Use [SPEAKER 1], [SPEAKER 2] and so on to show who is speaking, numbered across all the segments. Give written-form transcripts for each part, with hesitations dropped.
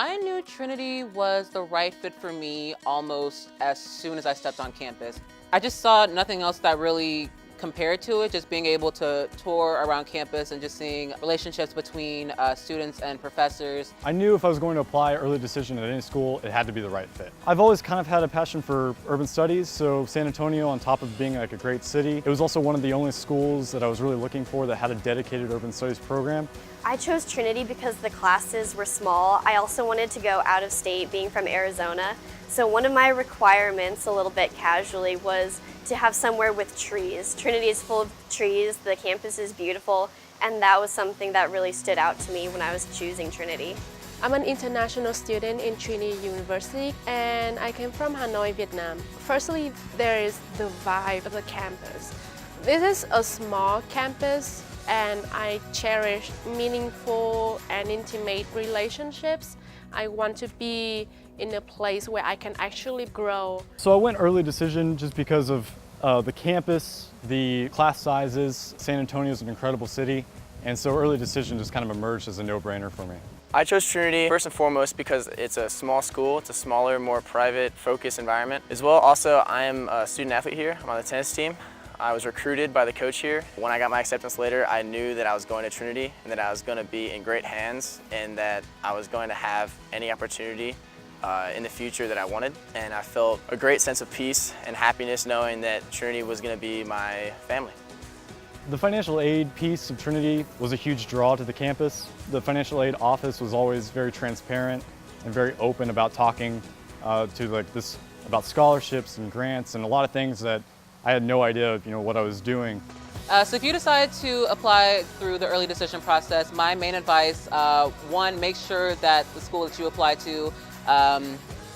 [SPEAKER 1] I knew Trinity was the right fit for me almost as soon as I stepped on campus. I just saw nothing else that really compared to it, just being able to tour around campus and just seeing relationships between students and professors.
[SPEAKER 2] I knew if I was going to apply early decision at any school, it had to be the right fit. I've always kind of had a passion for urban studies, so San Antonio, on top of being like a great city, it was also one of the only schools that I was really looking for that had a dedicated urban studies program.
[SPEAKER 3] I chose Trinity because the classes were small. I also wanted to go out of state, being from Arizona. So one of my requirements, a little bit casually, was to have somewhere with trees. Trinity is full of trees, the campus is beautiful, and that was something that really stood out to me when I was choosing Trinity.
[SPEAKER 4] I'm an international student in Trinity University, and I came from Hanoi, Vietnam. Firstly, there is the vibe of the campus. This is a small campus, and I cherish meaningful and intimate relationships. I want to be in a place where I can actually grow.
[SPEAKER 2] So I went early decision just because of the campus, the class sizes. San Antonio is an incredible city, and so early decision just kind of emerged as a no-brainer for me.
[SPEAKER 5] I chose Trinity first and foremost because it's a small school, it's a smaller, more private, focused environment. As well, also, I am a student athlete here. I'm on the tennis team. I was recruited by the coach here. When I got my acceptance letter, I knew that I was going to Trinity and that I was going to be in great hands and that I was going to have any opportunity in the future that I wanted. And I felt a great sense of peace and happiness knowing that Trinity was going to be my family.
[SPEAKER 2] The financial aid piece of Trinity was a huge draw to the campus. The financial aid office was always very transparent and very open about talking about scholarships and grants and a lot of things that I had no idea of, what I was doing.
[SPEAKER 1] So if you decide to apply through the early decision process, my main advice, one, make sure that the school that you apply to,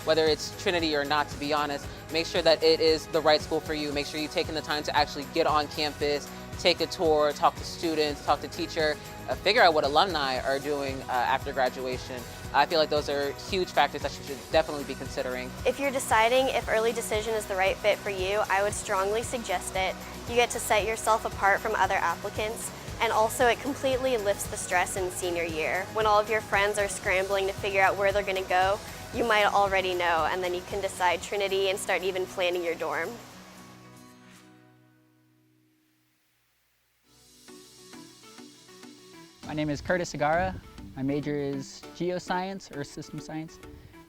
[SPEAKER 1] whether it's Trinity or not, to be honest, make sure that it is the right school for you. Make sure you've taken the time to actually get on campus, take a tour, talk to students, talk to teacher, figure out what alumni are doing after graduation. I feel like those are huge factors that you should definitely be considering.
[SPEAKER 3] If you're deciding if early decision is the right fit for you, I would strongly suggest it. You get to set yourself apart from other applicants, and also it completely lifts the stress in senior year. When all of your friends are scrambling to figure out where they're going to go, you might already know, and then you can decide Trinity and start even planning your dorm.
[SPEAKER 6] My name is Curtis Agara. My major is geoscience, earth system science,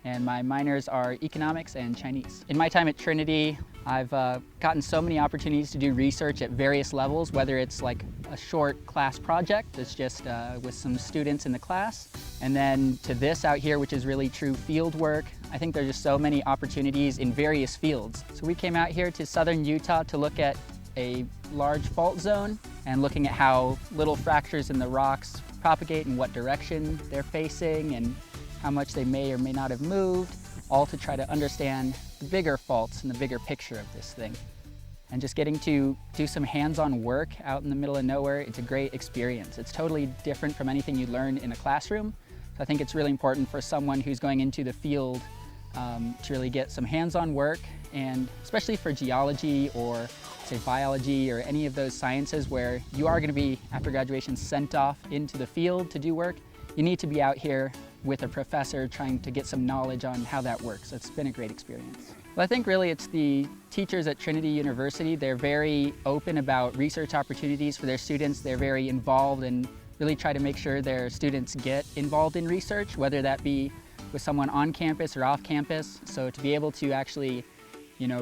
[SPEAKER 6] and my minors are economics and Chinese. In my time at Trinity, I've gotten so many opportunities to do research at various levels, whether it's like a short class project that's just with some students in the class, and then to this out here, which is really true field work. I think there's just so many opportunities in various fields. So we came out here to southern Utah to look at a large fault zone and looking at how little fractures in the rocks propagate and what direction they're facing and how much they may or may not have moved, all to try to understand the bigger faults and the bigger picture of this thing. And just getting to do some hands-on work out in the middle of nowhere, it's a great experience. It's totally different from anything you learn in a classroom. So I think it's really important for someone who's going into the field to really get some hands-on work, and especially for geology or say biology or any of those sciences where you are going to be, after graduation, sent off into the field to do work, you need to be out here with a professor trying to get some knowledge on how that works. It's been a great experience. Well, I think really it's the teachers at Trinity University. They're very open about research opportunities for their students. They're very involved and really try to make sure their students get involved in research, whether that be with someone on campus or off campus. So to be able to actually,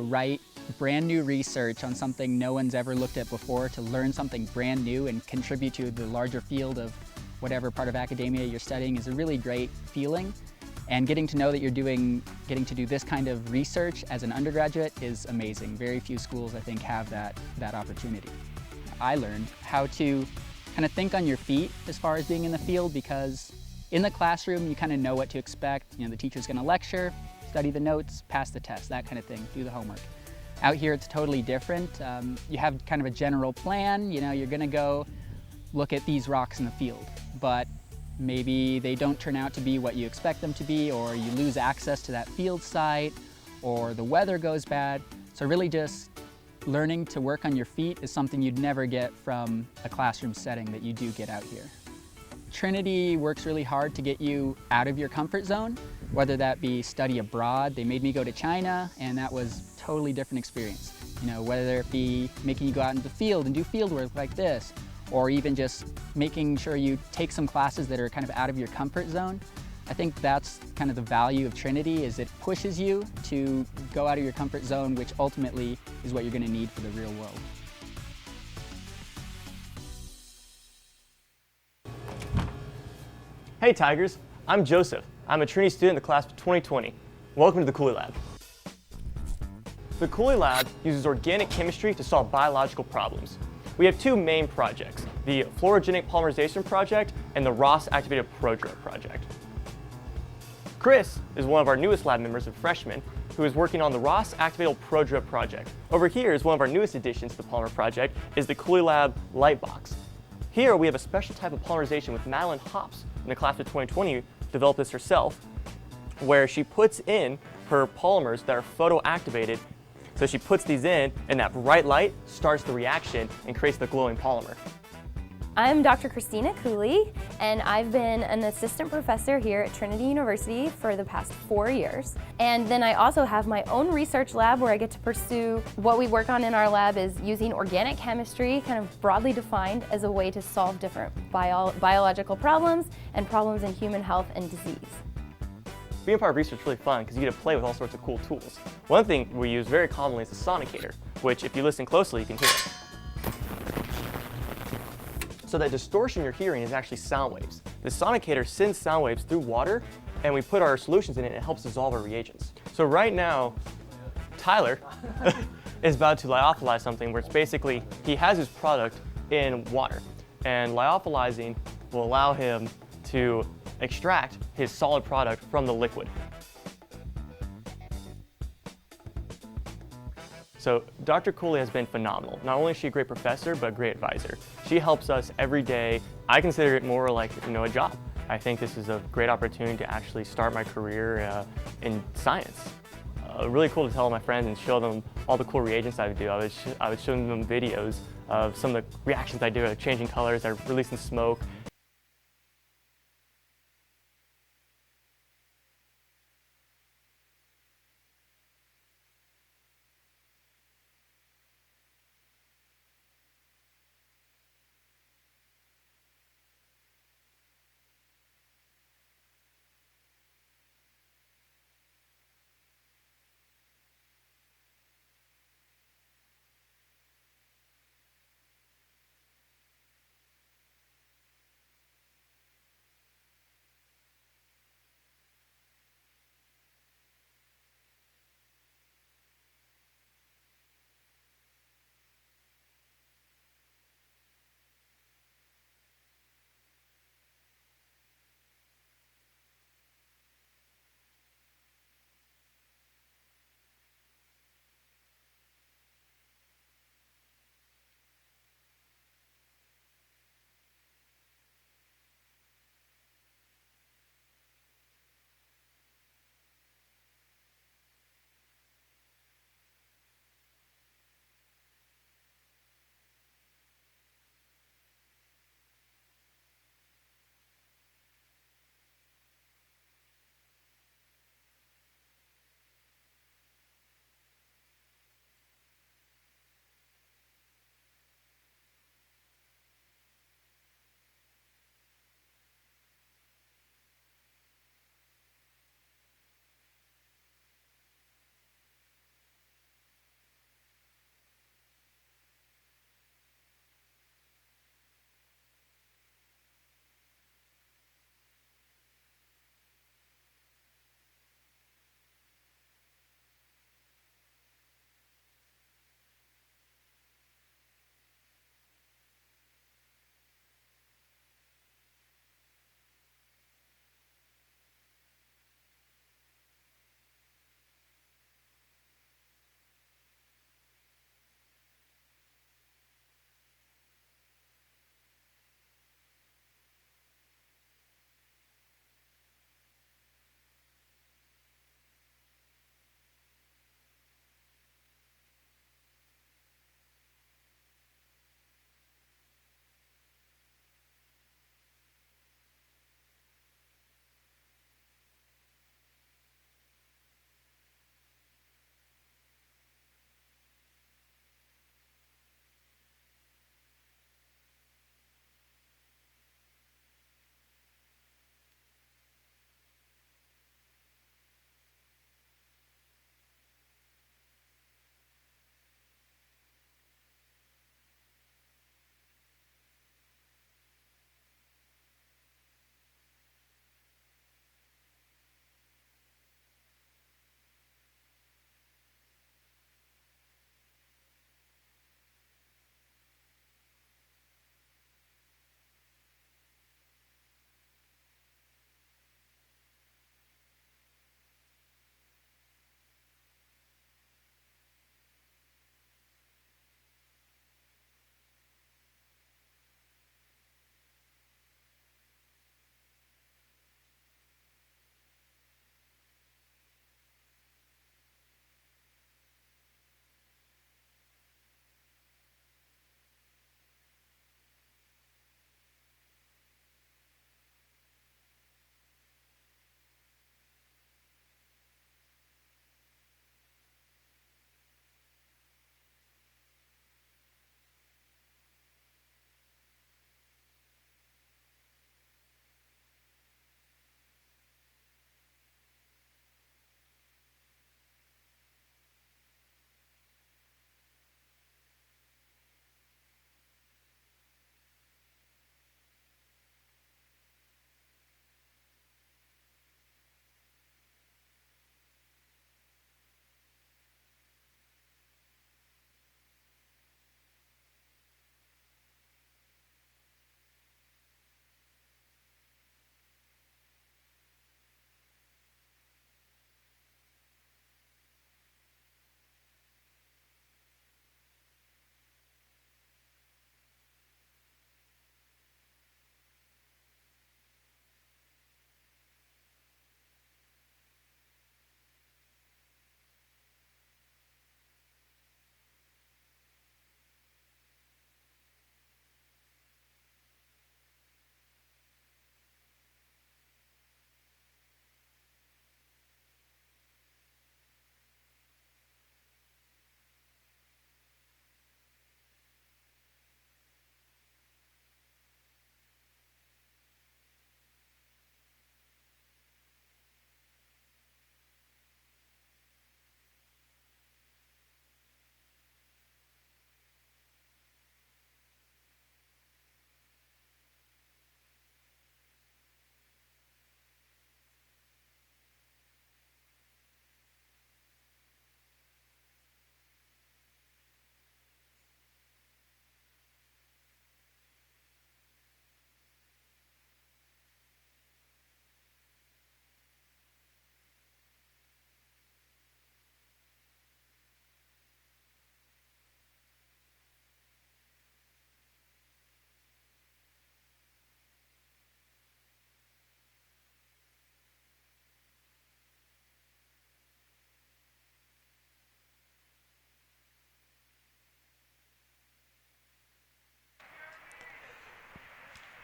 [SPEAKER 6] write brand new research on something no one's ever looked at before, to learn something brand new and contribute to the larger field of whatever part of academia you're studying is a really great feeling. And getting to know that you're getting to do this kind of research as an undergraduate is amazing. Very few schools, I think, have that opportunity. I learned how to kind of think on your feet as far as being in the field, because in the classroom, you kind of know what to expect. The teacher's going to lecture, study the notes, pass the test, that kind of thing, do the homework. Out here, it's totally different. You have kind of a general plan. You're going to go look at these rocks in the field, but maybe they don't turn out to be what you expect them to be, or you lose access to that field site, or the weather goes bad. So really just learning to work on your feet is something you'd never get from a classroom setting that you do get out here. Trinity works really hard to get you out of your comfort zone, whether that be study abroad. They made me go to China, and that was a totally different experience. You know, whether it be making you go out into the field and do field work like this, or even just making sure you take some classes that are kind of out of your comfort zone. I think that's kind of the value of Trinity, is it pushes you to go out of your comfort zone, which ultimately is what you're going to need for the real world.
[SPEAKER 7] Hey Tigers, I'm Joseph. I'm a Trinity student in the class of 2020. Welcome to the Cooley Lab. The Cooley Lab uses organic chemistry to solve biological problems. We have two main projects, the fluorogenic polymerization project and the Ross activated prodrug project. Chris is one of our newest lab members, a freshman, who is working on the Ross activated prodrug project. Over here is one of our newest additions to the polymer project, is the Cooley Lab light box. Here we have a special type of polymerization with Madeline Hops in the class of 2020 developed this herself, where she puts in her polymers that are photoactivated. So she puts these in, and that bright light starts the reaction and creates the glowing polymer.
[SPEAKER 8] I'm Dr. Christina Cooley, and I've been an assistant professor here at Trinity University for the past 4 years. And then I also have my own research lab where I get to pursue what we work on in our lab is using organic chemistry, kind of broadly defined, as a way to solve different biological problems and problems in human health and disease.
[SPEAKER 7] Being part of research is really fun because you get to play with all sorts of cool tools. One thing we use very commonly is the sonicator, which if you listen closely, you can hear it. So that distortion you're hearing is actually sound waves. The sonicator sends sound waves through water, and we put our solutions in it, and it helps dissolve our reagents. So right now, Tyler is about to lyophilize something where it's basically, he has his product in water, and lyophilizing will allow him to extract his solid product from the liquid. So Dr. Cooley has been phenomenal. Not only is she a great professor, but a great advisor. She helps us every day. I consider it more like, a job. I think this is a great opportunity to actually start my career in science. Really cool to tell my friends and show them all the cool reagents I would do. I would show them videos of some of the reactions I do, like changing colors, or releasing smoke.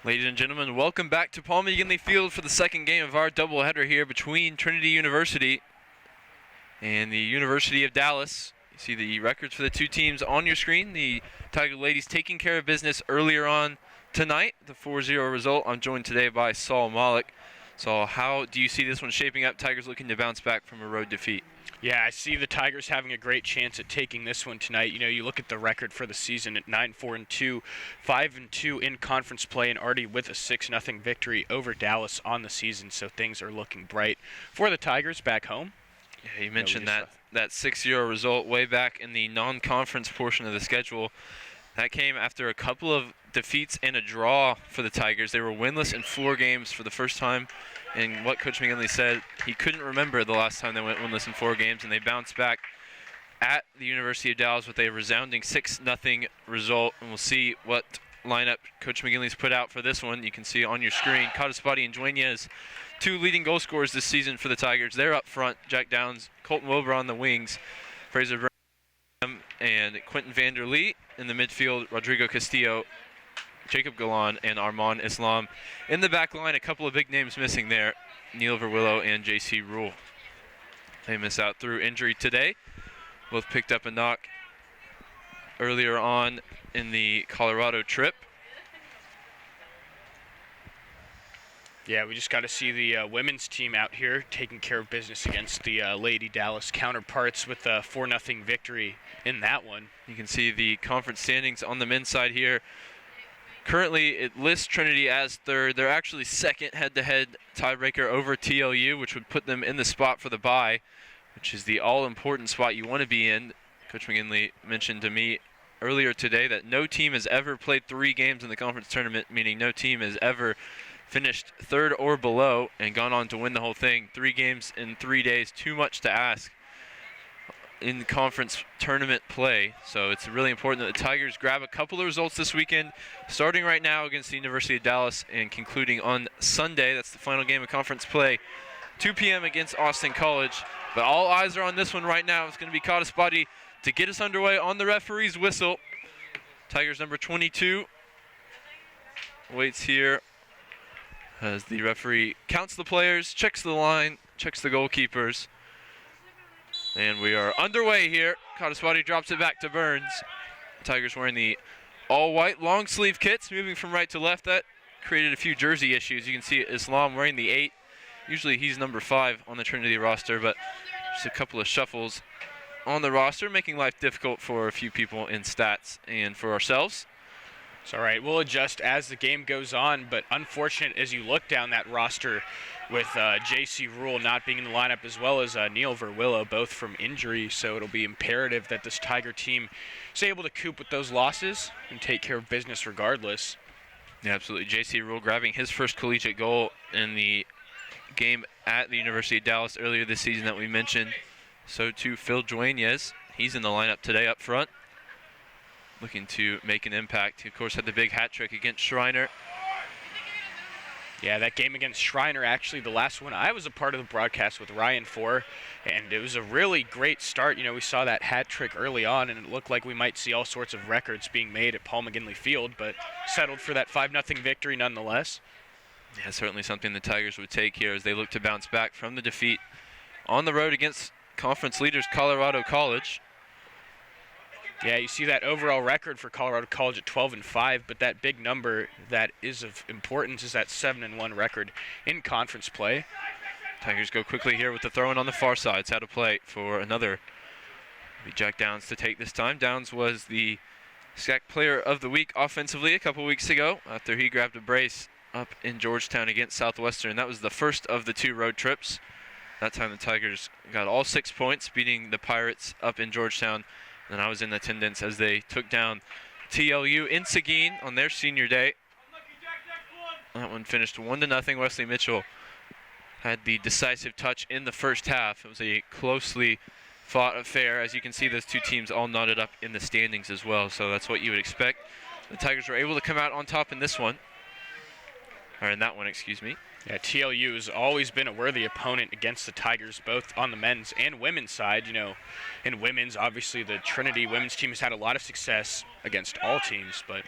[SPEAKER 9] Ladies and gentlemen, welcome back to Paul McGinley Field for the second game of our doubleheader here between Trinity University and the University of Dallas. You see the records for the two teams on your screen. The Tiger ladies taking care of business earlier on tonight, the 4-0 result. I'm joined today by Saul Malik. Saul, how do you see this one shaping up? Tigers looking to bounce back from a road defeat.
[SPEAKER 10] Yeah, I see the Tigers having a great chance at taking this one tonight. You know, you look at the record for the season at 9-4-2, 5-2 in conference play, and already with a 6-0 victory over Dallas on the season. So things are looking bright for the Tigers back home.
[SPEAKER 9] Yeah, you mentioned that 6-0 result way back in the non-conference portion of the schedule. That came after a couple of defeats and a draw for the Tigers. They were winless in 4 games for the first time. And what Coach McGinley said, he couldn't remember the last time they went winless in 4 games, and they bounced back at the University of Dallas with a resounding 6-0 result. And we'll see what lineup Coach McGinley's put out for this one. You can see on your screen, Cotaspati and Dueñas, 2 leading goal scorers this season for the Tigers. They're up front. Jack Downs, Colton Wilbur on the wings, Fraser Burnham, and Quentin Vanderlee in the midfield, Rodrigo Castillo, Jacob Galan, and Armand Islam. In the back line, a couple of big names missing there, Neil Verwillow and J.C. Rule. They miss out through injury today. Both picked up a knock earlier on in the Colorado trip.
[SPEAKER 10] Yeah, we just got to see the women's team out here taking care of business against the Lady Dallas counterparts with a 4-0 victory in that one.
[SPEAKER 9] You can see the conference standings on the men's side here. Currently, it lists Trinity as third. They're actually second head-to-head tiebreaker over TLU, which would put them in the spot for the bye, which is the all-important spot you want to be in. Coach McGinley mentioned to me earlier today that no team has ever played 3 games in the conference tournament, meaning no team has ever finished third or below and gone on to win the whole thing. 3 games in 3 days, too much to ask in conference tournament play. So it's really important that the Tigers grab a couple of results this weekend, starting right now against the University of Dallas and concluding on Sunday. That's the final game of conference play, 2 p.m. against Austin College. But all eyes are on this one right now. It's going to be Cotaspati to get us underway on the referee's whistle. Tigers number 22 waits here as the referee counts the players, checks the line, checks the goalkeepers. And we are underway here. Cotaspati drops it back to Burns. Tigers wearing the all-white long sleeve kits, moving from right to left. That created a few jersey issues. You can see Islam wearing the 8. Usually he's number 5 on the Trinity roster, but just a couple of shuffles on the roster, making life difficult for a few people in stats and for ourselves.
[SPEAKER 10] It's all right. We'll adjust as the game goes on, but unfortunate as you look down that roster with J.C. Rule not being in the lineup, as well as Neil Verwillow, both from injury. So it'll be imperative that this Tiger team is able to cope with those losses and take care of business regardless.
[SPEAKER 9] Yeah, absolutely. J.C. Rule grabbing his first collegiate goal in the game at the University of Dallas earlier this season that we mentioned. So too Phil Dueñas. He's in the lineup today up front, looking to make an impact. He, of course, had the big hat trick against Schreiner.
[SPEAKER 10] Yeah, that game against Schreiner, actually the last one I was a part of the broadcast with Ryan for, and it was a really great start. You know, we saw that hat trick early on, and it looked like we might see all sorts of records being made at Paul McGinley Field, but settled for that 5-0 victory nonetheless.
[SPEAKER 9] Yeah, certainly something the Tigers would take here as they look to bounce back from the defeat on the road against conference leaders Colorado College.
[SPEAKER 10] Yeah, you see that overall record for Colorado College at 12-5, but that big number that is of importance is that 7-1 record in conference play.
[SPEAKER 9] Tigers go quickly here with the throw-in on the far side. It's out of play for another. Jack Downs to take this time. Downs was the SCAC Player of the Week offensively a couple weeks ago after he grabbed a brace up in Georgetown against Southwestern. That was the first of the 2 road trips. That time the Tigers got all 6 points, beating the Pirates up in Georgetown. And I was in attendance as they took down TLU in Seguin on their senior day. That one finished 1-0. Wesley Mitchell had the decisive touch in the first half. It was a closely fought affair. As you can see, those 2 teams all knotted up in the standings as well. So that's what you would expect. The Tigers were able to come out on top in this one. Or in that one, excuse me.
[SPEAKER 10] Yeah, TLU has always been a worthy opponent against the Tigers, both on the men's and women's side. You know, in women's, obviously the Trinity women's team has had a lot of success against all teams, but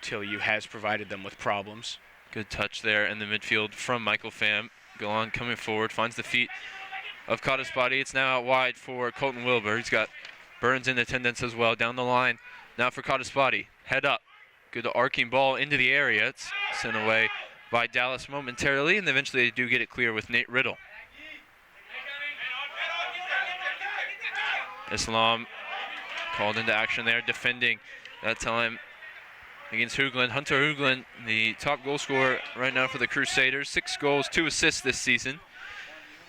[SPEAKER 10] TLU has provided them with problems.
[SPEAKER 9] Good touch there in the midfield from Michael Pham. Galan coming forward, finds the feet of Cottaspotty. It's now out wide for Colton Wilbur. He's got Burns in attendance as well. Down the line now for Cottaspotty. Head up. Good arcing ball into the area. It's sent away by Dallas momentarily, and eventually they do get it clear with Nate Riddle. Islam called into action there, defending that time against Hoogland. Hunter Hoogland, the top goal scorer right now for the Crusaders. 6 goals, 2 assists this season.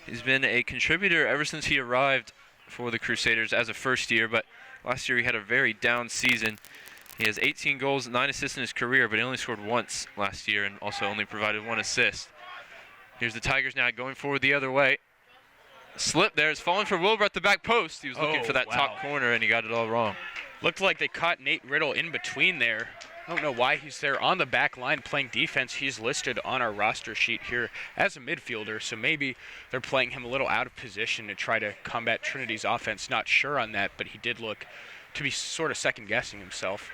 [SPEAKER 9] He's been a contributor ever since he arrived for the Crusaders as a first year, but last year he had a very down season. He has 18 goals, 9 assists in his career, but he only scored once last year and also only provided 1 assist. Here's the Tigers now going forward the other way. Slip there is falling for Wilbur at the back post. He was looking for that top corner and he got it all wrong.
[SPEAKER 10] Looked like they caught Nate Riddle in between there. I don't know why he's there on the back line playing defense. He's listed on our roster sheet here as a midfielder, so maybe they're playing him a little out of position to try to combat Trinity's offense. Not sure on that, but he did look to be sort of second-guessing himself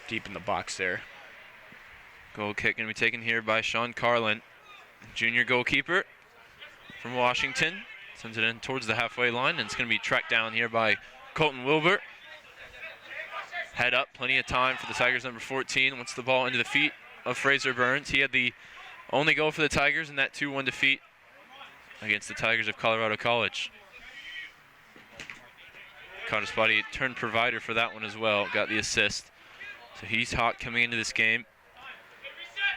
[SPEAKER 10] deep in the box there.
[SPEAKER 9] Goal kick going to be taken here by Sean Carlin, junior goalkeeper from Washington. Sends it in towards the halfway line, and it's going to be tracked down here by Colton Wilbur. Head up, plenty of time for the Tigers, number 14. Wants the ball into the feet of Fraser Burns. He had the only goal for the Tigers in that 2-1 defeat against the Tigers of Colorado College. Cottaspotty turned provider for that one as well, got the assist. So he's hot coming into this game,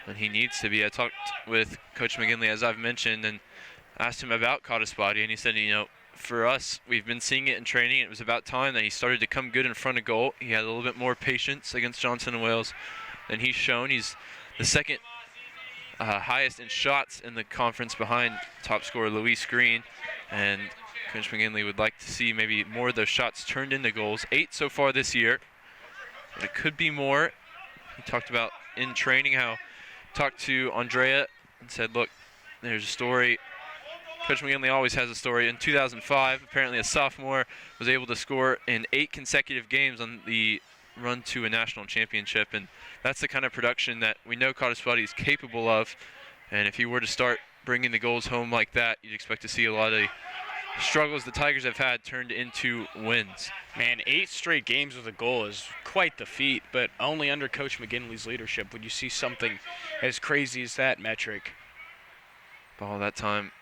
[SPEAKER 9] and he needs to be. I talked with Coach McGinley, as I've mentioned, and asked him about Cottaspotty, and he said, you know, for us, we've been seeing it in training. It was about time that he started to come good in front of goal. He had a little bit more patience against Johnson and Wales than he's shown. He's the second highest in shots in the conference behind top scorer Luis Green, and Coach McGinley would like to see maybe more of those shots turned into goals. 8 so far this year, but it could be more. He talked about in training how talked to Andrea and said, look, there's a story. Coach McGinley always has a story. In 2005, apparently a sophomore was able to score in 8 consecutive games on the run to a national championship, and that's the kind of production that we know Cottaspotty is capable of. And if he were to start bringing the goals home like that, you'd expect to see a lot of the struggles the Tigers have had turned into wins.
[SPEAKER 10] Man, 8 straight games with a goal is quite the feat, but only under Coach McGinley's leadership would you see something as crazy as that metric.
[SPEAKER 9] Ball that time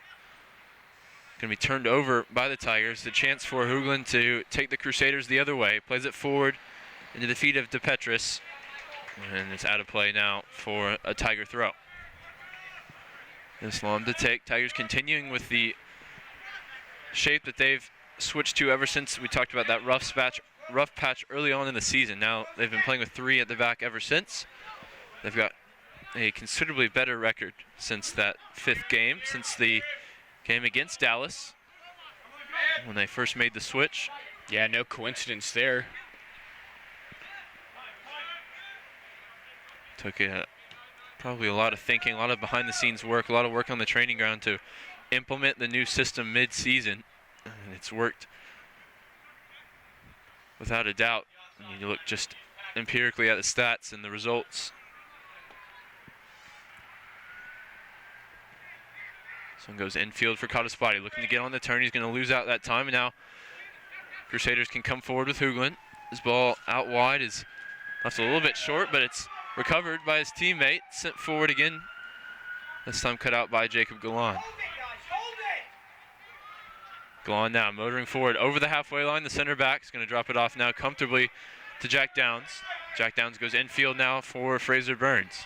[SPEAKER 9] going to be turned over by the Tigers. The chance for Hoogland to take the Crusaders the other way. Plays it forward into the feet of DePetris, and it's out of play now for a Tiger throw. Islam to take. Tigers continuing with the shape that they've switched to ever since we talked about that rough patch early on in the season. Now they've been playing with 3 at the back ever since. They've got a considerably better record since that 5th game, since the game against Dallas when they first made the switch.
[SPEAKER 10] Yeah, no coincidence there.
[SPEAKER 9] Took probably a lot of thinking, a lot of behind-the-scenes work, a lot of work on the training ground to implement the new system mid-season, and it's worked without a doubt. And you look just empirically at the stats and the results. This one goes infield for Cottaspotty, looking to get on the turn. He's going to lose out that time, and now Crusaders can come forward with Hoogland. His ball out wide is left a little bit short, but it's recovered by his teammate, sent forward again, this time cut out by Jacob Galan. Galan now motoring forward over the halfway line. The center back is going to drop it off now comfortably to Jack Downs. Jack Downs goes infield now for Fraser Burns.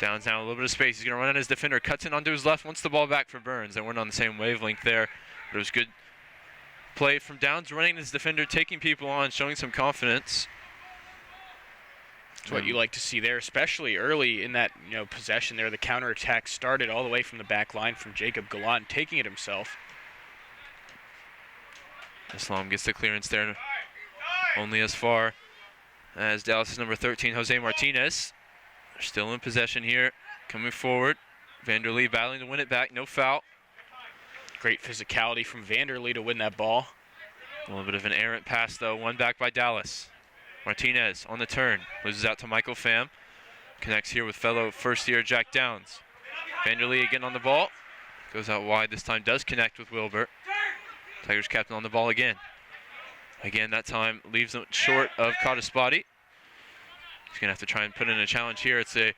[SPEAKER 9] Downs now a little bit of space. He's going to run on his defender, cuts in onto his left, wants the ball back for Burns. They weren't on the same wavelength there, but it was good play from Downs, running his defender, taking people on, showing some confidence.
[SPEAKER 10] That's what you like to see there, especially early in that possession there. The counterattack started all the way from the back line from Jacob Galan, taking it himself.
[SPEAKER 9] Islam gets the clearance there, only as far as Dallas' number 13, Jose Martinez. They're still in possession here, coming forward. Vanderlee battling to win it back, no foul.
[SPEAKER 10] Great physicality from Vanderlee to win that ball.
[SPEAKER 9] A little bit of an errant pass though, one back by Dallas. Martinez on the turn, loses out to Michael Pham. Connects here with fellow first-year Jack Downs. Vanderlee again on the ball. Goes out wide, this time does connect with Wilbur. Tigers captain on the ball again. Again, that time leaves him short of Kataspati. He's gonna have to try and put in a challenge here. It's a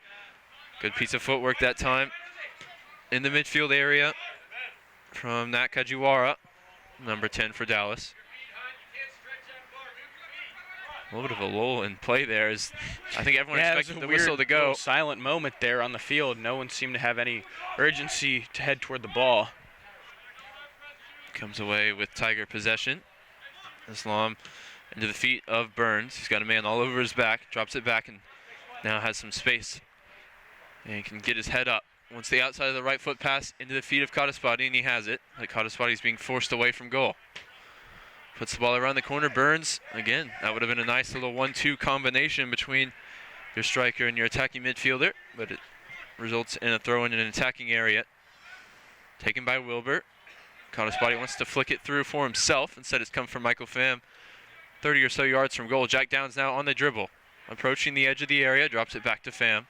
[SPEAKER 9] good piece of footwork that time in the midfield area from Nat Kajiwara, number 10 for Dallas. A little bit of a lull in play there as I think everyone expected the whistle to go.
[SPEAKER 10] Silent moment there on the field. No one seemed to have any urgency to head toward the ball.
[SPEAKER 9] Comes away with Tiger possession. Islam into the feet of Burns. He's got a man all over his back, drops it back and now has some space. And he can get his head up. Once the outside of the right foot pass into the feet of Kataspati, and he has it. Like Kataspati's being forced away from goal. Puts the ball around the corner, Burns. Again, that would have been a nice little 1-2 combination between your striker and your attacking midfielder, but it results in a throw in an attacking area. Taken by Wilbur. Kataspati wants to flick it through for himself. Instead, it's come from Michael Pham. 30 or so yards from goal. Jack Downs now on the dribble. Approaching the edge of the area, drops it back to Pham.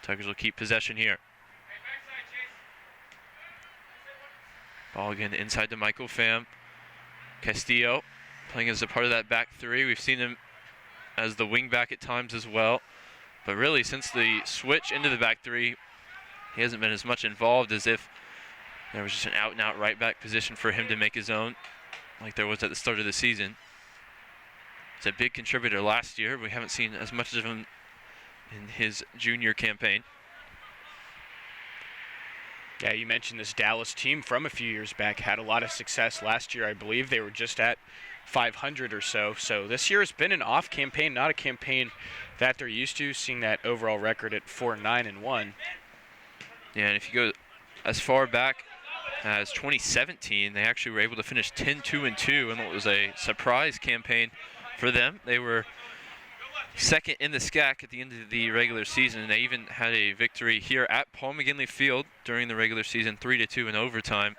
[SPEAKER 9] Tigers will keep possession here. Ball again inside to Michael Pham. Castillo playing as a part of that back three. We've seen him as the wing back at times as well. But really, since the switch into the back three, he hasn't been as much involved as if there was just an out-and-out right back position for him to make his own, like there was at the start of the season. He's a big contributor last year. We haven't seen as much of him in his junior campaign.
[SPEAKER 10] Yeah, you mentioned this Dallas team from a few years back had a lot of success last year. I believe they were just at 500 or so. So this year has been an off campaign, not a campaign that they're used to, seeing that overall record at 4-9-1.
[SPEAKER 9] Yeah, and if you go as far back as 2017, they actually were able to finish 10-2-2, and it was a surprise campaign for them. They were second in the SCAC at the end of the regular season, and they even had a victory here at Paul McGinley Field during the regular season, 3-2 in overtime.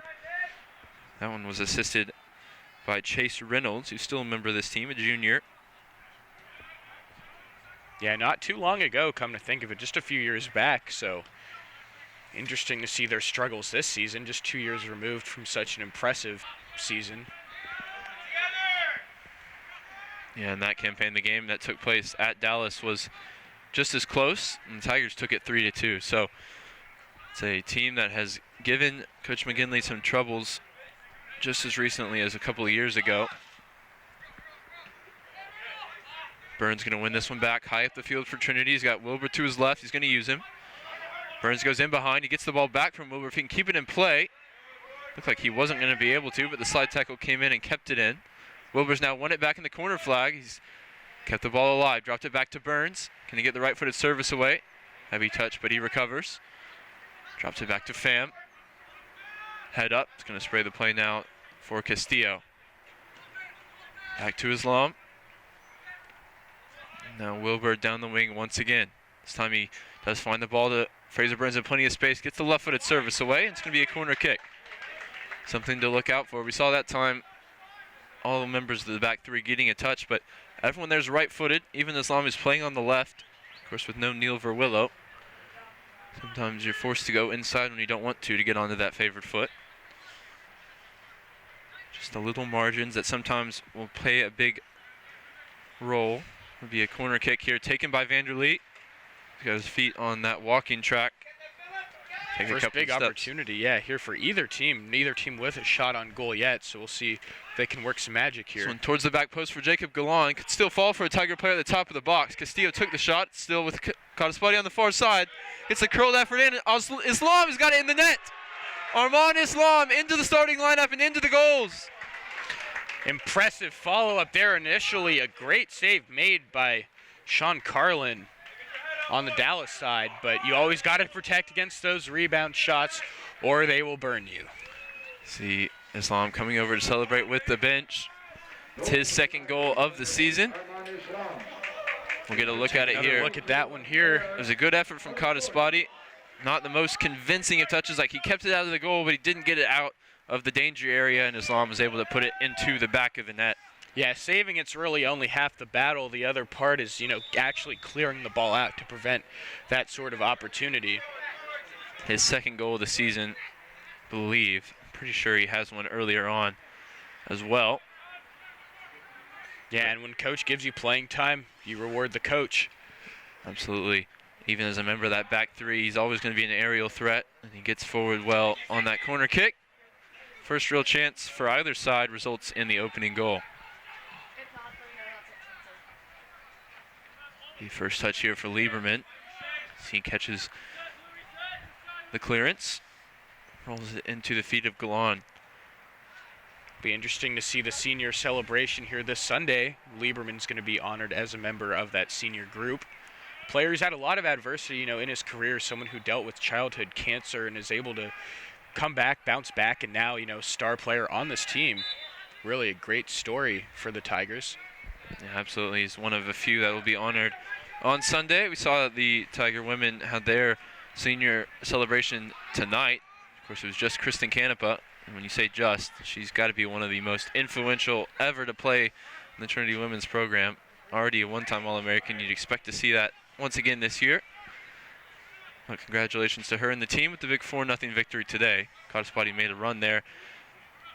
[SPEAKER 9] That one was assisted by Chase Reynolds, who's still a member of this team, a junior.
[SPEAKER 10] Yeah, not too long ago, come to think of it, just a few years back. So interesting to see their struggles this season, just 2 years removed from such an impressive season.
[SPEAKER 9] Yeah, in that campaign, the game that took place at Dallas was just as close, and the Tigers took it 3-2. So it's a team that has given Coach McGinley some troubles just as recently as a couple of years ago. Burns going to win this one back high up the field for Trinity. He's got Wilbur to his left. He's going to use him. Burns goes in behind. He gets the ball back from Wilbur. If he can keep it in play. Looked like he wasn't going to be able to, but the slide tackle came in and kept it in. Wilbur's now won it back in the corner flag. He's kept the ball alive. Dropped it back to Burns. Can he get the right-footed service away? Heavy touch, but he recovers. Drops it back to Pham. Head up. It's going to spray the play now for Castillo. Back to Islam. Now Wilbur down the wing once again. This time he does find the ball to Fraser Burns in plenty of space. Gets the left-footed service away. And it's going to be a corner kick. Something to look out for. We saw that time all the members of the back three getting a touch, but everyone there's right-footed. Even Islam is playing on the left, of course with no Neil Verwillow. Sometimes you're forced to go inside when you don't want to get onto that favored foot. Just the little margins that sometimes will play a big role. It'll be a corner kick here taken by Vanderlee. He's got his feet on that walking track. Take
[SPEAKER 10] First big opportunity, yeah, here for either team. Neither team with a shot on goal yet, so we'll see if they can work some magic here.
[SPEAKER 9] This one towards the back post for Jacob Galan. Could still fall for a Tiger player at the top of the box. Castillo took the shot, still with Kataspati on the far side. It's a curled effort in. Islam has got it in the net. Armand Islam into the starting lineup and into the goals.
[SPEAKER 10] Impressive follow-up there initially. A great save made by Sean Carlin on the Dallas side, but you always got to protect against those rebound shots or they will burn you.
[SPEAKER 9] See Islam coming over to celebrate with the bench. It's his second goal of the season. We'll get a look at it here.
[SPEAKER 10] Look at that one here.
[SPEAKER 9] It was a good effort from Kataspati. Not the most convincing of touches. Like, he kept it out of the goal, but he didn't get it out of the danger area, and Islam was able to put it into the back of the net.
[SPEAKER 10] Yeah, saving it's really only half the battle. The other part is, actually clearing the ball out to prevent that sort of opportunity.
[SPEAKER 9] His second goal of the season, I believe. Pretty sure he has one earlier on as well.
[SPEAKER 10] Yeah, and when coach gives you playing time, you reward the coach.
[SPEAKER 9] Absolutely. Even as a member of that back three, he's always going to be an aerial threat, and he gets forward well on that corner kick. First real chance for either side results in the opening goal. The first touch here for Lieberman. He catches the clearance, rolls it into the feet of Galan.
[SPEAKER 10] Be interesting to see the senior celebration here this Sunday. Lieberman's going to be honored as a member of that senior group. Player who's had a lot of adversity, in his career, someone who dealt with childhood cancer and is able to come back, bounce back, and now, star player on this team. Really a great story for the Tigers.
[SPEAKER 9] Yeah, absolutely. He's one of a few that will be honored on Sunday. We saw that the Tiger women had their senior celebration tonight. Of course, it was just Kristen Canepa. And when you say just, she's got to be one of the most influential ever to play in the Trinity women's program. Already a one-time All-American. You'd expect to see that once again this year. Well, congratulations to her and the team with the big 4-0 victory today. Cottespotty made a run there.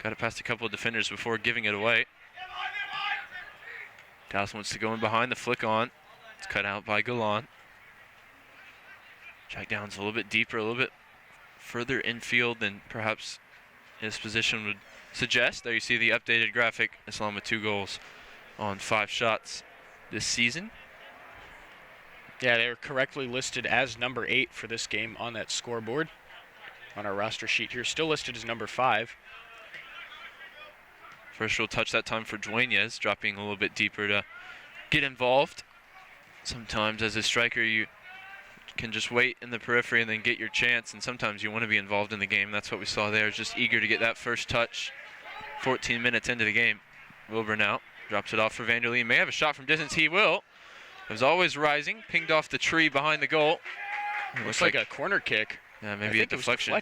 [SPEAKER 9] Got it past a couple of defenders before giving it away. Dallas wants to go in behind, the flick on. It's cut out by Galan. Jack Downs a little bit deeper, a little bit further infield than perhaps his position would suggest. There you see the updated graphic. Islam with 2 goals on 5 shots this season.
[SPEAKER 10] Yeah, they were correctly listed as number 8 for this game on that scoreboard. On our roster sheet here, still listed as number 5.
[SPEAKER 9] First real touch that time for Dueñas, dropping a little bit deeper to get involved. Sometimes as a striker you can just wait in the periphery and then get your chance, and sometimes you want to be involved in the game. That's what we saw there, just eager to get that first touch. 14 minutes into the game. Wilbur now drops it off for Vanderlee. May have a shot from distance. He will. It was always rising, pinged off the tree behind the goal.
[SPEAKER 10] Looks like a corner kick.
[SPEAKER 9] Yeah, maybe a deflection.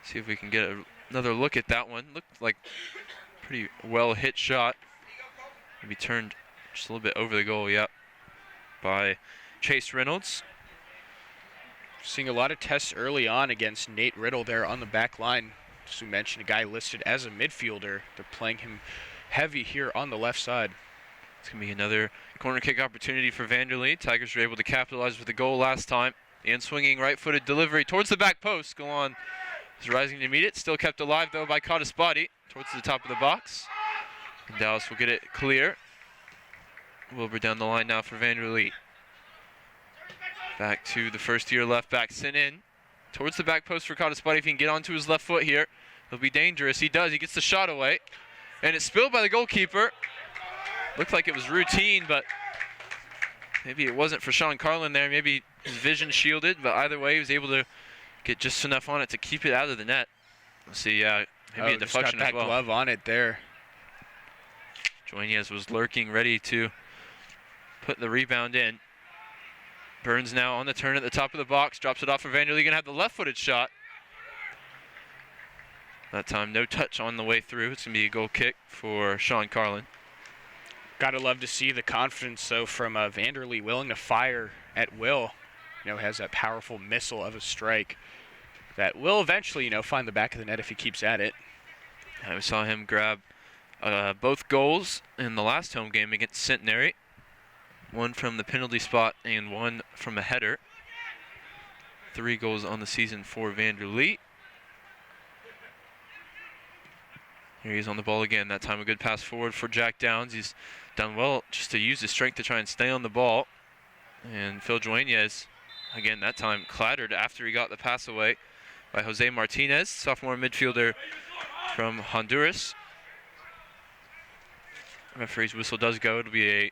[SPEAKER 9] See if we can get another look at that one. Looked like pretty well hit shot. Maybe turned just a little bit over the goal, yep, by Chase Reynolds.
[SPEAKER 10] Seeing a lot of tests early on against Nate Riddle there on the back line. As we mentioned, a guy listed as a midfielder. They're playing him heavy here on the left side.
[SPEAKER 9] It's going to be another corner kick opportunity for Vanderlee. Tigers were able to capitalize with the goal last time. The in-swinging right-footed delivery towards the back post. Galan is rising to meet it. Still kept alive, though, by Cottespotty towards the top of the box. And Dallas will get it clear. Wilbur down the line now for Vanderlee. Back to the first-year left back, sent in towards the back post for Cottespotty. If he can get onto his left foot here, he'll be dangerous. He does. He gets the shot away. And it's spilled by the goalkeeper. Looked like it was routine, but maybe it wasn't for Sean Carlin there. Maybe his vision shielded, but either way, he was able to get just enough on it to keep it out of the net. Let's see, maybe a deflection as well.
[SPEAKER 10] Got that glove on it there.
[SPEAKER 9] Dueñas was lurking, ready to put the rebound in. Burns now on the turn at the top of the box, drops it off for Vanderlee. Gonna have the left-footed shot. That time, no touch on the way through. It's gonna be a goal kick for Sean Carlin.
[SPEAKER 10] Gotta love to see the confidence, though, from Vanderlee, willing to fire at will. Has that powerful missile of a strike that will eventually, find the back of the net if he keeps at it.
[SPEAKER 9] And we saw him grab both goals in the last home game against Centenary. One from the penalty spot and one from a header. 3 goals on the season for Vanderlee. Here he is on the ball again. That time a good pass forward for Jack Downs. He's done well just to use his strength to try and stay on the ball. And Phil Dueñas, again, that time clattered after he got the pass away by Jose Martinez, sophomore midfielder from Honduras. Referee's whistle does go. It'll be a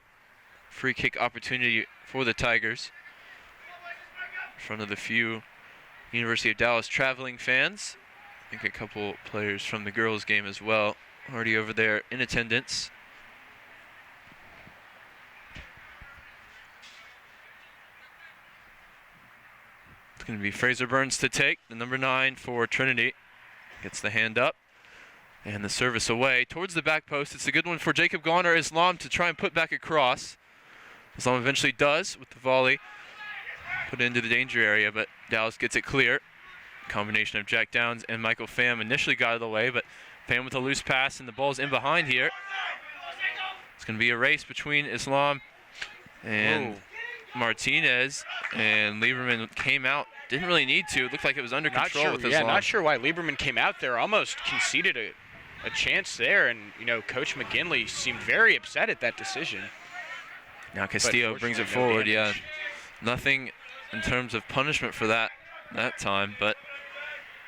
[SPEAKER 9] free kick opportunity for the Tigers. In front of the few University of Dallas traveling fans. I think a couple players from the girls' game as well, already over there in attendance. It's going to be Fraser Burns to take, the number 9 for Trinity. Gets the hand up. And the service away towards the back post. It's a good one for Jacob Garner. Islam to try and put back across. Islam eventually does with the volley. Put it into the danger area, but Dallas gets it clear. Combination of Jack Downs and Michael Pham initially got out of the way, but Pham with a loose pass, and the ball's in behind here. It's going to be a race between Islam and Martinez, and Lieberman came out. Didn't really need to. It looked like it was under control with Islam.
[SPEAKER 10] Yeah, not sure why Lieberman came out there. Almost conceded a chance there, and Coach McGinley seemed very upset at that decision.
[SPEAKER 9] Now Castillo brings it forward. Yeah, nothing in terms of punishment for that time, but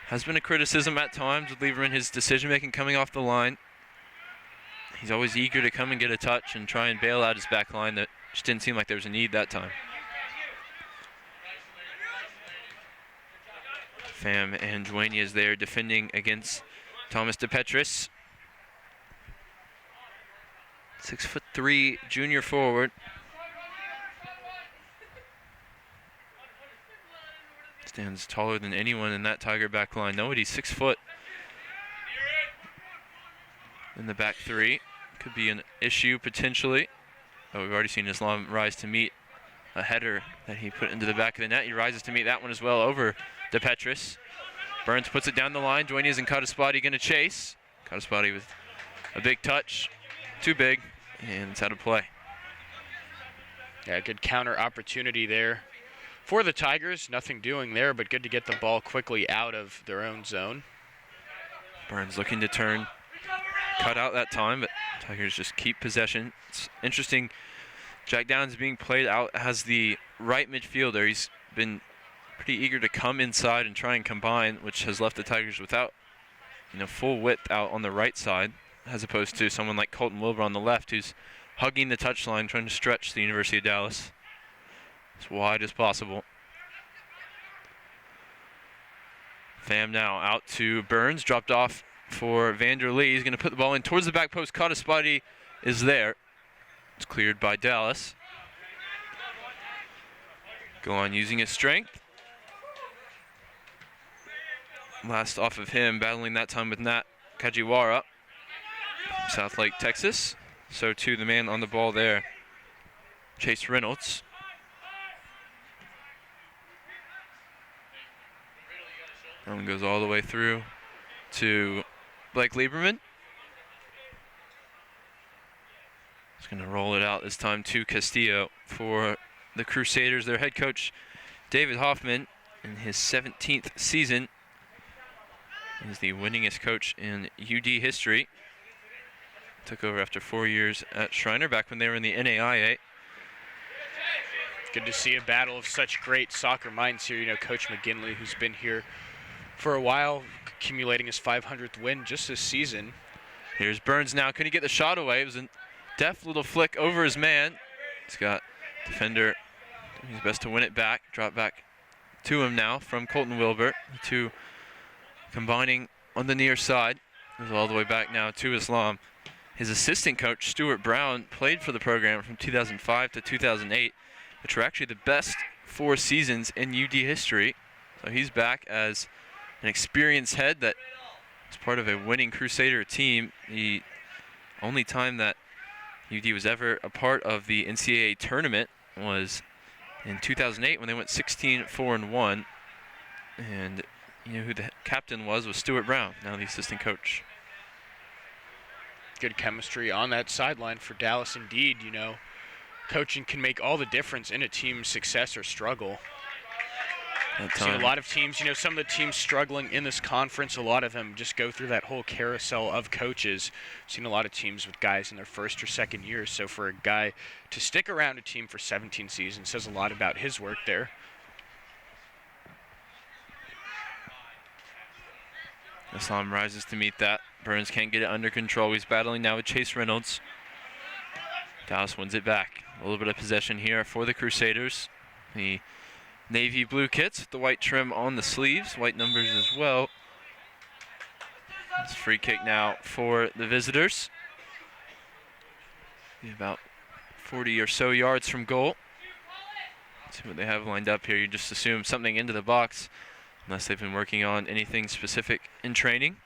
[SPEAKER 9] has been a criticism at times with Lieberman, his decision-making coming off the line. He's always eager to come and get a touch and try and bail out his back line. That just didn't seem like there was a need that time. Pham and Dueñas is there defending against Thomas DePetris. 6'3" junior forward. Stands taller than anyone in that Tiger back line. Nobody's 6 foot in the back three. Could be an issue potentially. But we've already seen Islam rise to meet a header that he put into the back of the net. He rises to meet that one as well over DePetris. Burns puts it down the line. Dueñas and Kataspati going to chase. Kataspati with a big touch. Too big, and it's out of play.
[SPEAKER 10] Yeah, good counter opportunity there for the Tigers. Nothing doing there, but good to get the ball quickly out of their own zone.
[SPEAKER 9] Burns looking to turn. Cut out that time, but Tigers just keep possession. It's interesting. Jack Downs being played out as the right midfielder. He's been pretty eager to come inside and try and combine, which has left the Tigers without, full width out on the right side, as opposed to someone like Colton Wilbur on the left, who's hugging the touchline, trying to stretch the University of Dallas as wide as possible. Pham now out to Burns, dropped off for Vanderlee. He's going to put the ball in towards the back post. Kataspati is there. It's cleared by Dallas. Go on using his strength. Last off of him, battling that time with Nat Kajiwara, South Lake, Texas. So too the man on the ball there, Chase Reynolds. That one goes all the way through to Blake Lieberman. He's going to roll it out this time to Castillo for the Crusaders. Their head coach, David Hoffman, in his 17th season, is the winningest coach in UD history. Took over after 4 years at Schreiner back when they were in the NAIA.
[SPEAKER 10] Good to see a battle of such great soccer minds here. Coach McGinley, who's been here for a while, accumulating his 500th win just this season.
[SPEAKER 9] Here's Burns now. Couldn't get the shot away. It was a deft little flick over his man. He's got defender doing his best to win it back. Drop back to him now from Colton Wilbur. The two combining on the near side. Goes all the way back now to Islam. His assistant coach, Stuart Brown, played for the program from 2005 to 2008, which were actually the best 4 seasons in UD history. So he's back as an experienced head that is part of a winning Crusader team. The only time that UD was ever a part of the NCAA tournament was in 2008 when they went 16-4-1. And who the captain was Stuart Brown, now the assistant coach.
[SPEAKER 10] Good chemistry on that sideline for Dallas indeed. Coaching can make all the difference in a team's success or struggle. I've seen a lot of teams, some of the teams struggling in this conference, a lot of them just go through that whole carousel of coaches. I've seen a lot of teams with guys in their first or second years. So for a guy to stick around a team for 17 seasons says a lot about his work there.
[SPEAKER 9] Islam rises to meet that. Burns can't get it under control. He's battling now with Chase Reynolds. Dallas wins it back. A little bit of possession here for the Crusaders. The navy blue kits with the white trim on the sleeves, white numbers as well. It's a free kick now for the visitors. Be about 40 or so yards from goal. Let's see what they have lined up here. You just assume something into the box, unless they've been working on anything specific in training.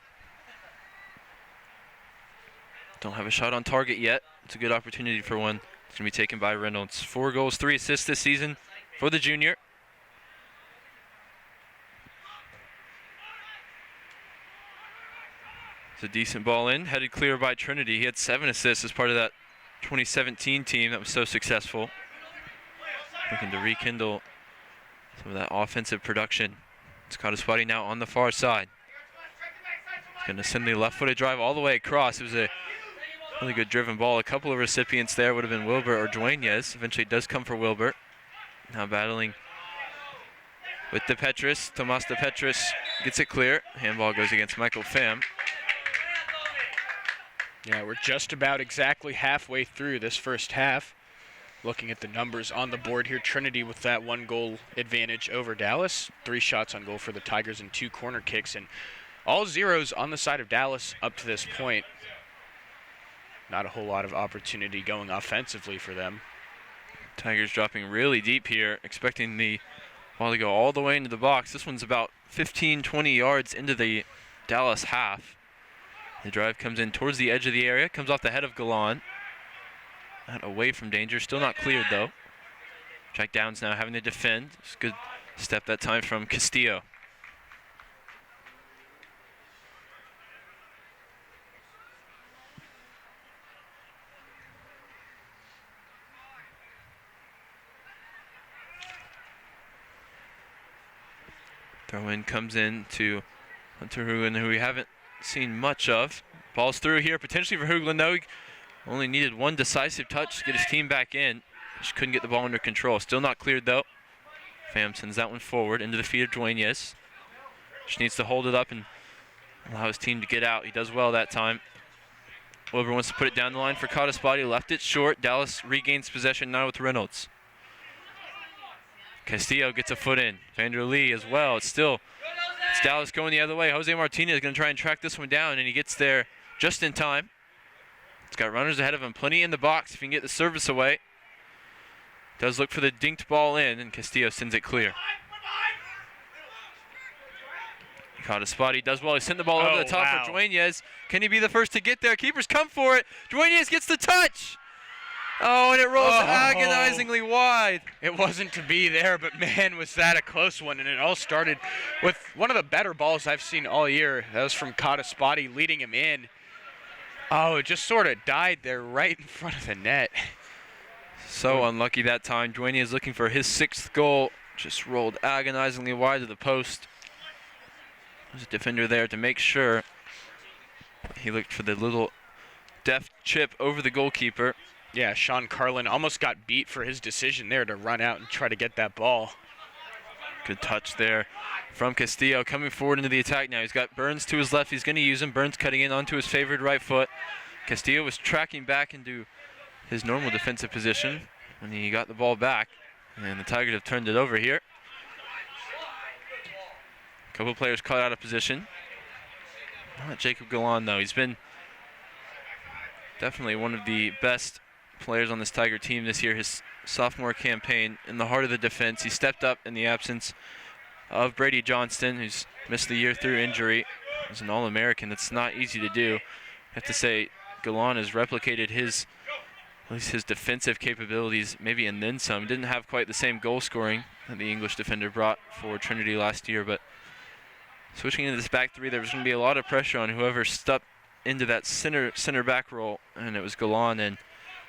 [SPEAKER 9] Don't have a shot on target yet. It's a good opportunity for one. It's going to be taken by Reynolds. 4 goals, 3 assists this season for the junior. It's a decent ball in, headed clear by Trinity. He had 7 assists as part of that 2017 team that was so successful. Looking to rekindle some of that offensive production. It's Cottaspotty now on the far side. He's going to send the left-footed drive all the way across. It was a really good driven ball. A couple of recipients there would have been Wilbert or Dueñas. Eventually it does come for Wilbert. Now battling with De Petris. Tomas De Petris gets it clear. Handball goes against Michael Pham.
[SPEAKER 10] Yeah, we're just about exactly halfway through this first half. Looking at the numbers on the board here, Trinity with that 1-goal advantage over Dallas. 3 shots on goal for the Tigers and 2 corner kicks, and all zeros on the side of Dallas up to this point. Not a whole lot of opportunity going offensively for them.
[SPEAKER 9] Tigers dropping really deep here, expecting the ball to go all the way into the box. This one's about 15, 20 yards into the Dallas half. The drive comes in towards the edge of the area, comes off the head of Galan. Not away from danger, still not cleared though. Jack Downs now having to defend. It's a good step that time from Castillo. Throw-in comes in to Hunter Hoogland, who we haven't seen much of. Ball's through here, potentially for Hoogland, though. He only needed 1 decisive touch to get his team back in. Just couldn't get the ball under control. Still not cleared, though. Pham sends that one forward into the feet of Dueñas. Just needs to hold it up and allow his team to get out. He does well that time. Wilbur wants to put it down the line for Cottaspotty. Left it short. Dallas regains possession now with Reynolds. Castillo gets a foot in. Vander Lee as well. It's Dallas going the other way. Jose Martinez is going to try and track this one down, and he gets there just in time. It's got runners ahead of him. Plenty in the box if he can get the service away. Does look for the dinked ball in, and Castillo sends it clear. Cottaspotty does well. He sent the ball over the top for Dueñas. Can he be the first to get there? Keepers come for it. Dueñas gets the touch. Oh, and it rolls agonizingly wide.
[SPEAKER 10] It wasn't to be there, but man, was that a close one. And it all started with one of the better balls I've seen all year. That was from Cottaspotty leading him in. Oh, it just sort of died there right in front of the net.
[SPEAKER 9] So unlucky that time. Dueñas is looking for his 6th goal. Just rolled agonizingly wide to the post. There's a defender there to make sure. He looked for the little deft chip over the goalkeeper.
[SPEAKER 10] Yeah, Sean Carlin almost got beat for his decision there to run out and try to get that ball.
[SPEAKER 9] Good touch there from Castillo coming forward into the attack now. He's got Burns to his left. He's going to use him. Burns cutting in onto his favored right foot. Castillo was tracking back into his normal defensive position when he got the ball back. And the Tigers have turned it over here. A couple players caught out of position. Not Jacob Galan, though. He's been definitely one of the best players on this Tiger team this year. His sophomore campaign in the heart of the defense. He stepped up in the absence of Brady Johnston, who's missed the year through injury. He's an All-American. That's not easy to do. I have to say, Galan has replicated at least his defensive capabilities, maybe and then some. He didn't have quite the same goal scoring that the English defender brought for Trinity last year, but switching into this back 3, there was going to be a lot of pressure on whoever stepped into that center back role, and it was Galan, and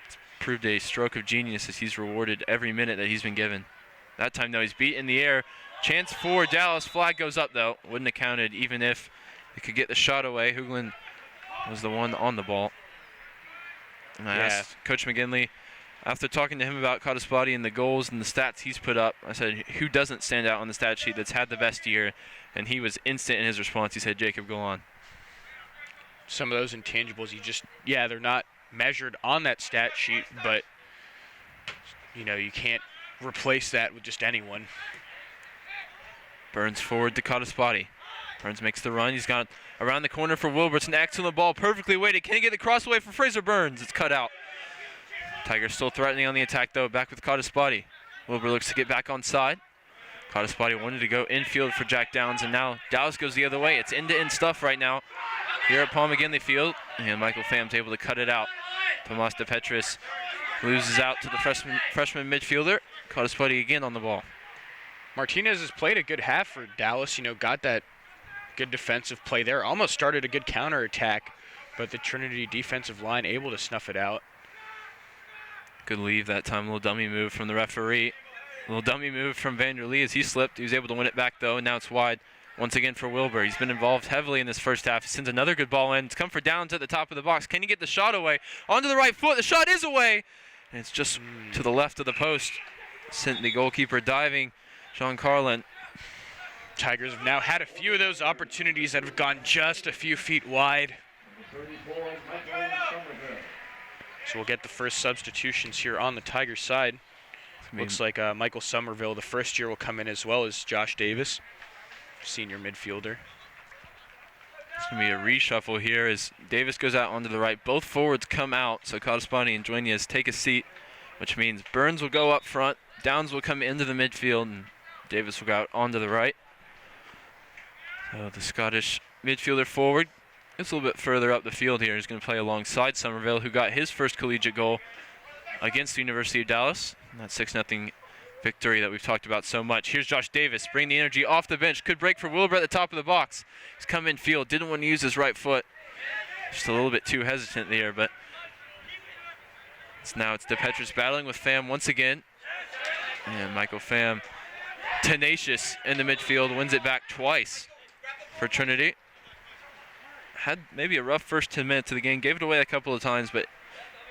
[SPEAKER 9] it's proved a stroke of genius as he's rewarded every minute that he's been given. That time, though, he's beat in the air. Chance for Dallas. Flag goes up, though. Wouldn't have counted even if they could get the shot away. Hoogland was the one on the ball. And I asked Coach McGinley, after talking to him about Cottaspotty and the goals and the stats he's put up, I said, who doesn't stand out on the stat sheet that's had the best year? And he was instant in his response. He said, Jacob Galan.
[SPEAKER 10] Some of those intangibles, they're not measured on that stat sheet, but, you can't replace that with just anyone.
[SPEAKER 9] Burns forward to Cottaspotty. Burns makes the run. He's got around the corner for Wilbur. It's an excellent ball, perfectly weighted. Can he get the cross away for Fraser Burns? It's cut out. Tigers still threatening on the attack, though, back with Cottaspotty. Wilbur looks to get back on side. Cottaspotty wanted to go infield for Jack Downs, and now Dallas goes the other way. It's end-to-end stuff right now. here at Paul McGinley Field, and Michael Pham's able to cut it out. Tomas DePetris loses out to the freshman midfielder. Cottaspuddy again on the ball.
[SPEAKER 10] Martinez has played a good half for Dallas, got that good defensive play there. Almost started a good counterattack, but the Trinity defensive line able to snuff it out.
[SPEAKER 9] Good leave that time, a little dummy move from the referee. A little dummy move from Vanderlee as he slipped. He was able to win it back though, and now it's wide once again for Wilbur. He's been involved heavily in this first half. He sends another good ball in. It's come for Downs at the top of the box. Can he get the shot away? Onto the right foot. The shot is away, and it's just to the left of the post. Sent the goalkeeper diving, Sean Carlin.
[SPEAKER 10] Tigers have now had a few of those opportunities that have gone just a few feet wide. So we'll get the first substitutions here on the Tigers side. Looks like Michael Somerville, the first year, will come in as well as Josh Davis, senior midfielder.
[SPEAKER 9] It's going to be a reshuffle here as Davis goes out onto the right. Both forwards come out, so Cottaspuddy and Duenas take a seat, which means Burns will go up front, Downs will come into the midfield, and Davis will go out onto the right. So the Scottish midfielder forward gets a little bit further up the field here. He's going to play alongside Somerville, who got his first collegiate goal against the University of Dallas. And that 6-0 victory that we've talked about so much. Here's Josh Davis, bring the energy off the bench. Could break for Wilbur at the top of the box. He's come in field, didn't want to use his right foot. Just a little bit too hesitant there, but it's DePetris battling with Pham once again. And Michael Pham, tenacious in the midfield, wins it back twice for Trinity. Had maybe a rough first 10 minutes of the game, gave it away a couple of times, but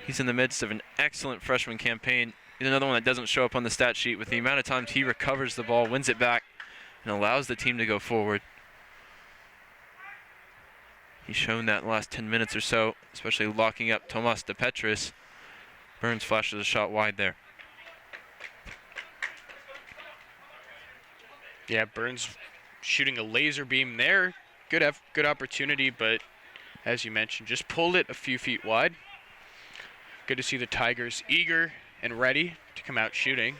[SPEAKER 9] he's in the midst of an excellent freshman campaign. He's another one that doesn't show up on the stat sheet with the amount of times he recovers the ball, wins it back, and allows the team to go forward. He's shown that in the last 10 minutes or so, especially locking up Tomas DePetris. Burns flashes a shot wide there.
[SPEAKER 10] Yeah, Burns shooting a laser beam there. Good opportunity, but as you mentioned, just pulled it a few feet wide. Good to see the Tigers eager and ready to come out shooting.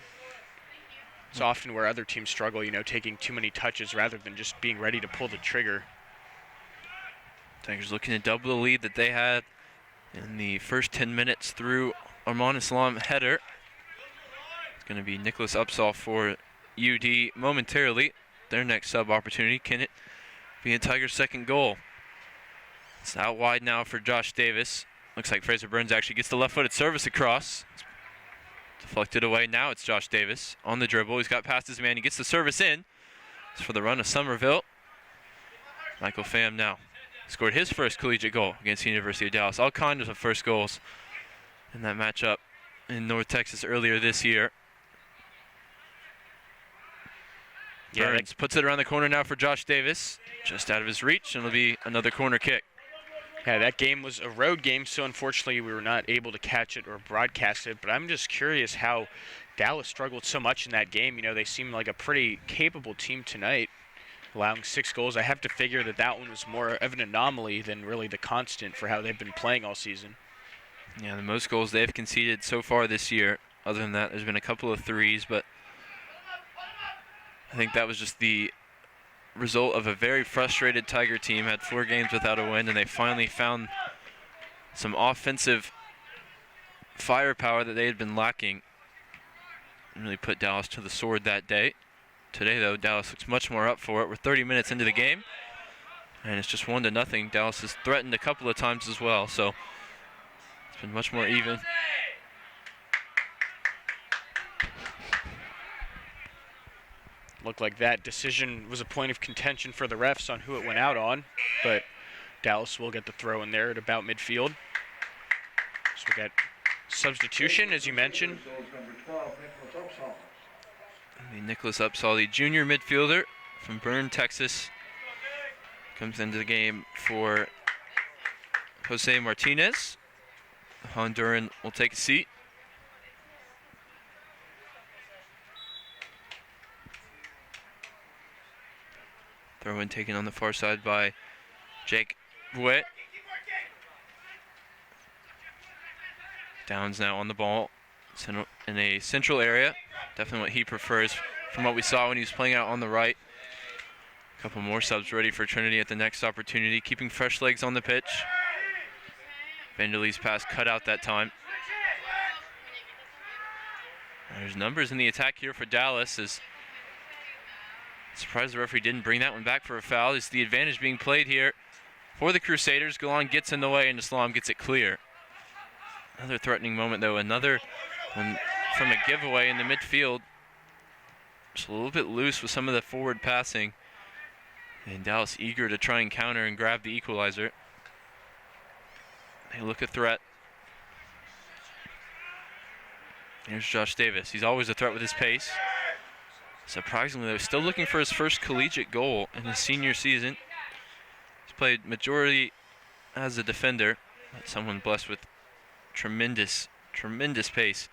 [SPEAKER 10] It's often where other teams struggle, taking too many touches rather than just being ready to pull the trigger.
[SPEAKER 9] Tigers looking to double the lead that they had in the first 10 minutes through Arman Islam header. It's going to be Nicholas Upsall for UD momentarily. Their next sub opportunity. Can it be a Tigers' second goal? It's out wide now for Josh Davis. Looks like Fraser Burns actually gets the left-footed service across. It's deflected away. Now it's Josh Davis on the dribble. He's got past his man. He gets the service in. It's for the run of Somerville. Michael Pham now scored his first collegiate goal against the University of Dallas. All kinds of first goals in that matchup in North Texas earlier this year. Burns puts it around the corner now for Josh Davis. Just out of his reach, and it'll be another corner kick.
[SPEAKER 10] Yeah, that game was a road game, so unfortunately we were not able to catch it or broadcast it, but I'm just curious how Dallas struggled so much in that game. They seemed like a pretty capable team tonight, allowing 6 goals. I have to figure that one was more of an anomaly than really the constant for how they've been playing all season.
[SPEAKER 9] Yeah, the most goals they've conceded so far this year. Other than that, there's been a couple of threes, but I think that was just the result of a very frustrated Tiger team. Had 4 games without a win, and they finally found some offensive firepower that they had been lacking. And really put Dallas to the sword that day. Today, though, Dallas looks much more up for it. We're 30 minutes into the game, and it's just 1-0. Dallas has threatened a couple of times as well, so it's been much more even.
[SPEAKER 10] Looked like that decision was a point of contention for the refs on who it went out on, but Dallas will get the throw in there at about midfield. So we got substitution, as you mentioned.
[SPEAKER 9] Nicholas Upsall, the junior midfielder from Bern, Texas, comes into the game for Jose Martinez. The Honduran will take a seat. Throw in taken on the far side by Jake Bouet. Downs now on the ball in a central area. Definitely what he prefers from what we saw when he was playing out on the right. couple more subs ready for Trinity at the next opportunity, keeping fresh legs on the pitch. Vanderlee's pass cut out that time. There's numbers in the attack here for Dallas. Surprised the referee didn't bring that one back for a foul. It's the advantage being played here for the Crusaders. Galan gets in the way and Islam gets it clear. Another threatening moment though, another one from a giveaway in the midfield. Just a little bit loose with some of the forward passing. And Dallas eager to try and counter and grab the equalizer. They look a threat. Here's Josh Davis. He's always a threat with his pace. Surprisingly, though, still looking for his first collegiate goal in his senior season. He's played majority as a defender, but someone blessed with tremendous pace.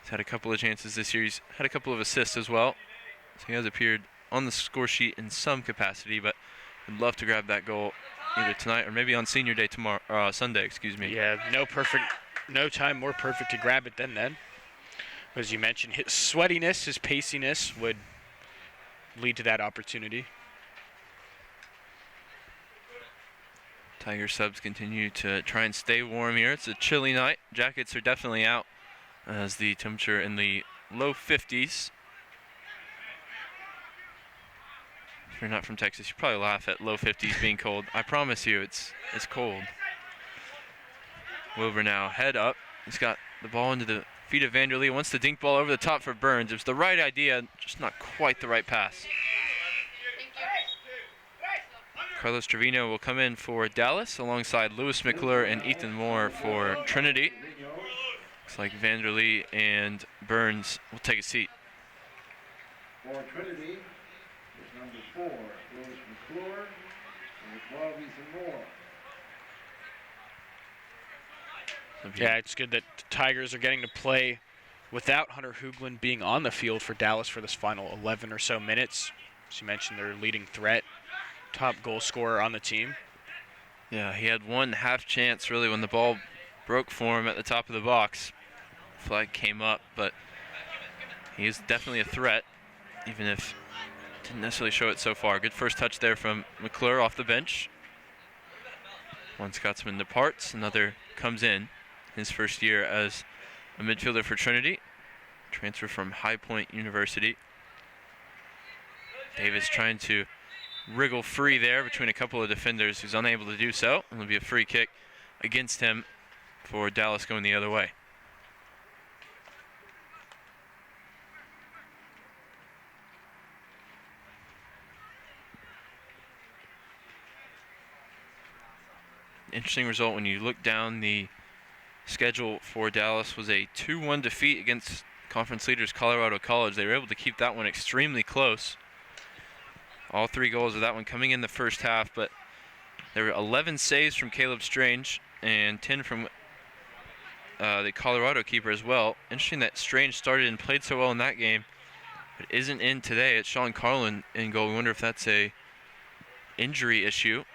[SPEAKER 9] He's had a couple of chances this year. He's had a couple of assists as well. So he has appeared on the score sheet in some capacity, but would love to grab that goal either tonight or maybe on senior day tomorrow, Sunday, excuse me.
[SPEAKER 10] Yeah, no time more perfect to grab it than then. As you mentioned, his sweatiness, his paciness would lead to that opportunity.
[SPEAKER 9] Tiger subs continue to try and stay warm here. It's a chilly night. Jackets are definitely out as the temperature in the low 50s. If you're not from Texas, you probably laugh at low 50s being cold. I promise you, it's cold. Wilbur now, head up. He's got the ball into the feet of Vanderlee. Wants the dink ball over the top for Burns. It was the right idea, just not quite the right pass. Carlos Trevino will come in for Dallas alongside Lewis McClure and Ethan Moore for Trinity. Looks like Vanderlee and Burns will take a seat.
[SPEAKER 11] For Trinity is number 4, Lewis McClure, and 12, Ethan Moore.
[SPEAKER 10] Yeah, it's good that the Tigers are getting to play without Hunter Hoogland being on the field for Dallas for this final 11 or so minutes. As you mentioned, their leading threat, top goal scorer on the team.
[SPEAKER 9] Yeah, he had one half chance really when the ball broke for him at the top of the box. Flag came up, but he is definitely a threat, even if didn't necessarily show it so far. Good first touch there from McClure off the bench. One Scotsman departs, another comes in. His first year as a midfielder for Trinity. Transfer from High Point University. Davis trying to wriggle free there between a couple of defenders. He's unable to do so. And it'll be a free kick against him for Dallas going the other way. Interesting result when you look down the schedule for Dallas was a 2-1 defeat against conference leaders Colorado College. They were able to keep that one extremely close. All 3 goals of that one coming in the first half, but there were 11 saves from Caleb Strange and 10 from the Colorado keeper as well. Interesting that Strange started and played so well in that game, but isn't in today. It's Sean Carlin in goal. We wonder if that's a injury issue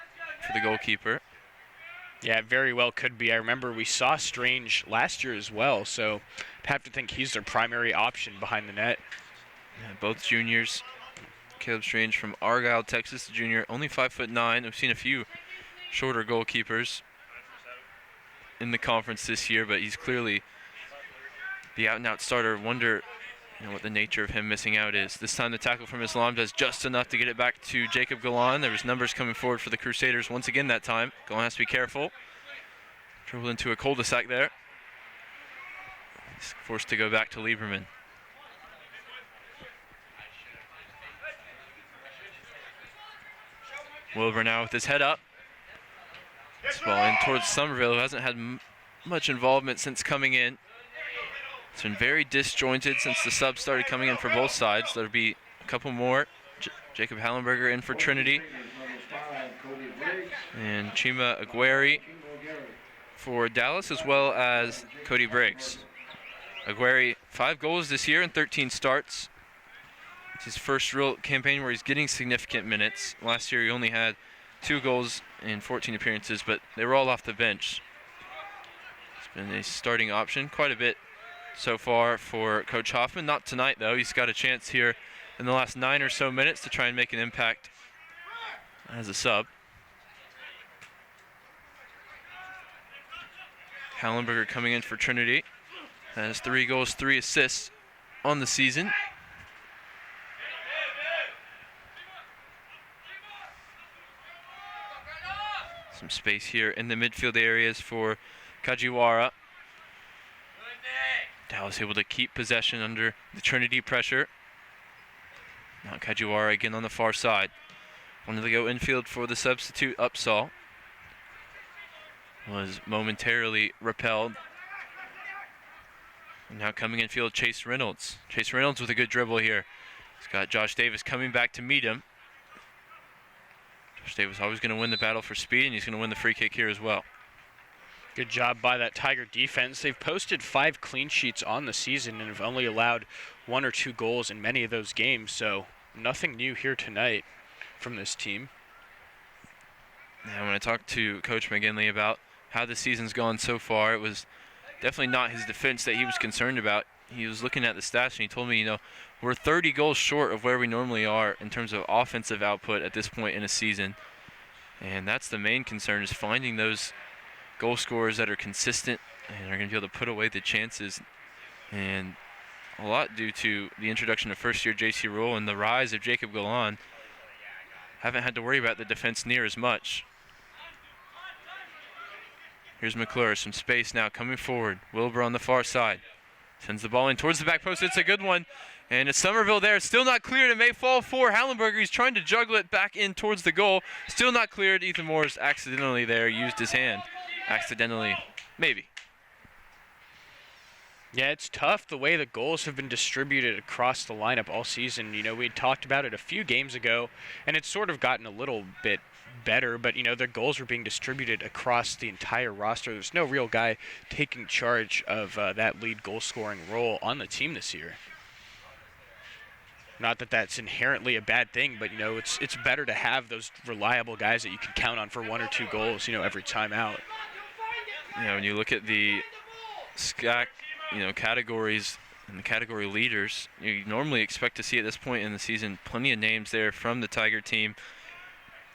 [SPEAKER 9] for the goalkeeper.
[SPEAKER 10] Yeah, it very well could be. I remember we saw Strange last year as well, so I'd have to think he's their primary option behind the net.
[SPEAKER 9] Yeah, both juniors. Caleb Strange from Argyle, Texas, the junior, only 5'9". We've seen a few shorter goalkeepers in the conference this year, but he's clearly the out-and-out starter. Wonder what the nature of him missing out is. This time the tackle from Islam does just enough to get it back to Jacob Galan. There was numbers coming forward for the Crusaders once again that time. Galan has to be careful. Dribbled into a cul-de-sac there. He's forced to go back to Lieberman. Wilbur now with his head up. This ball in towards Somerville, who hasn't had much involvement since coming in. It's been very disjointed since the subs started coming in for both sides. There'll be a couple more. Jacob Hallenberger in for Trinity. And Chima Aguirre for Dallas, as well as Cody Briggs. Aguirre, 5 goals this year and 13 starts. It's his first real campaign where he's getting significant minutes. Last year he only had 2 goals in 14 appearances, but they were all off the bench. It's been a starting option quite a bit so far for Coach Hoffman. Not tonight, though. He's got a chance here in the last 9 or so minutes to try and make an impact as a sub. Hallenberger coming in for Trinity. Has 3 goals, 3 assists on the season. Some space here in the midfield areas for Kajiwara. Dallas able to keep possession under the Trinity pressure. Now Kajiwara again on the far side. Wanted to go infield for the substitute Upsall. Was momentarily repelled. And now coming infield, Chase Reynolds. Chase Reynolds with a good dribble here. He's got Josh Davis coming back to meet him. Josh Davis always going to win the battle for speed, and he's going to win the free kick here as well.
[SPEAKER 10] Good job by that Tiger defense. They've posted 5 clean sheets on the season and have only allowed 1 or 2 goals in many of those games, so nothing new here tonight from this team.
[SPEAKER 9] Now, when I talked to Coach McGinley about how the season's gone so far, it was definitely not his defense that he was concerned about. He was looking at the stats and he told me, we're 30 goals short of where we normally are in terms of offensive output at this point in a season. And that's the main concern, is finding those goal scorers that are consistent and are going to be able to put away the chances. And a lot due to the introduction of first-year J.C. Rule and the rise of Jacob Galan. Haven't had to worry about the defense near as much. Here's McClure, some space now coming forward. Wilbur on the far side. Sends the ball in towards the back post. It's a good one. And it's Somerville there. Still not cleared. It may fall for Hallenberger. He's trying to juggle it back in towards the goal. Still not cleared. Ethan Moore's accidentally there. Used his hand. Accidentally. Maybe.
[SPEAKER 10] Yeah, it's tough the way the goals have been distributed across the lineup all season. We had talked about it a few games ago, and it's sort of gotten a little bit better, but their goals were being distributed across the entire roster. There's no real guy taking charge of that lead goal scoring role on the team this year. Not that that's inherently a bad thing, but it's better to have those reliable guys that you can count on for 1 or 2 goals every time out.
[SPEAKER 9] When you look at the SCAC categories and the category leaders, you normally expect to see at this point in the season plenty of names there from the Tiger team.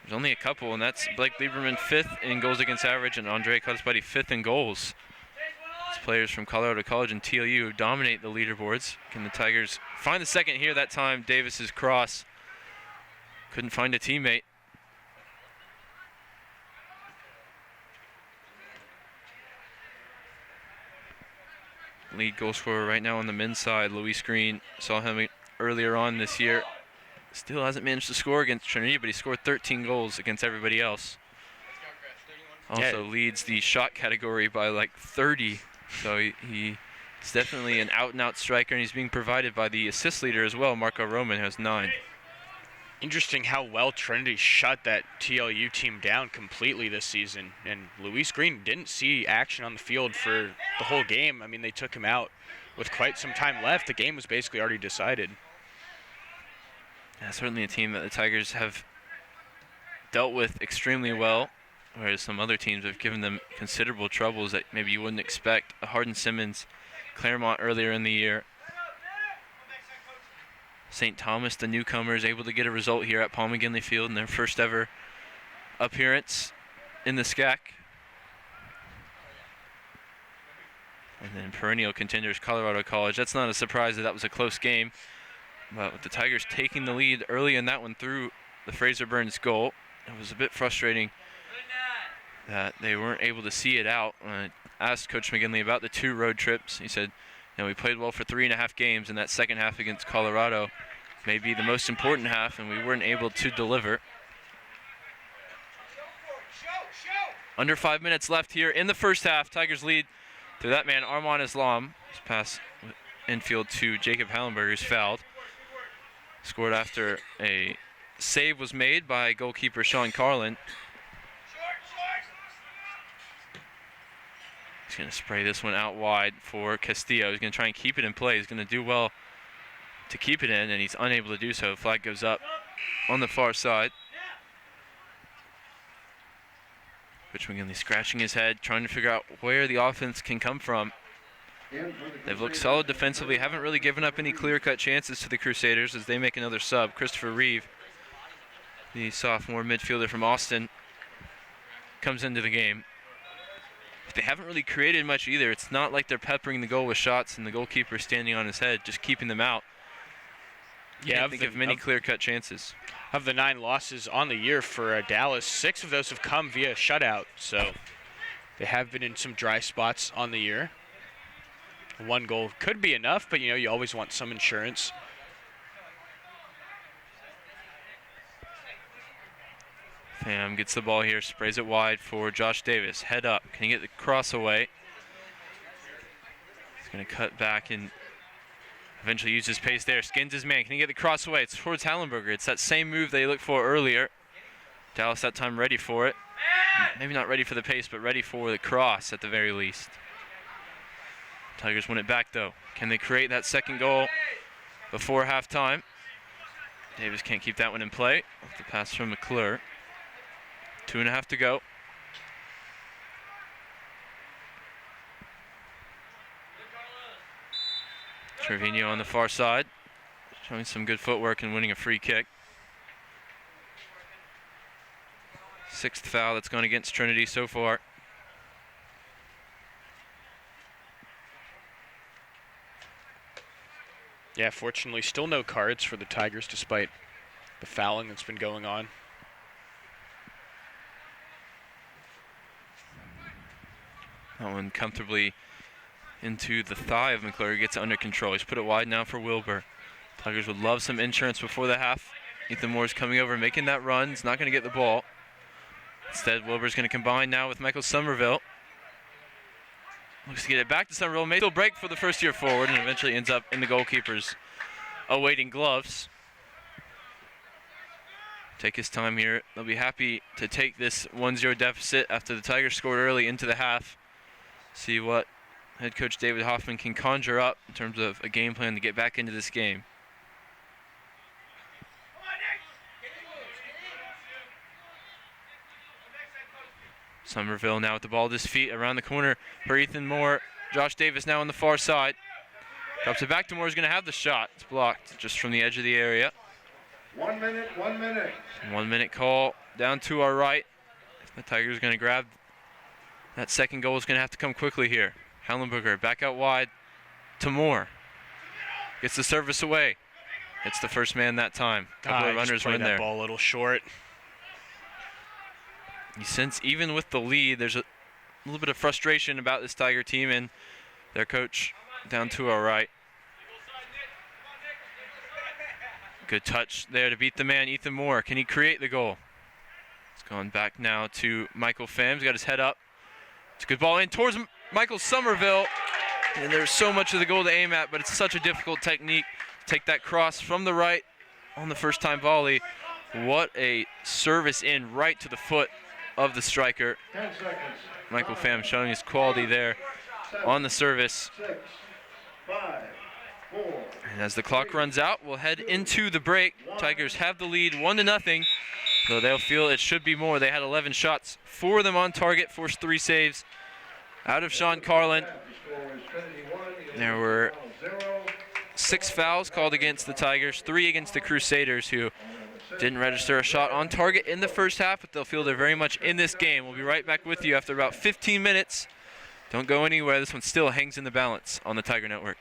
[SPEAKER 9] There's only a couple, and that's Blake Lieberman 5th in goals against average and Andre Cosbuddy 5th in goals. It's players from Colorado College and TLU who dominate the leaderboards. Can the Tigers find the second here? That time Davis's cross couldn't find a teammate. Lead goal scorer right now on the men's side, Luis Green. Saw him earlier on this year. Still hasn't managed to score against Trinity, but he scored 13 goals against everybody else. Also leads the shot category by like 30. So he's definitely an out-and-out striker, and he's being provided by the assist leader as well, Marco Roman, who has 9.
[SPEAKER 10] Interesting how well Trinity shut that TLU team down completely this season. And Luis Green didn't see action on the field for the whole game. I mean, they took him out with quite some time left. The game was basically already decided.
[SPEAKER 9] Yeah, certainly a team that the Tigers have dealt with extremely well, whereas some other teams have given them considerable troubles that maybe you wouldn't expect. Hardin Simmons, Claremont earlier in the year. St. Thomas, the newcomers, able to get a result here at Paul McGinley Field in their first ever appearance in the SCAC. And then perennial contenders, Colorado College. That's not a surprise that was a close game. But with the Tigers taking the lead early in that one through the Fraser Burns goal, it was a bit frustrating that they weren't able to see it out. I asked Coach McGinley about the 2 road trips. He said, we played well for 3.5 games, and that second half against Colorado may be the most important half, and we weren't able to deliver. Under 5 minutes left here in the first half. Tigers lead through that man, Arman Islam. His pass infield to Jacob Hallenberger, who's fouled. Scored after a save was made by goalkeeper Sean Carlin. He's going to spray this one out wide for Castillo. He's going to try and keep it in play. He's going to do well to keep it in, and he's unable to do so. Flag goes up on the far side. Coach McGinley scratching his head, trying to figure out where the offense can come from. They've looked solid defensively, haven't really given up any clear-cut chances to the Crusaders as they make another sub. Christopher Reeve the sophomore midfielder from Austin, comes into the game. They haven't really created much either. It's not like they're peppering the goal with shots and the goalkeeper standing on his head, just keeping them out.
[SPEAKER 10] Yeah,
[SPEAKER 9] Can't think of many clear-cut chances.
[SPEAKER 10] Of the 9 losses on the year for Dallas, 6 of those have come via shutout. So they have been in some dry spots on the year. 1 goal could be enough, but you always want some insurance.
[SPEAKER 9] Pham gets the ball here, sprays it wide for Josh Davis. Head up. Can he get the cross away? He's going to cut back and eventually use his pace there. Skins his man. Can he get the cross away? It's towards Hallenberger. It's that same move they looked for earlier. Dallas that time ready for it. Maybe not ready for the pace, but ready for the cross at the very least. Tigers win it back though. Can they create that second goal before halftime? Davis can't keep that one in play. Off the pass from McClure. 2.5 to go. Trevino on the far side, showing some good footwork and winning a free kick. 6th foul that's gone against Trinity so far.
[SPEAKER 10] Yeah, fortunately, still no cards for the Tigers despite the fouling that's been going on.
[SPEAKER 9] That one comfortably into the thigh of McClure. Gets it under control. He's put it wide now for Wilbur. Tigers would love some insurance before the half. Ethan Moore's coming over, making that run. He's not going to get the ball. Instead, Wilbur's going to combine now with Michael Somerville. Looks to get it back to Somerville. May still break for the first-year forward and eventually ends up in the goalkeeper's awaiting gloves. Take his time here. They'll be happy to take this 1-0 deficit after the Tigers scored early into the half. See what head coach David Hoffman can conjure up in terms of a game plan to get back into this game. Somerville now with the ball at his feet around the corner for Ethan Moore. Josh Davis now on the far side. Drops it back to Moore. He's going to have the shot. It's blocked just from the edge of the area.
[SPEAKER 11] 1 minute, 1 minute.
[SPEAKER 9] 1 minute call down to our right. If the Tigers are going to grab that second goal, is going to have to come quickly here. Hallenberger back out wide to Moore. Gets the service away. It's the first man that time. Couple of runners were in there.
[SPEAKER 10] Ball a little short.
[SPEAKER 9] You sense even with the lead, there's a little bit of frustration about this Tiger team and their coach down to our right. Good touch there to beat the man, Ethan Moore. Can he create the goal? It's gone back now to Michael Pham. He's got his head up. It's a good ball in towards Michael Somerville. And there's so much of the goal to aim at, but it's such a difficult technique. Take that cross from the right on the first time volley. What a service in right to the foot of the striker.
[SPEAKER 11] 10 seconds.
[SPEAKER 9] Michael Pham showing his quality there on the service.
[SPEAKER 11] 6, 5, 4.
[SPEAKER 9] And as the clock runs out, we'll head into the break. Tigers have the lead 1-0, though they'll feel it should be more. They had 11 shots, 4 of them on target, forced 3 saves out of Sean Carlin. There were 6 fouls called against the Tigers, 3 against the Crusaders, who didn't register a shot on target in the first half, but they'll feel they're very much in this game. We'll be right back with you after about 15 minutes. Don't go anywhere. This one still hangs in the balance on the Tiger Network.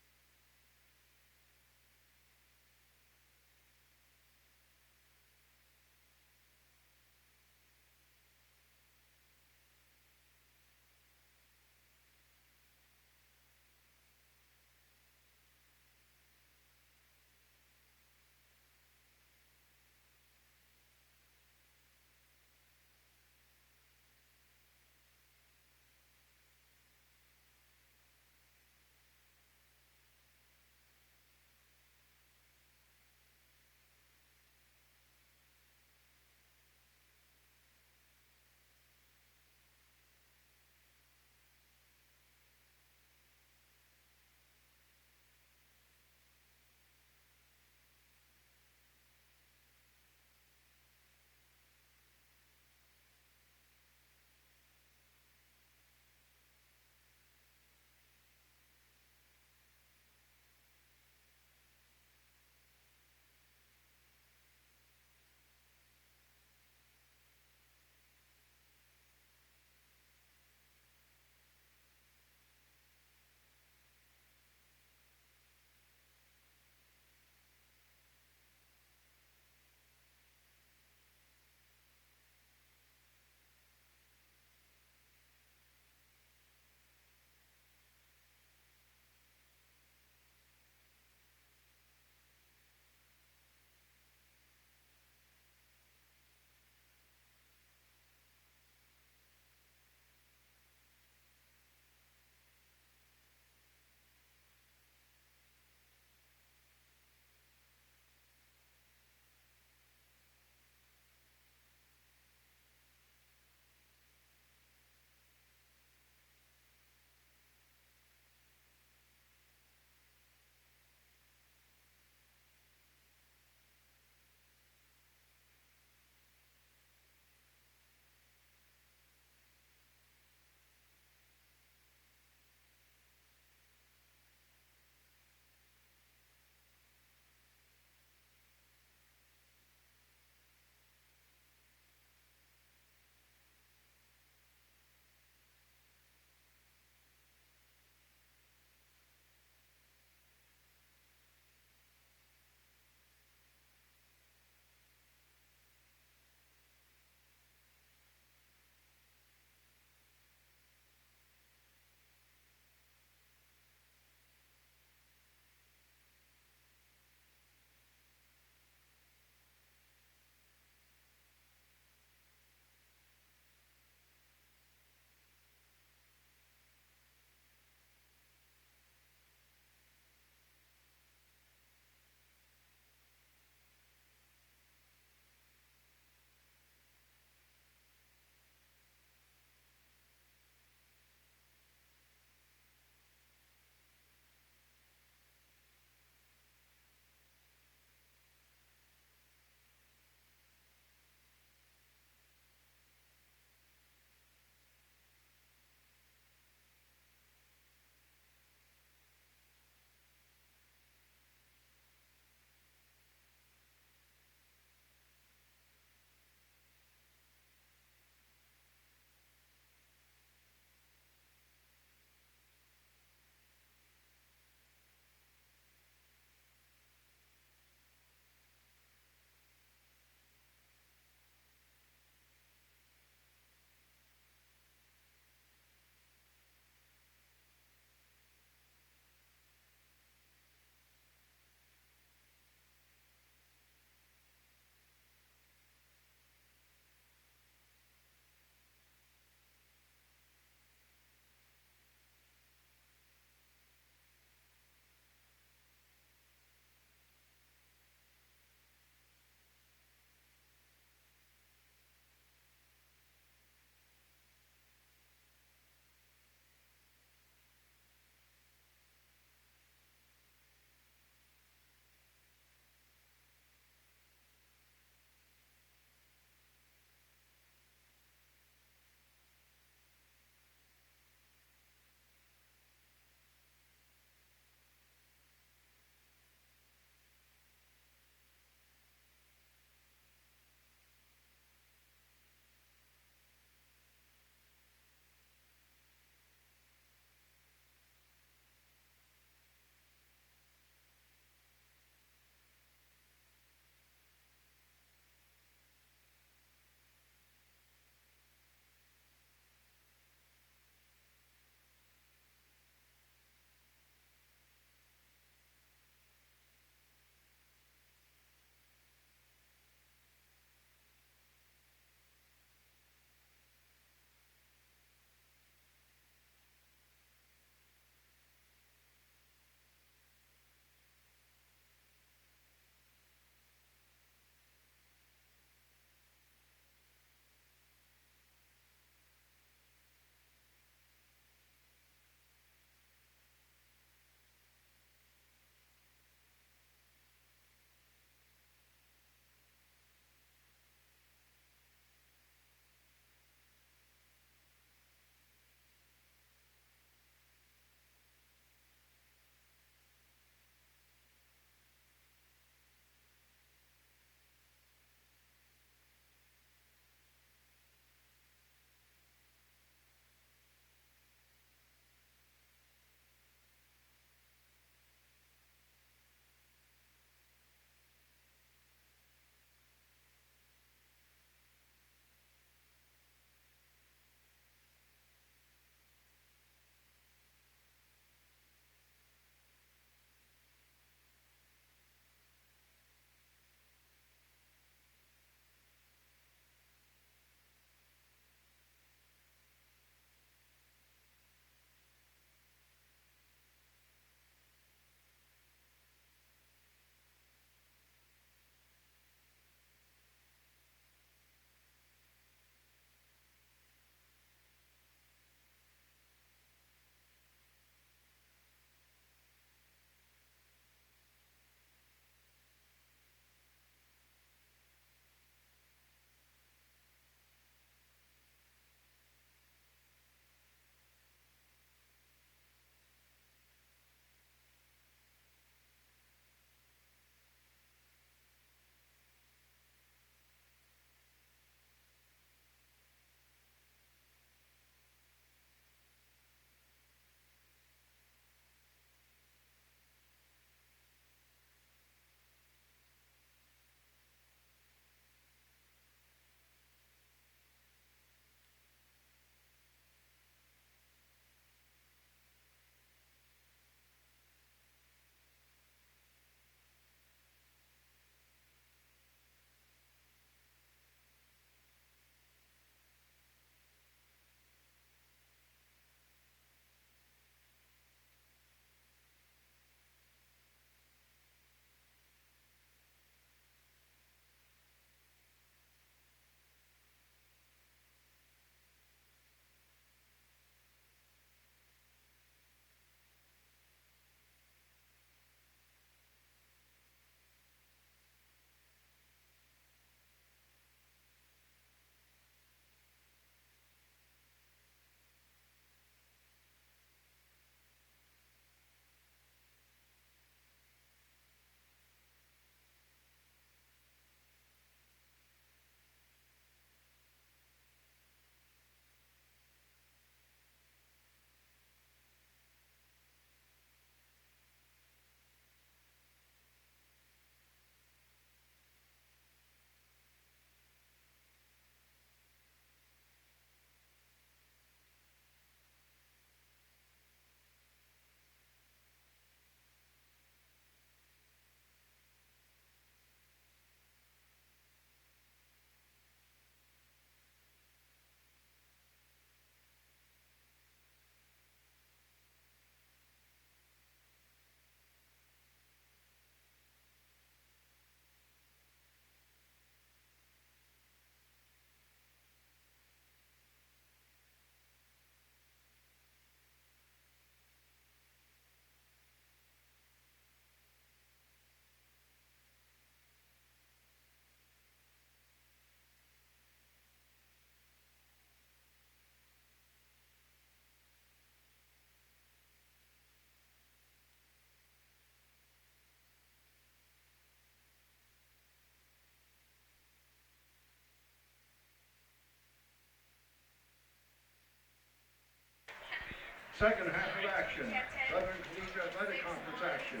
[SPEAKER 11] Second half of action, Southern Collegiate Athletic Conference action.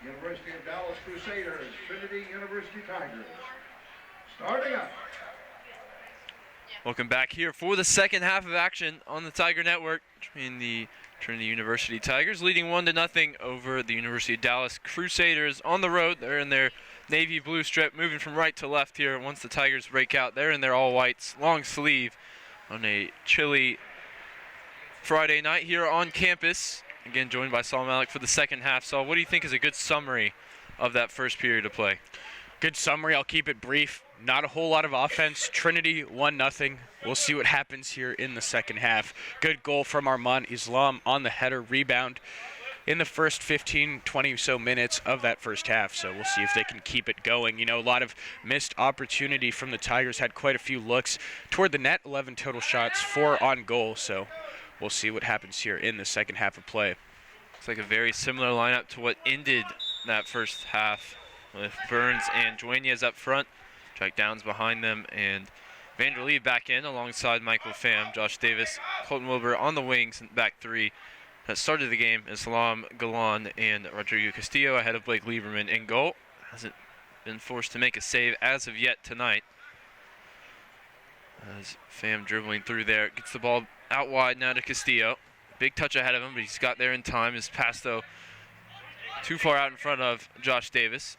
[SPEAKER 11] University of Dallas Crusaders, Trinity University Tigers. Starting up.
[SPEAKER 9] Welcome back here for the second half of action on the Tiger Network between the Trinity University Tigers leading 1-0 over the University of Dallas Crusaders on the road. They're in their navy blue strip, moving from right to left here. Once the Tigers break out, they're in their all whites, long sleeve on a chilly Friday night here on campus. Again, joined by Saul Malik for the second half. Saul, what do you think is a good summary of that first period of play?
[SPEAKER 10] Good summary. I'll keep it brief. Not a whole lot of offense. Trinity 1-0. We'll see what happens here in the second half. Good goal from Arman Islam on the header rebound in the first 15, 20 so minutes of that first half. So we'll see if they can keep it going. You know, a lot of missed opportunity from the Tigers. Had quite a few looks toward the net. 11 total shots, 4 on goal. So we'll see what happens here in the second half of play.
[SPEAKER 9] Looks like a very similar lineup to what ended that first half, with Burns and Dueñas up front, Jack Downs behind them, and Vanderlee back in alongside Michael Pham, Josh Davis, Colton Wilbur on the wings and back three. That started the game, Islam Galan and Rodrigo Castillo ahead of Blake Lieberman in goal. Hasn't been forced to make a save as of yet tonight. As Pham dribbling through there, gets the ball out wide now to Castillo. Big touch ahead of him, but he's got there in time. His pass, though, too far out in front of Josh Davis.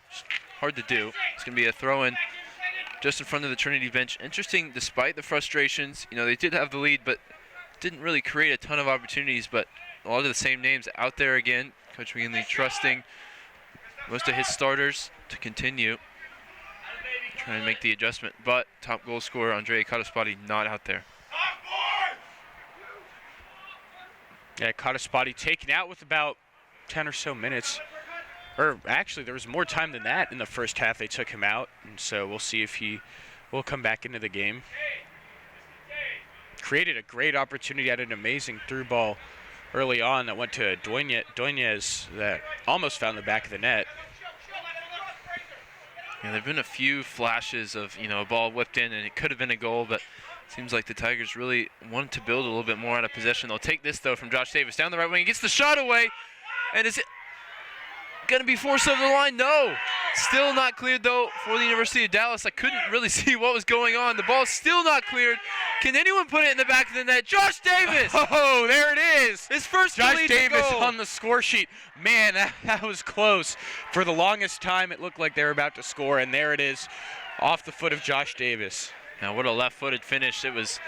[SPEAKER 9] Hard to do. It's going to be a throw-in just in front of the Trinity bench. Interesting, despite the frustrations, you know, they did have the lead, but didn't really create a ton of opportunities. But a lot of the same names out there again. Coach McGinley trusting most of his starters to continue, trying to make the adjustment. But top goal scorer Andrea Cataspati not out there.
[SPEAKER 10] Yeah, Cataspati taken out with about 10 or so minutes. Or actually, there was more time than that in the first half. They took him out, and so we'll see if he will come back into the game. Created a great opportunity, had an amazing through ball early on that went to Dueñas that almost found the back of the net.
[SPEAKER 9] Yeah, there have been a few flashes of, you know, a ball whipped in and it could have been a goal, but seems like the Tigers really want to build a little bit more out of possession. They'll take this, though, from Josh Davis down the right wing. He gets the shot away, and is it going to be forced over the line? No. Still not cleared, though, for the University of Dallas. I couldn't really see what was going on. The ball's still not cleared. Can anyone put it in the back of the net? Josh Davis!
[SPEAKER 10] Oh, there it is!
[SPEAKER 9] His first
[SPEAKER 10] Josh Davis
[SPEAKER 9] goal
[SPEAKER 10] on the score sheet. Man, that was close. For the longest time, it looked like they were about to score, and there it is, off the foot of Josh Davis.
[SPEAKER 9] Now, what a left-footed finish. It was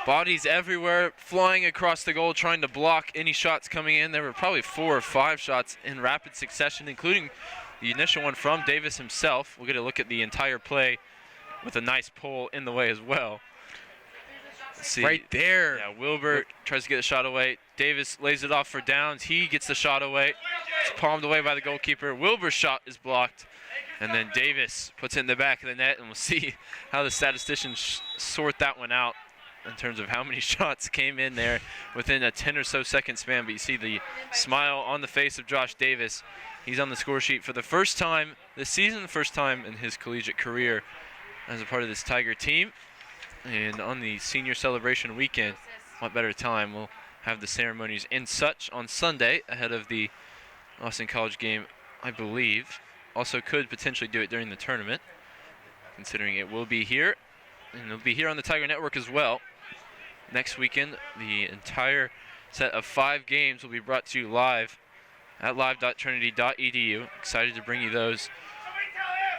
[SPEAKER 9] bodies everywhere, flying across the goal, trying to block any shots coming in. There were probably 4 or 5 shots in rapid succession, including the initial one from Davis himself. We'll get a look at the entire play with a nice pull in the way as well. Let's see.
[SPEAKER 10] Right there.
[SPEAKER 9] Yeah, Wilbur tries to get a shot away. Davis lays it off for Downs. He gets the shot away. It's palmed away by the goalkeeper. Wilbur's shot is blocked. And then Davis puts it in the back of the net, and we'll see how the statisticians sort that one out in terms of how many shots came in there within a 10 or so second span. But you see the smile on the face of Josh Davis. He's on the score sheet for the first time this season, the first time in his collegiate career as a part of this Tiger team. And on the senior celebration weekend, what better time? We'll have the ceremonies and such on Sunday ahead of the Austin College game, I believe. Also could potentially do it during the tournament, considering it will be here. And it'll be here on the Tiger Network as well. Next weekend, the entire set of 5 games will be brought to you live at live.trinity.edu. Excited to bring you those.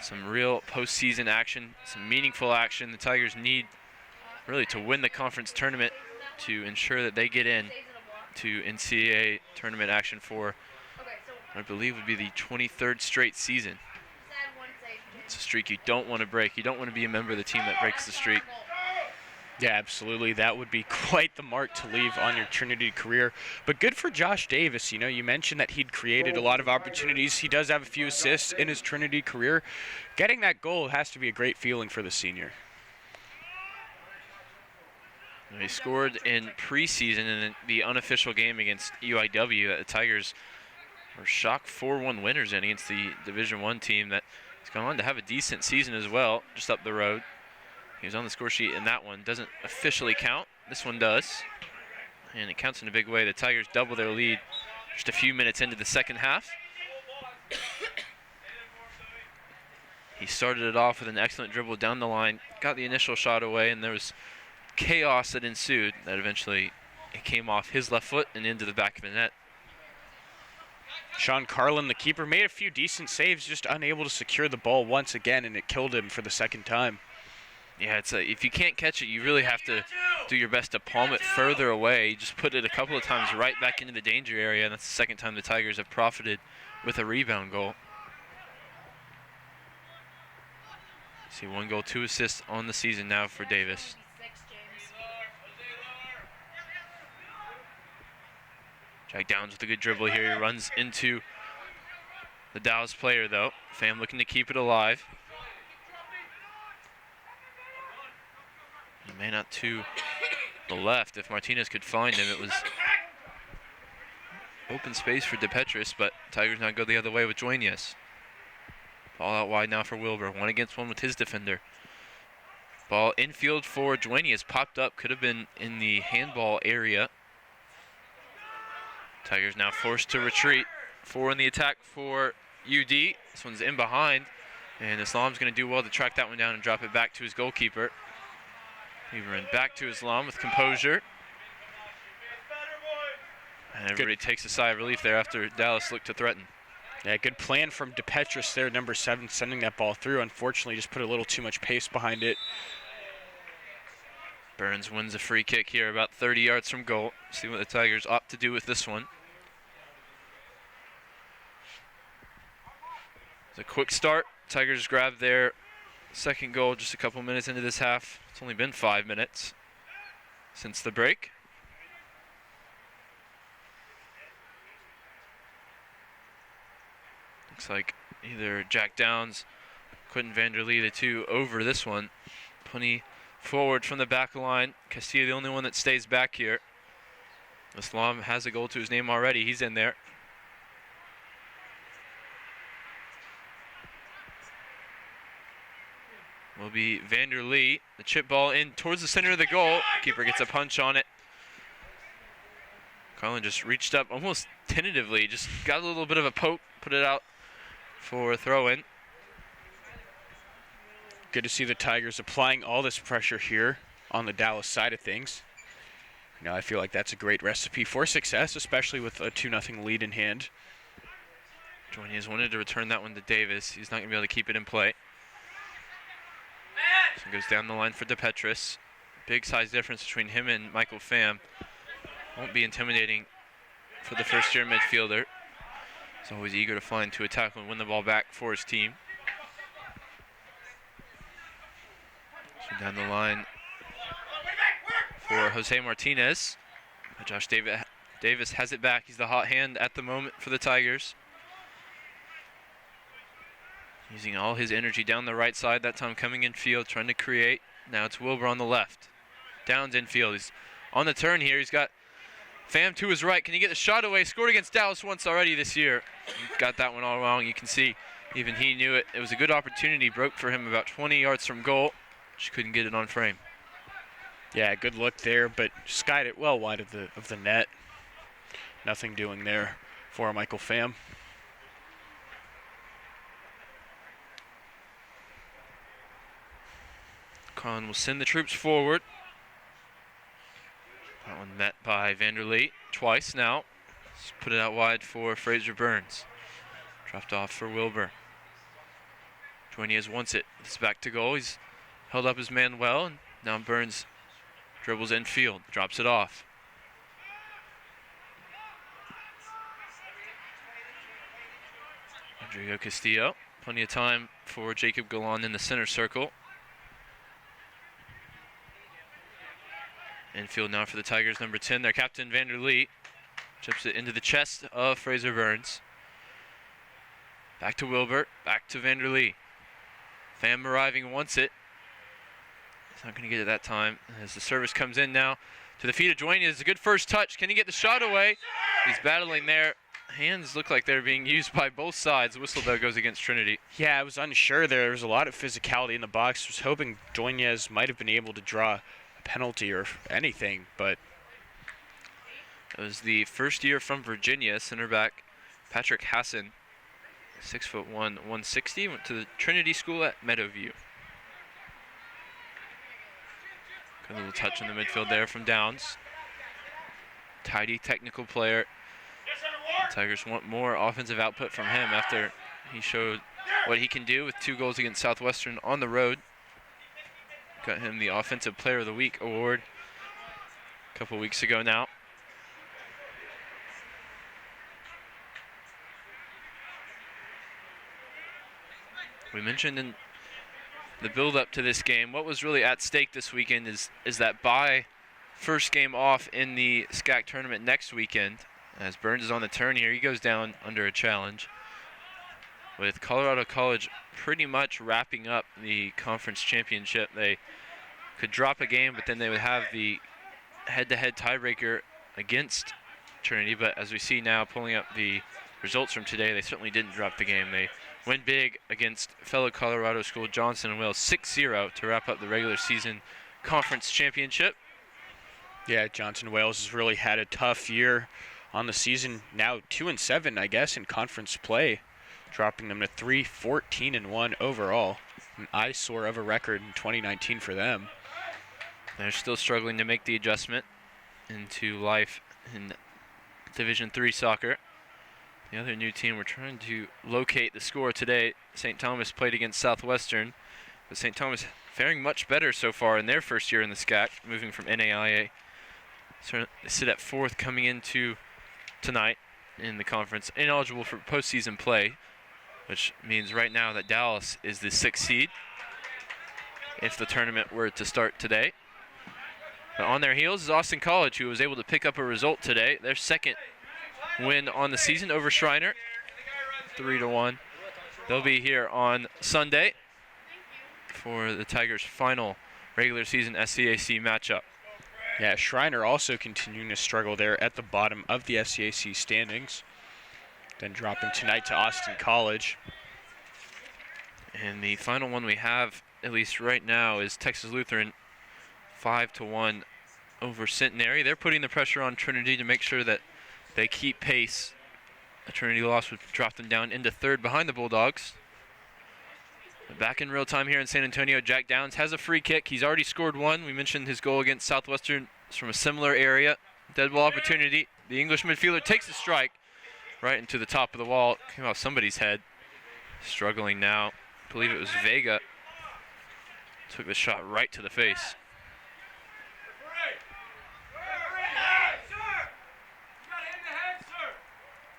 [SPEAKER 9] Some real postseason action, some meaningful action. The Tigers need really to win the conference tournament to ensure that they get in to NCAA tournament action for, I believe, would be the 23rd straight season. It's a streak you don't want to break. You don't want to be a member of the team that breaks the streak.
[SPEAKER 10] Yeah, absolutely. That would be quite the mark to leave on your Trinity career. But good for Josh Davis. You know, you mentioned that he'd created a lot of opportunities. He does have a few assists in his Trinity career. Getting that goal has to be a great feeling for the senior.
[SPEAKER 9] He scored in preseason in the unofficial game against UIW. The Tigers were shock 4-1 winners in against the Division I team that has gone on to have a decent season as well, just up the road. He was on the score sheet in that one. Doesn't officially count. This one does. and it counts in a big way. The Tigers double their lead just a few minutes into the second half. He started it off with an excellent dribble down the line, got the initial shot away, and there was chaos that ensued. That eventually it came off his left foot and into the back of the net.
[SPEAKER 10] Sean Carlin, the keeper, made a few decent saves, just unable to secure the ball once again, and it killed him for the second time.
[SPEAKER 9] Yeah, if you can't catch it, you really have to do your best to palm it further away. You just put it a couple of times right back into the danger area, and that's the second time the Tigers have profited with a rebound goal. See, 1 goal, 2 assists on the season now for Davis. Jack Downs with a good dribble here. He runs into the Dallas player, though. Pham looking to keep it alive. He may not to the left. If Martinez could find him, it was open space for DePetris, but Tigers now go the other way with Duenas. Ball out wide now for Wilbur. 1 against 1 with his defender. Ball infield for Duenas. Popped up. Could have been in the handball area. Tigers now forced to retreat. 4 in the attack for UD. This one's in behind. And Islam's going to do well to track that one down and drop it back to his goalkeeper. Lieberman back to Islam with composure. And everybody takes a sigh of relief there after Dallas looked to threaten.
[SPEAKER 10] Yeah, good plan from DePetris there, number 7, sending that ball through. Unfortunately, just put a little too much pace behind it.
[SPEAKER 9] Burns wins a free kick here about 30 yards from goal. See what the Tigers opt to do with this one. It's a quick start. Tigers grab their second goal just a couple minutes into this half. It's only been 5 minutes since the break. Looks like either Jack Downs, Quentin Vanderlee, the two over this one. Plenty forward from the back line. Castillo, the only one that stays back here. Islam has a goal to his name already. He's in there. Will be Vanderlee. The chip ball in towards the center of the goal. Keeper gets a punch on it. Carlin just reached up almost tentatively. Just got a little bit of a poke. Put it out for a throw-in.
[SPEAKER 10] Good to see the Tigers applying all this pressure here on the Dallas side of things. Now I feel like that's a great recipe for success, especially with a 2-0 lead in hand.
[SPEAKER 9] Duenas wanted to return that one to Davis. He's not going to be able to keep it in play. So goes down the line for DePetris. Big size difference between him and Michael Pham. Won't be intimidating for the first-year midfielder. He's always eager to find to attack and win the ball back for his team. So down the line for Jose Martinez. Josh Davis has it back. He's the hot hand at the moment for the Tigers. Using all his energy down the right side, that time coming in field, trying to create. Now it's Wilbur on the left. Downs infield. He's on the turn here. He's got Pham to his right. Can he get the shot away? Scored against Dallas once already this year. Got that one all wrong. You can see even he knew it. It was a good opportunity. Broke for him about 20 yards from goal. Just couldn't get it on frame.
[SPEAKER 10] Yeah, good look there, but skied it well wide of the net. Nothing doing there for Michael Pham.
[SPEAKER 9] Carlin will send the troops forward. That one met by Vanderlee twice now. Let's put it out wide for Fraser Burns. Dropped off for Wilbur. Duenas wants it. It's back to goal. He's held up his man well, and now Burns dribbles infield, drops it off. Rodrigo Castillo. Plenty of time for Jacob Galan in the center circle. Infield now for the Tigers, number 10, their captain Vanderlee. Chips it into the chest of Fraser Burns. Back to Wilbur, back to Vanderlee. Pham arriving, wants it. He's not going to get it that time. As the service comes in now to the feet of Duenas. It's a good first touch. Can he get the shot away? He's battling there. Hands look like they're being used by both sides. The whistle, though, goes against Trinity.
[SPEAKER 10] Yeah, I was unsure there. There was a lot of physicality in the box. I was hoping Duenas might have been able to draw penalty or anything, but
[SPEAKER 9] It was the first year from Virginia, center back Patrick Hassan, 6'1", 160, went to the Trinity School at Meadowview. Good little touch in the midfield there from Downs. Tidy, technical player. The Tigers want more offensive output from him after he showed what he can do with 2 goals against Southwestern on the road. Got him the Offensive Player of the Week award a couple weeks ago now. We mentioned in the build-up to this game, what was really at stake this weekend is that bye first game off in the SCAC tournament next weekend. As Burns is on the turn here, he goes down under a challenge. With Colorado College pretty much wrapping up the conference championship, they could drop a game, but then they would have the head-to-head tiebreaker against Trinity. But as we see now, pulling up the results from today, they certainly didn't drop the game. They went big against fellow Colorado school Johnson and Wales 6-0 to wrap up the regular season conference championship.
[SPEAKER 10] Yeah, Johnson Wales has really had a tough year on the season. Now 2-7, I guess, in conference play, dropping them to 3-14-1 overall. An eyesore of a record in 2019 for them.
[SPEAKER 9] They're still struggling to make the adjustment into life in Division III soccer. The other new team, we're trying to locate the score today. St. Thomas played against Southwestern, but St. Thomas faring much better so far in their first year in the SCAC, moving from NAIA. So they sit at 4th coming into tonight in the conference, ineligible for postseason play, which means right now that Dallas is the 6th seed if the tournament were to start today. But on their heels is Austin College, who was able to pick up a result today. Their second win on the season over Schreiner, 3-1. They'll be here on Sunday for the Tigers' final regular season SCAC matchup.
[SPEAKER 10] Yeah, Schreiner also continuing to struggle there at the bottom of the SCAC standings. Then dropping tonight to Austin College.
[SPEAKER 9] And the final one we have, at least right now, is Texas Lutheran 5-1 over Centenary. They're putting the pressure on Trinity to make sure that they keep pace. A Trinity loss would drop them down into 3rd behind the Bulldogs. But back in real time here in San Antonio, Jack Downs has a free kick. He's already scored one. We mentioned his goal against Southwestern is from a similar area. Dead ball opportunity. The English midfielder takes a strike right into the top of the wall. Came off somebody's head. Struggling now. I believe it was Vega. Took the shot right to the face.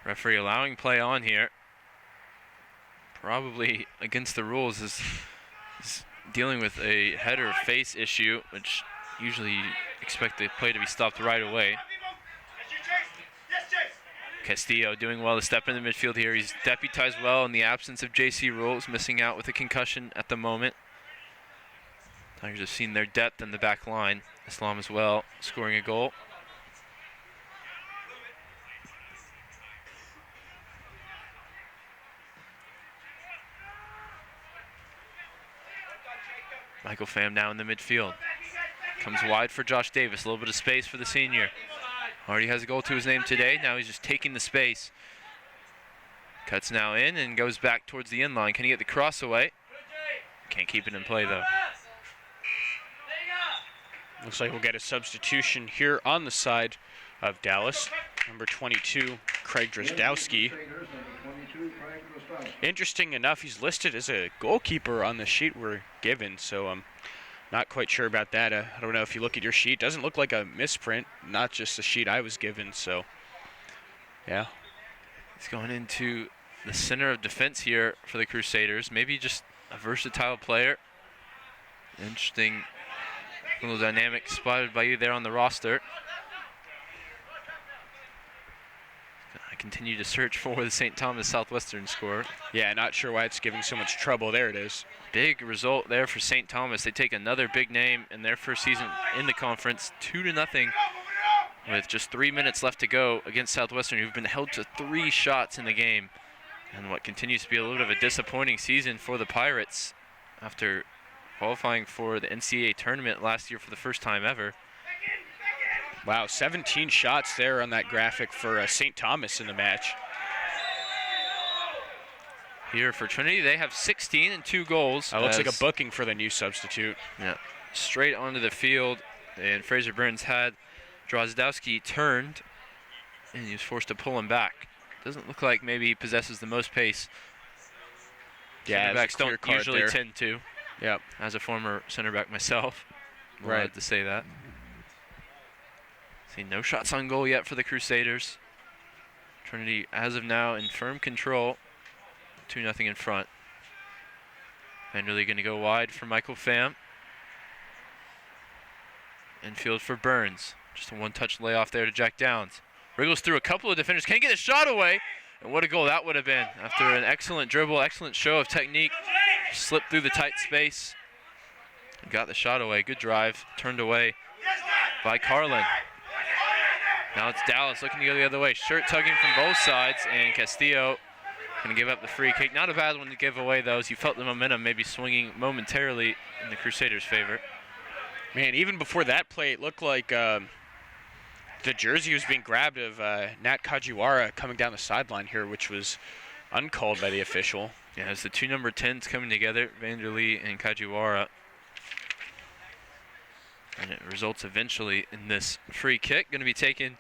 [SPEAKER 9] Referee allowing play on here. Probably against the rules is dealing with a header face issue, which usually you expect the play to be stopped right away. Castillo doing well to step in the midfield here. He's deputized well in the absence of JC Rules, missing out with a concussion at the moment. Tigers have seen their depth in the back line. Islam as well, scoring a goal. Michael Pham now in the midfield. Comes wide for Josh Davis. A little bit of space for the senior. Already has a goal to his name today. Now he's just taking the space. Cuts now in and goes back towards the end line. Can he get the cross away? Can't keep it in play though.
[SPEAKER 10] Looks like we'll get a substitution here on the side of Dallas. Number 22, Craig Drozdowski. Interesting enough, he's listed as a goalkeeper on the sheet we're given, so I'm not quite sure about that. I don't know if you look at your sheet. Doesn't look like a misprint, not just the sheet I was given, so yeah.
[SPEAKER 9] He's going into the center of defense here for the Crusaders. Maybe just a versatile player. Interesting little dynamic spotted by you there on the roster. I continue to search for the St. Thomas Southwestern score.
[SPEAKER 10] Yeah, not sure why it's giving so much trouble. There it is.
[SPEAKER 9] Big result there for St. Thomas. They take another big name in their first season in the conference, 2-0, with just 3 minutes left to go against Southwestern, who've been held to 3 shots in the game. And what continues to be a little bit of a disappointing season for the Pirates after qualifying for the NCAA tournament last year for the first time ever.
[SPEAKER 10] Wow, 17 shots there on that graphic for St. Thomas in the match.
[SPEAKER 9] Here for Trinity, they have 16 and 2 goals.
[SPEAKER 10] That looks like a booking for the new substitute.
[SPEAKER 9] Yeah, straight onto the field, and Fraser Burns had Drozdowski turned, and he was forced to pull him back. Doesn't look like maybe he possesses the most pace.
[SPEAKER 10] Yeah,
[SPEAKER 9] center backs don't usually
[SPEAKER 10] there.
[SPEAKER 9] tend to.
[SPEAKER 10] Yep.
[SPEAKER 9] As a former center back myself, I'm
[SPEAKER 10] Right.
[SPEAKER 9] allowed to say that. See, no shots on goal yet for the Crusaders. Trinity, as of now, in firm control, 2-0 in front. Vanderlee going to go wide for Michael Pham. Infield for Burns. Just a one-touch layoff there to Jack Downs. Wriggles through a couple of defenders. Can't get a shot away. And what a goal that would have been. After an excellent dribble, excellent show of technique. Slipped through the tight space. And got the shot away. Good drive. Turned away by Carlin. Now it's Dallas looking to go the other way. Shirt tugging from both sides. And Castillo going to give up the free kick. Not a bad one to give away, though, as you felt the momentum maybe swinging momentarily in the Crusaders' favor.
[SPEAKER 10] Man, even before that play, it looked like the jersey was being grabbed of Nat Kajiwara coming down the sideline here, which was uncalled by the official.
[SPEAKER 9] Yeah, it's the two number 10s coming together, Vanderlee and Kajiwara. And it results eventually in this free kick, going to be taken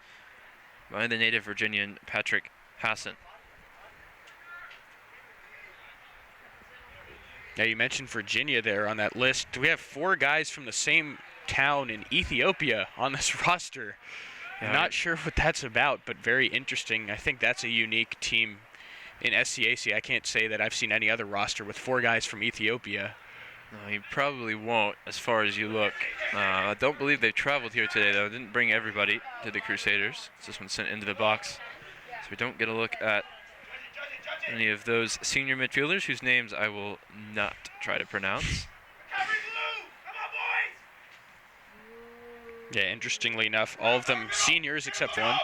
[SPEAKER 9] by the native Virginian Patrick Hassan.
[SPEAKER 10] Yeah, you mentioned Virginia there on that list. We have 4 guys from the same town in Ethiopia on this roster.
[SPEAKER 9] Yeah,
[SPEAKER 10] Not sure what that's about, but very interesting. I think that's a unique team in SCAC. I can't say that I've seen any other roster with 4 guys from Ethiopia.
[SPEAKER 9] No, you probably won't as far as you look. I don't believe they've traveled here today, though. Didn't bring everybody to the Crusaders. This one's sent into the box. So we don't get a look at any of those senior midfielders whose names I will not try to pronounce.
[SPEAKER 10] Yeah, interestingly enough, all of them seniors except one.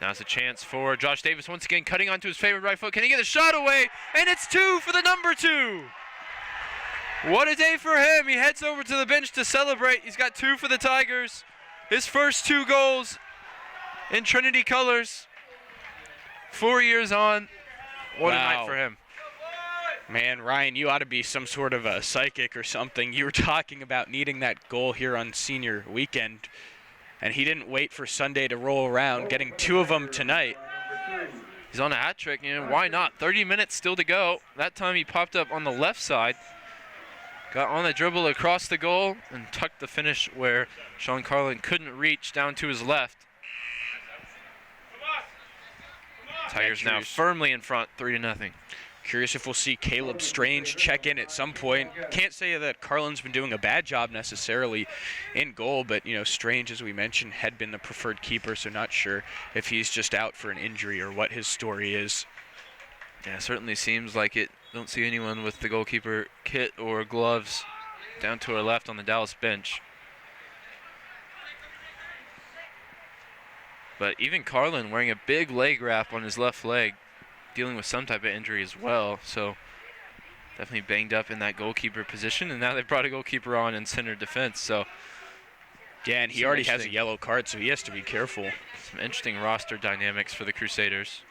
[SPEAKER 9] Now it's a chance for Josh Davis once again, cutting onto his favorite right foot. Can he get a shot away? And it's 2 for the number 2. What a day for him. He heads over to the bench to celebrate. He's got 2 for the Tigers. His first 2 goals in Trinity colors. 4 years on. What a night for him.
[SPEAKER 10] Man, Ryan, you ought to be some sort of a psychic or something. You were talking about needing that goal here on senior weekend, and he didn't wait for Sunday to roll around, getting 2 of them tonight.
[SPEAKER 9] He's on a hat trick, and why not? 30 minutes still to go. That time he popped up on the left side, got on the dribble across the goal, and tucked the finish where Sean Carlin couldn't reach down to his left. Tigers now firmly in front, 3-0.
[SPEAKER 10] Curious if we'll see Caleb Strange check in at some point. Can't say that Carlin's been doing a bad job necessarily in goal, but you know, Strange, as we mentioned, had been the preferred keeper, so not sure if he's just out for an injury or what his story is.
[SPEAKER 9] Yeah, it certainly seems like it. Don't see anyone with the goalkeeper kit or gloves down to our left on the Dallas bench. But even Carlin wearing a big leg wrap on his left leg, dealing with some type of injury as well. So definitely banged up in that goalkeeper position. And now they brought a goalkeeper on in center defense. So
[SPEAKER 10] yeah, and he already has a yellow card, so he has to be careful.
[SPEAKER 9] Some interesting roster dynamics for the Crusaders.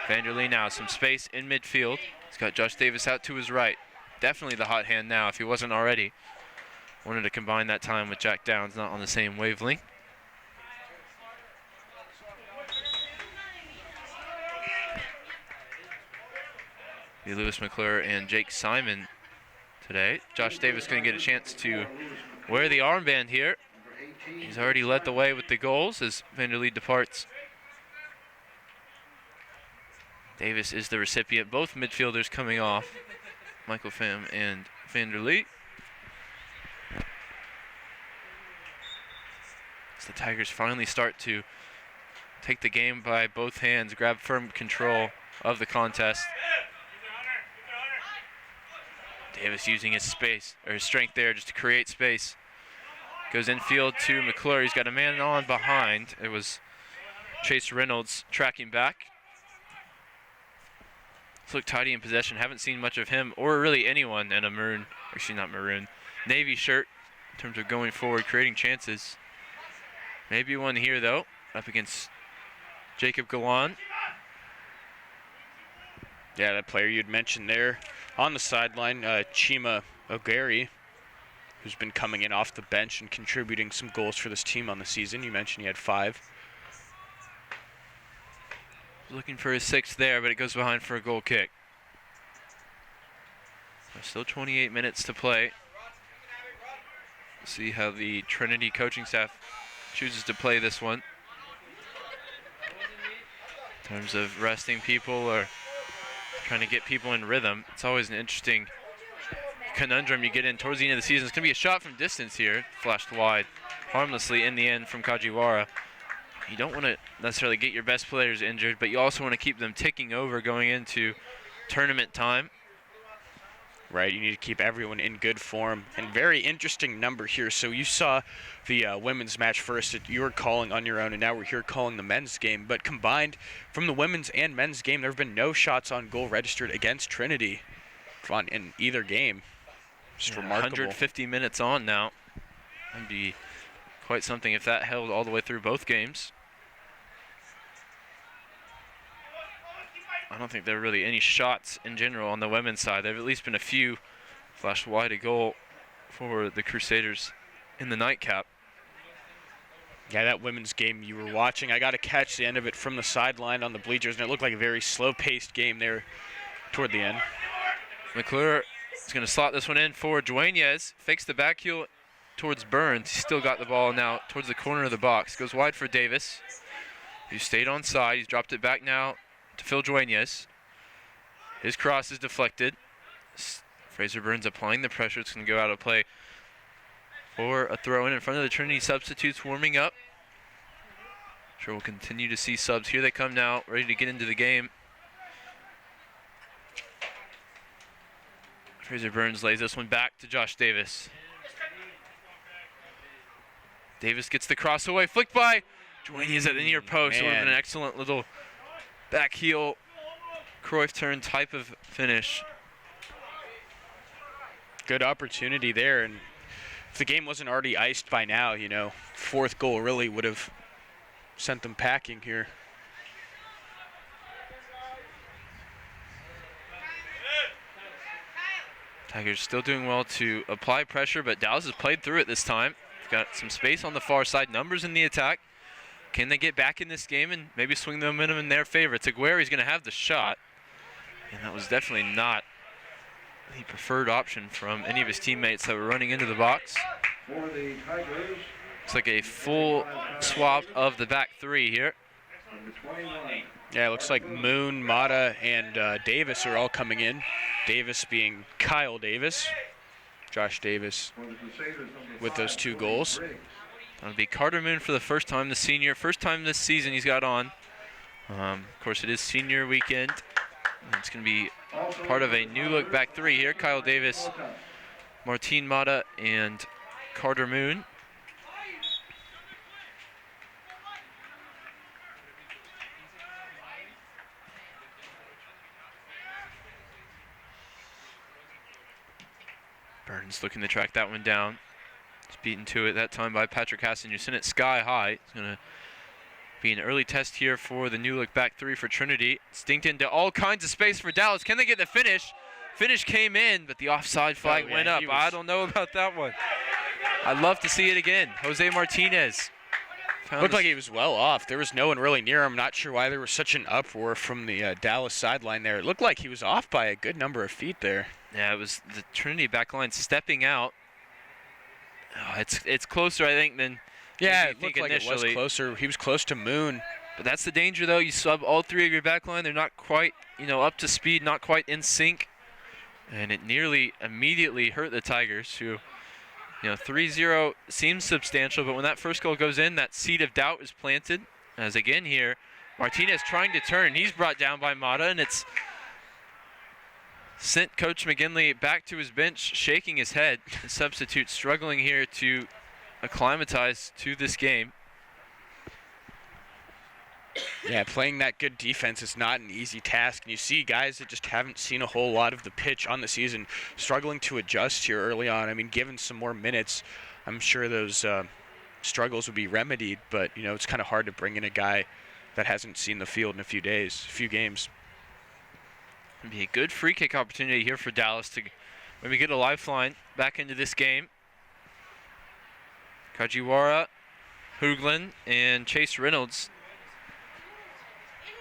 [SPEAKER 9] Vanderlee now, some space in midfield. He's got Josh Davis out to his right. Definitely the hot hand now if he wasn't already. Wanted to combine that time with Jack Downs, not on the same wavelength. Lewis McClure and Jake Simon today. Josh Davis going to get a chance to wear the armband here. He's already led the way with the goals as Vanderlee departs. Davis is the recipient. Both midfielders coming off, Michael Pham and Vanderlee. As the Tigers finally start to take the game by both hands, grab firm control of the contest. Davis using his space, or his strength there just to create space. Goes infield to McClure. He's got a man on behind. It was Chase Reynolds tracking back. Let's look tidy in possession. Haven't seen much of him or really anyone in a maroon, actually not maroon, navy shirt in terms of going forward, creating chances. Maybe one here, though, up against Jacob Galan.
[SPEAKER 10] Yeah, that player you'd mentioned there on the sideline, Chima Ogari, who's been coming in off the bench and contributing some goals for this team on the season. You mentioned he had 5.
[SPEAKER 9] Looking for his 6th there, but it goes behind for a goal kick. Still 28 minutes to play. See how the Trinity coaching staff chooses to play this one. In terms of resting people or trying to get people in rhythm. It's always an interesting conundrum you get in towards the end of the season. It's going to be a shot from distance here, flashed wide, harmlessly in the end from Kajiwara. You don't want to necessarily get your best players injured, but you also want to keep them ticking over going into tournament time.
[SPEAKER 10] Right, you need to keep everyone in good form. And very interesting number here. So you saw the women's match first that you were calling on your own, and now we're here calling the men's game. But combined from the women's and men's game, there have been no shots on goal registered against Trinity in either game. Just remarkable.
[SPEAKER 9] 150 minutes on now. That'd be quite something if that held all the way through both games. I don't think there are really any shots in general on the women's side. There have at least been a few flashed wide a goal for the Crusaders in the nightcap.
[SPEAKER 10] Yeah, that women's game you were watching, I got to catch the end of it from the sideline on the bleachers, and it looked like a very slow-paced game there toward the end.
[SPEAKER 9] McClure is going to slot this one in for Dueñez. Fakes the back heel towards Burns. He's still got the ball now towards the corner of the box. Goes wide for Davis, who stayed on side. He's dropped it back now to Phil Dueñez. His cross is deflected. Fraser Burns applying the pressure. It's going to go out of play for a throw in front of the Trinity substitutes warming up. Sure, we'll continue to see subs. Here they come now, ready to get into the game. Fraser Burns lays this one back to Josh Davis. Davis gets the cross away, flicked by Dueñez at the near post. It would have been an excellent little back heel, Cruyff turn type of finish.
[SPEAKER 10] Good opportunity there, and if the game wasn't already iced by now, you know, 4th goal really would have sent them packing here.
[SPEAKER 9] Tigers still doing well to apply pressure, but Dallas has played through it this time. Got some space on the far side, numbers in the attack. Can they get back in this game and maybe swing the momentum in their favor? Tagueri's going to have the shot, and that was definitely not the preferred option from any of his teammates that were running into the box.
[SPEAKER 11] For the Tigers,
[SPEAKER 9] It's like a full swap of the back 3 here.
[SPEAKER 11] number 21.
[SPEAKER 10] Yeah, it looks like Moon, Mata, and Davis are all coming in. Davis being Kyle Davis, Josh Davis
[SPEAKER 11] For the Crusaders, number
[SPEAKER 10] with those
[SPEAKER 11] 5,
[SPEAKER 10] 2
[SPEAKER 11] Cody
[SPEAKER 10] goals.
[SPEAKER 11] Briggs.
[SPEAKER 9] That'll be Carter Moon for the first time, the senior. First time this season he's got on. Of course, it is senior weekend. It's going to be part of a new look back 3 here. Kyle Davis, Martin Mata, and Carter Moon. Burns looking to track that one down. It's beaten to it that time by Patrick Hassan. You sent it sky high. It's going to be an early test here for the new look back 3 for Trinity. Stinked into all kinds of space for Dallas. Can they get the finish? Finish came in, but the offside flag went up. I don't know about that one. I'd love to see it again. Jose Martinez.
[SPEAKER 10] Looked like he was well off. There was no one really near him. Not sure why there was such an uproar from the Dallas sideline there. It looked like he was off by a good number of feet there.
[SPEAKER 9] Yeah, it was the Trinity backline stepping out. Oh, it's closer, I think, than
[SPEAKER 10] yeah,
[SPEAKER 9] you
[SPEAKER 10] it
[SPEAKER 9] think
[SPEAKER 10] looked like
[SPEAKER 9] initially.
[SPEAKER 10] it was closer. He was close to Moon.
[SPEAKER 9] But that's the danger, though. You sub all 3 of your backline. They're not quite, up to speed, not quite in sync. And it nearly immediately hurt the Tigers, who, 3-0 seems substantial, but when that first goal goes in, that seed of doubt is planted. As again here, Martinez trying to turn. He's brought down by Mata, and it's sent Coach McGinley back to his bench, shaking his head. The substitute struggling here to acclimatize to this game.
[SPEAKER 10] Yeah, playing that good defense is not an easy task. And you see guys that just haven't seen a whole lot of the pitch on the season struggling to adjust here early on. I mean, given some more minutes, I'm sure those struggles would be remedied, but it's kind of hard to bring in a guy that hasn't seen the field in a few games.
[SPEAKER 9] It'd be a good free kick opportunity here for Dallas to maybe get a lifeline back into this game. Kajiwara, Hoogland, and Chase Reynolds.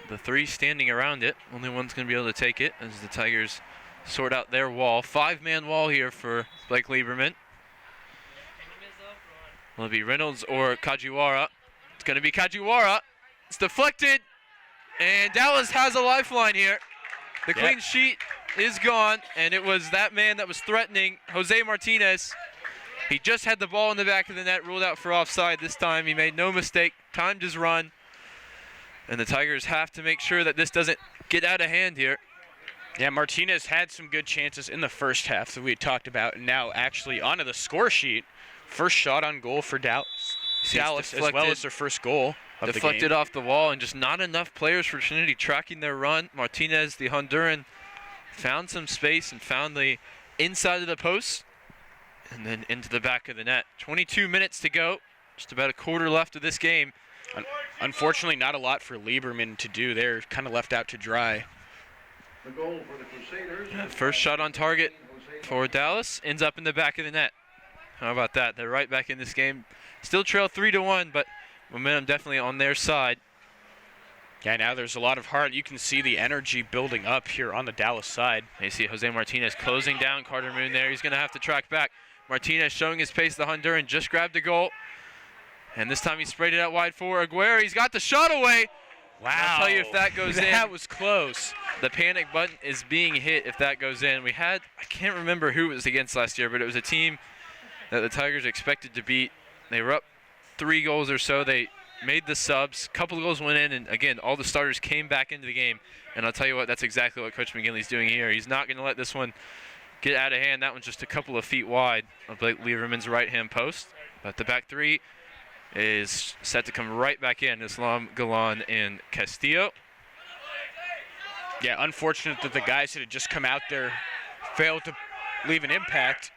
[SPEAKER 9] The three standing around it. Only one's going to be able to take it as the Tigers sort out their wall. 5-man wall here for Blake Lieberman. Will it be Reynolds or Kajiwara? It's going to be Kajiwara. It's deflected, and Dallas has a lifeline here. The clean sheet is gone, and it was that man that was threatening Jose Martinez. He just had the ball in the back of the net, ruled out for offside this time. He made no mistake, timed his run. And the Tigers have to make sure that this doesn't get out of hand here.
[SPEAKER 10] Yeah, Martinez had some good chances in the first half that we had talked about, and now actually onto the score sheet. First shot on goal for Dallas as well as their first goal of the game.
[SPEAKER 9] Deflected off the wall, and just not enough players for Trinity tracking their run. Martinez, the Honduran, found some space and found the inside of the post and then into the back of the net. 22 minutes to go, just about a quarter left of this game.
[SPEAKER 10] Unfortunately, not a lot for Lieberman to do. They're kind of left out to dry.
[SPEAKER 11] The goal for the Crusaders.
[SPEAKER 9] First shot on target for Dallas ends up in the back of the net. How about that? They're right back in this game. Still trail 3-1, but momentum definitely on their side.
[SPEAKER 10] Yeah, now there's a lot of heart. You can see the energy building up here on the Dallas side.
[SPEAKER 9] You see Jose Martinez closing down Carter Moon there. He's going to have to track back. Martinez showing his pace. The Honduran just grabbed a goal. And this time he sprayed it out wide for Aguirre. He's got the shot away.
[SPEAKER 10] Wow.
[SPEAKER 9] I'll tell you if that goes in.
[SPEAKER 10] That was close.
[SPEAKER 9] The panic button is being hit if that goes in. We had, I can't remember who it was against last year, but it was a team that the Tigers expected to beat. They were up 3 goals or so. They made the subs. A couple of goals went in, and again, all the starters came back into the game. And I'll tell you what, that's exactly what Coach McGinley's doing here. He's not going to let this one get out of hand. That one's just a couple of feet wide of Blake Lieberman's right-hand post. But the back three is set to come right back in. Islam, Galan, and Castillo.
[SPEAKER 10] Yeah, unfortunate that the guys that had just come out there failed to leave an impact.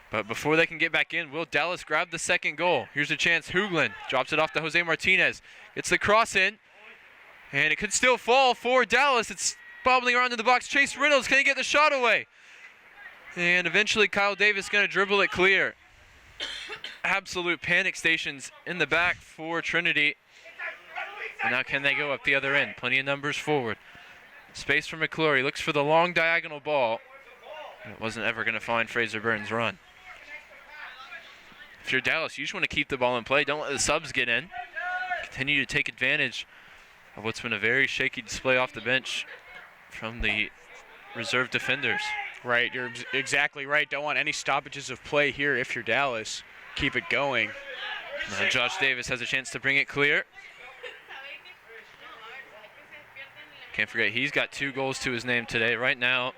[SPEAKER 9] But before they can get back in, will Dallas grab the second goal? Here's a chance. Hoogland drops it off to Jose Martinez. Gets the cross in, and it could still fall for Dallas. It's bobbling around in the box. Chase Reynolds, can he get the shot away? And eventually Kyle Davis going to dribble it clear. Absolute panic stations in the back for Trinity. And now can they go up the other end? Plenty of numbers forward. Space for McClure. He looks for the long diagonal ball. It wasn't ever going to find Fraser Burns' run. If you're Dallas, you just want to keep the ball in play. Don't let the subs get in. Continue to take advantage of what's been a very shaky display off the bench from the reserve defenders.
[SPEAKER 10] Right, you're exactly right. Don't want any stoppages of play here if you're Dallas. Keep it going.
[SPEAKER 9] Now Josh Davis has a chance to bring it clear. Can't forget, he's got 2 goals to his name today. Right now,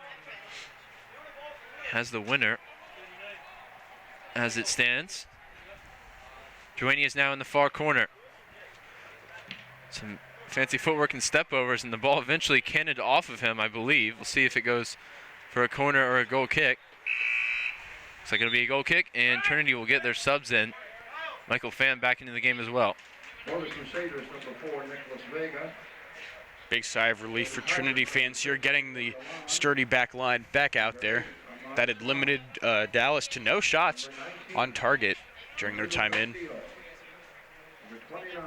[SPEAKER 9] has the winner as it stands. Duaney is now in the far corner. Some fancy footwork and stepovers, and the ball eventually cannoned off of him, I believe. We'll see if it goes for a corner or a goal kick. Looks like it'll be a goal kick, and Trinity will get their subs in. Michael Pham back into the game as well.
[SPEAKER 11] For the Crusaders, number 4, Nicholas Vega.
[SPEAKER 10] Big sigh of relief for Trinity fans here, getting the sturdy back line back out there. That had limited Dallas to no shots on target during their time in.
[SPEAKER 11] Number 29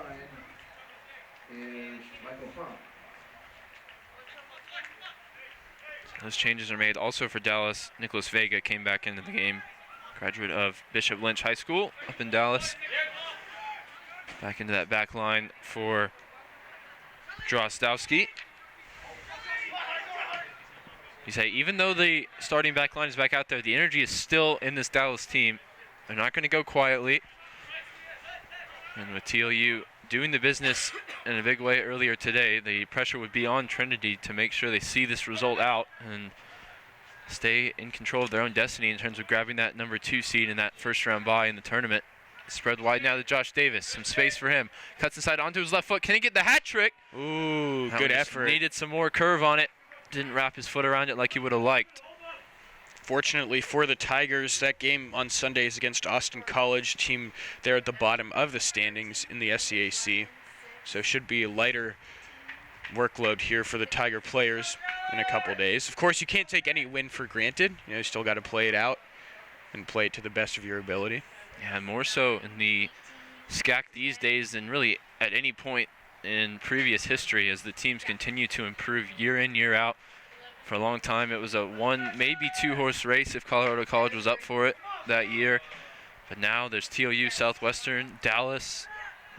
[SPEAKER 11] is Michael Pham.
[SPEAKER 9] Those changes are made also for Dallas. Nicholas Vega came back into the game. Graduate of Bishop Lynch High School up in Dallas. Back into that back line for Drostowski. You say, even though the starting back line is back out there, the energy is still in this Dallas team. They're not going to go quietly. And with TLU doing the business in a big way earlier today, the pressure would be on Trinity to make sure they see this result out and stay in control of their own destiny in terms of grabbing that number 2 seed in that first round bye in the tournament. Spread wide now to Josh Davis. Some space for him. Cuts inside onto his left foot. Can he get the hat trick?
[SPEAKER 10] Ooh,
[SPEAKER 9] That
[SPEAKER 10] good
[SPEAKER 9] one just
[SPEAKER 10] effort.
[SPEAKER 9] Needed some more curve on it. Didn't wrap his foot around it like he would have liked.
[SPEAKER 10] Fortunately for the Tigers, that game on Sunday is against Austin College, team there at the bottom of the standings in the SCAC. So should be a lighter workload here for the Tiger players in a couple days. Of course, you can't take any win for granted. You still got to play it out and play it to the best of your ability.
[SPEAKER 9] Yeah, more so in the SCAC these days than really at any point in previous history, as the teams continue to improve year in, year out. For a long time, it was a one, maybe two-horse race if Colorado College was up for it that year. But now there's TOU, Southwestern, Dallas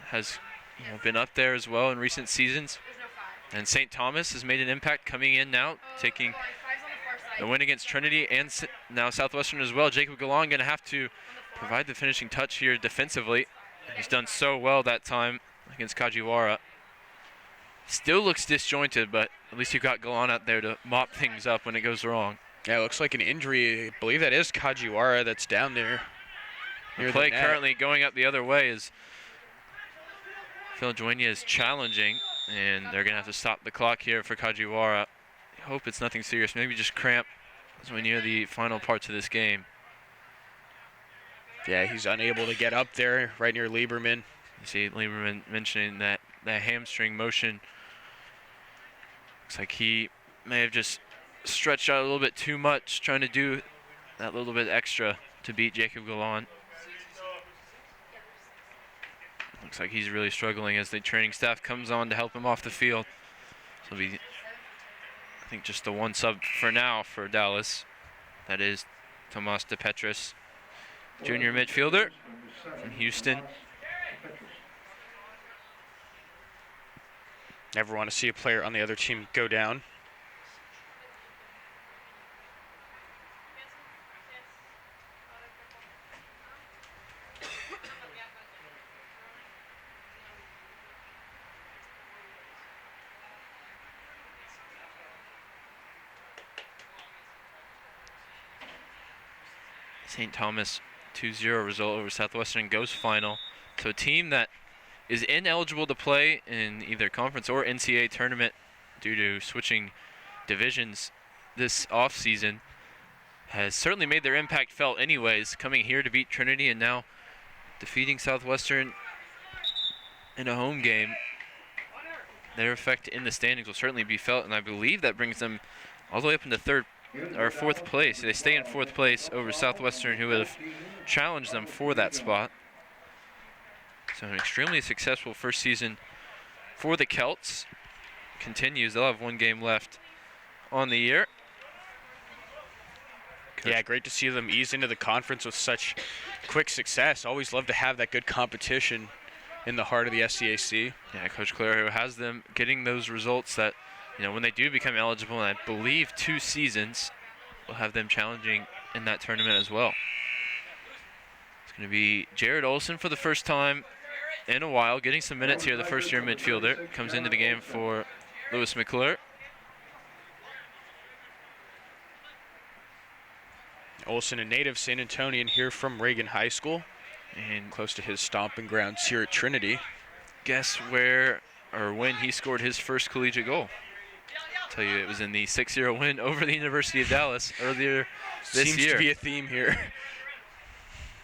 [SPEAKER 9] has been up there as well in recent seasons. And St. Thomas has made an impact coming in now, taking the win against Trinity and now Southwestern as well. Jacob Galan going to have to provide the finishing touch here defensively. He's done so well that time against Kajiwara. Still looks disjointed, but at least you've got Galan out there to mop things up when it goes wrong.
[SPEAKER 10] Yeah, it looks like an injury. I believe that is Kajiwara that's down there.
[SPEAKER 9] The play currently going up the other way is Phil Dueña is challenging, and they're going to have to stop the clock here for Kajiwara. I hope it's nothing serious, maybe just cramp as we near the final parts of this game.
[SPEAKER 10] Yeah, he's unable to get up there right near Lieberman.
[SPEAKER 9] You see Lieberman mentioning that hamstring motion. Looks like he may have just stretched out a little bit too much, trying to do that little bit extra to beat Jacob Galan. Looks like he's really struggling as the training staff comes on to help him off the field. So it'll be, I think, just the one sub for now for Dallas. That is Tomas DePetris, junior midfielder from Houston.
[SPEAKER 10] Never want to see a player on the other team go down.
[SPEAKER 9] St. Thomas 2-0 result over Southwestern goes final. So a team that is ineligible to play in either conference or NCAA tournament due to switching divisions this offseason has certainly made their impact felt anyways, coming here to beat Trinity and now defeating Southwestern in a home game. Their effect in the standings will certainly be felt, and I believe that brings them all the way up into fourth place. They stay in fourth place over Southwestern, who would have challenged them for that spot. So an extremely successful first season for the Celts continues. They'll have one game left on the year.
[SPEAKER 10] Yeah, great to see them ease into the conference with such quick success. Always love to have that good competition in the heart of the SCAC.
[SPEAKER 9] Yeah, Coach Clare, who has them getting those results that, when they do become eligible, and I believe 2 seasons, will have them challenging in that tournament as well. It's going to be Jared Olson for the first time in a while, getting some minutes here, the first-year midfielder. Comes into the game for Lewis McClure.
[SPEAKER 10] Olson, a native San Antonian here from Reagan High School, and close to his stomping grounds here at Trinity.
[SPEAKER 9] Guess where or when he scored his first collegiate goal? I'll tell you, it was in the 6-0 win over the University of Dallas earlier this year.
[SPEAKER 10] Seems to be a theme here.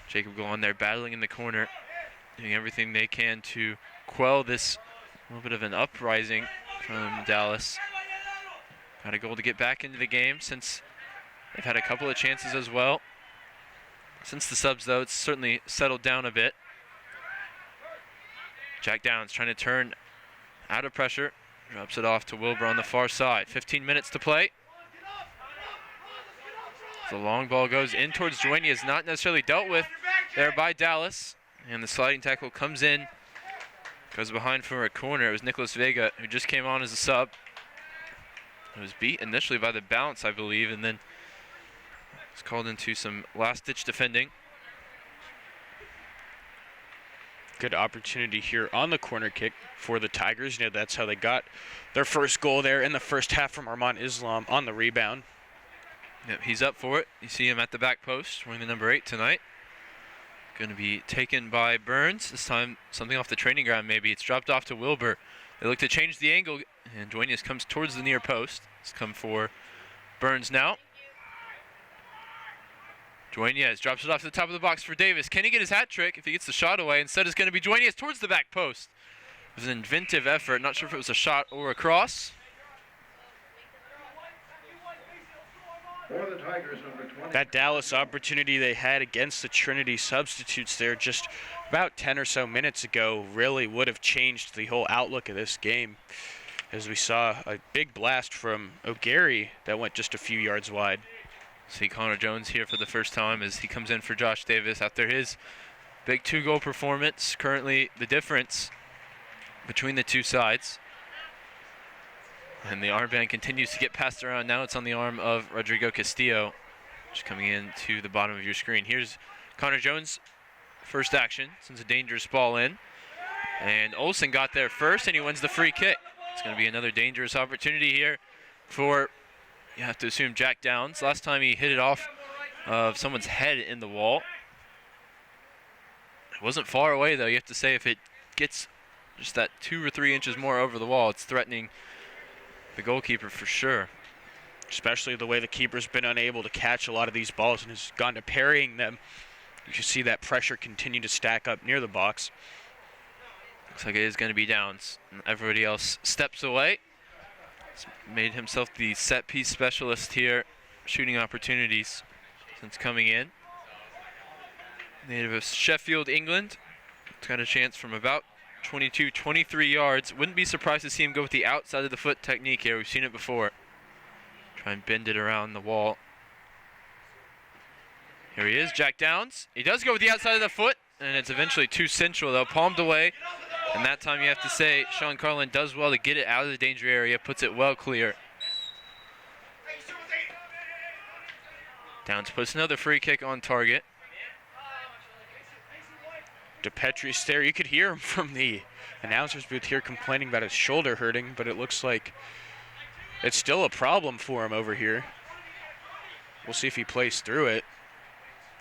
[SPEAKER 9] Jacob Galan there battling in the corner, doing everything they can to quell this little bit of an uprising from Dallas. Got a goal to get back into the game since they've had a couple of chances as well. Since the subs, though, it's certainly settled down a bit. Jack Downs trying to turn out of pressure. Drops it off to Wilbur on the far side. 15 minutes to play. The long ball goes in towards Dueña. Is not necessarily dealt with there by Dallas. And the sliding tackle comes in. Goes behind for a corner. It was Nicholas Vega who just came on as a sub. It was beat initially by the bounce, I believe, and then was called into some last-ditch defending.
[SPEAKER 10] Good opportunity here on the corner kick for the Tigers. That's how they got their first goal there in the first half from Armand Islam on the rebound.
[SPEAKER 9] Yep, he's up for it. You see him at the back post, wearing the number 8 tonight. Going to be taken by Burns. This time, something off the training ground maybe. It's dropped off to Wilbur. They look to change the angle, and Dueñas comes towards the near post. It's come for Burns now. Dueñas drops it off to the top of the box for Davis. Can he get his hat trick if he gets the shot away? Instead, it's going to be Dueñas towards the back post. It was an inventive effort. Not sure if it was a shot or a cross.
[SPEAKER 11] For the Tigers, number 20.
[SPEAKER 10] That Dallas opportunity they had against the Trinity substitutes there just about 10 or so minutes ago really would have changed the whole outlook of this game, as we saw a big blast from O'Gary that went just a few yards wide.
[SPEAKER 9] See Connor Jones here for the first time as he comes in for Josh Davis after his big 2-goal performance. Currently the difference between the two sides. And the armband continues to get passed around. Now it's on the arm of Rodrigo Castillo, just coming in to the bottom of your screen. Here's Connor Jones' first action, sends a dangerous ball in. And Olsen got there first, and he wins the free kick. It's going to be another dangerous opportunity here for, you have to assume, Jack Downs. Last time he hit it off of someone's head in the wall. It wasn't far away, though. You have to say if it gets just that 2 or 3 inches more over the wall, it's threatening the goalkeeper for sure.
[SPEAKER 10] Especially the way the keeper's been unable to catch a lot of these balls and has gone to parrying them. You can see that pressure continue to stack up near the box.
[SPEAKER 9] Looks like it is going to be Downs. And everybody else steps away. He's made himself the set piece specialist here, shooting opportunities since coming in. Native of Sheffield, England. He's got a chance from about 22, 23 yards. Wouldn't be surprised to see him go with the outside of the foot technique here. We've seen it before. Try and bend it around the wall. Here he is, Jack Downs. He does go with the outside of the foot, and it's eventually too central though, palmed away. And that time you have to say Sean Carlin does well to get it out of the danger area, puts it well clear. Downs puts another free kick on target.
[SPEAKER 10] DePetris there, you could hear him from the announcer's booth here complaining about his shoulder hurting, but it looks like it's still a problem for him over here. We'll see if he plays through it.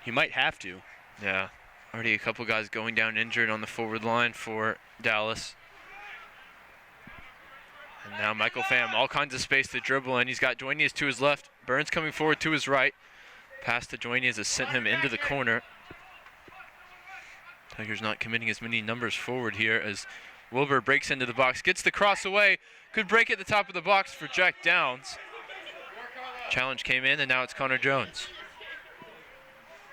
[SPEAKER 10] He might have to.
[SPEAKER 9] Yeah, already a couple guys going down injured on the forward line for Dallas. And now Michael Pham, all kinds of space to dribble in. He's got Dueñas to his left, Burns coming forward to his right. Pass to Dueñas has sent him into the corner. Tigers not committing as many numbers forward here as Wilbur breaks into the box, gets the cross away, could break at the top of the box for Jack Downs. Challenge came in, and now it's Connor Jones.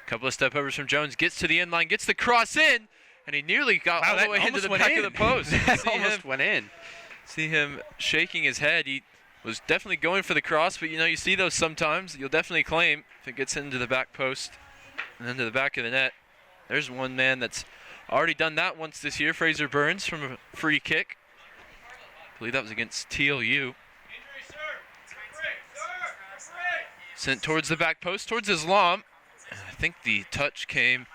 [SPEAKER 9] Couple of step overs from Jones, gets to the end line, gets the cross in, and he nearly got all the way into the back of the post.
[SPEAKER 10] That almost went in.
[SPEAKER 9] See him shaking his head. He was definitely going for the cross, but you see those sometimes. You'll definitely claim if it gets into the back post and into the back of the net. There's one man that's already done that once this year, Fraser Burns, from a free kick. I believe that was against TLU. Sent towards the back post, towards Islam. I think the touch came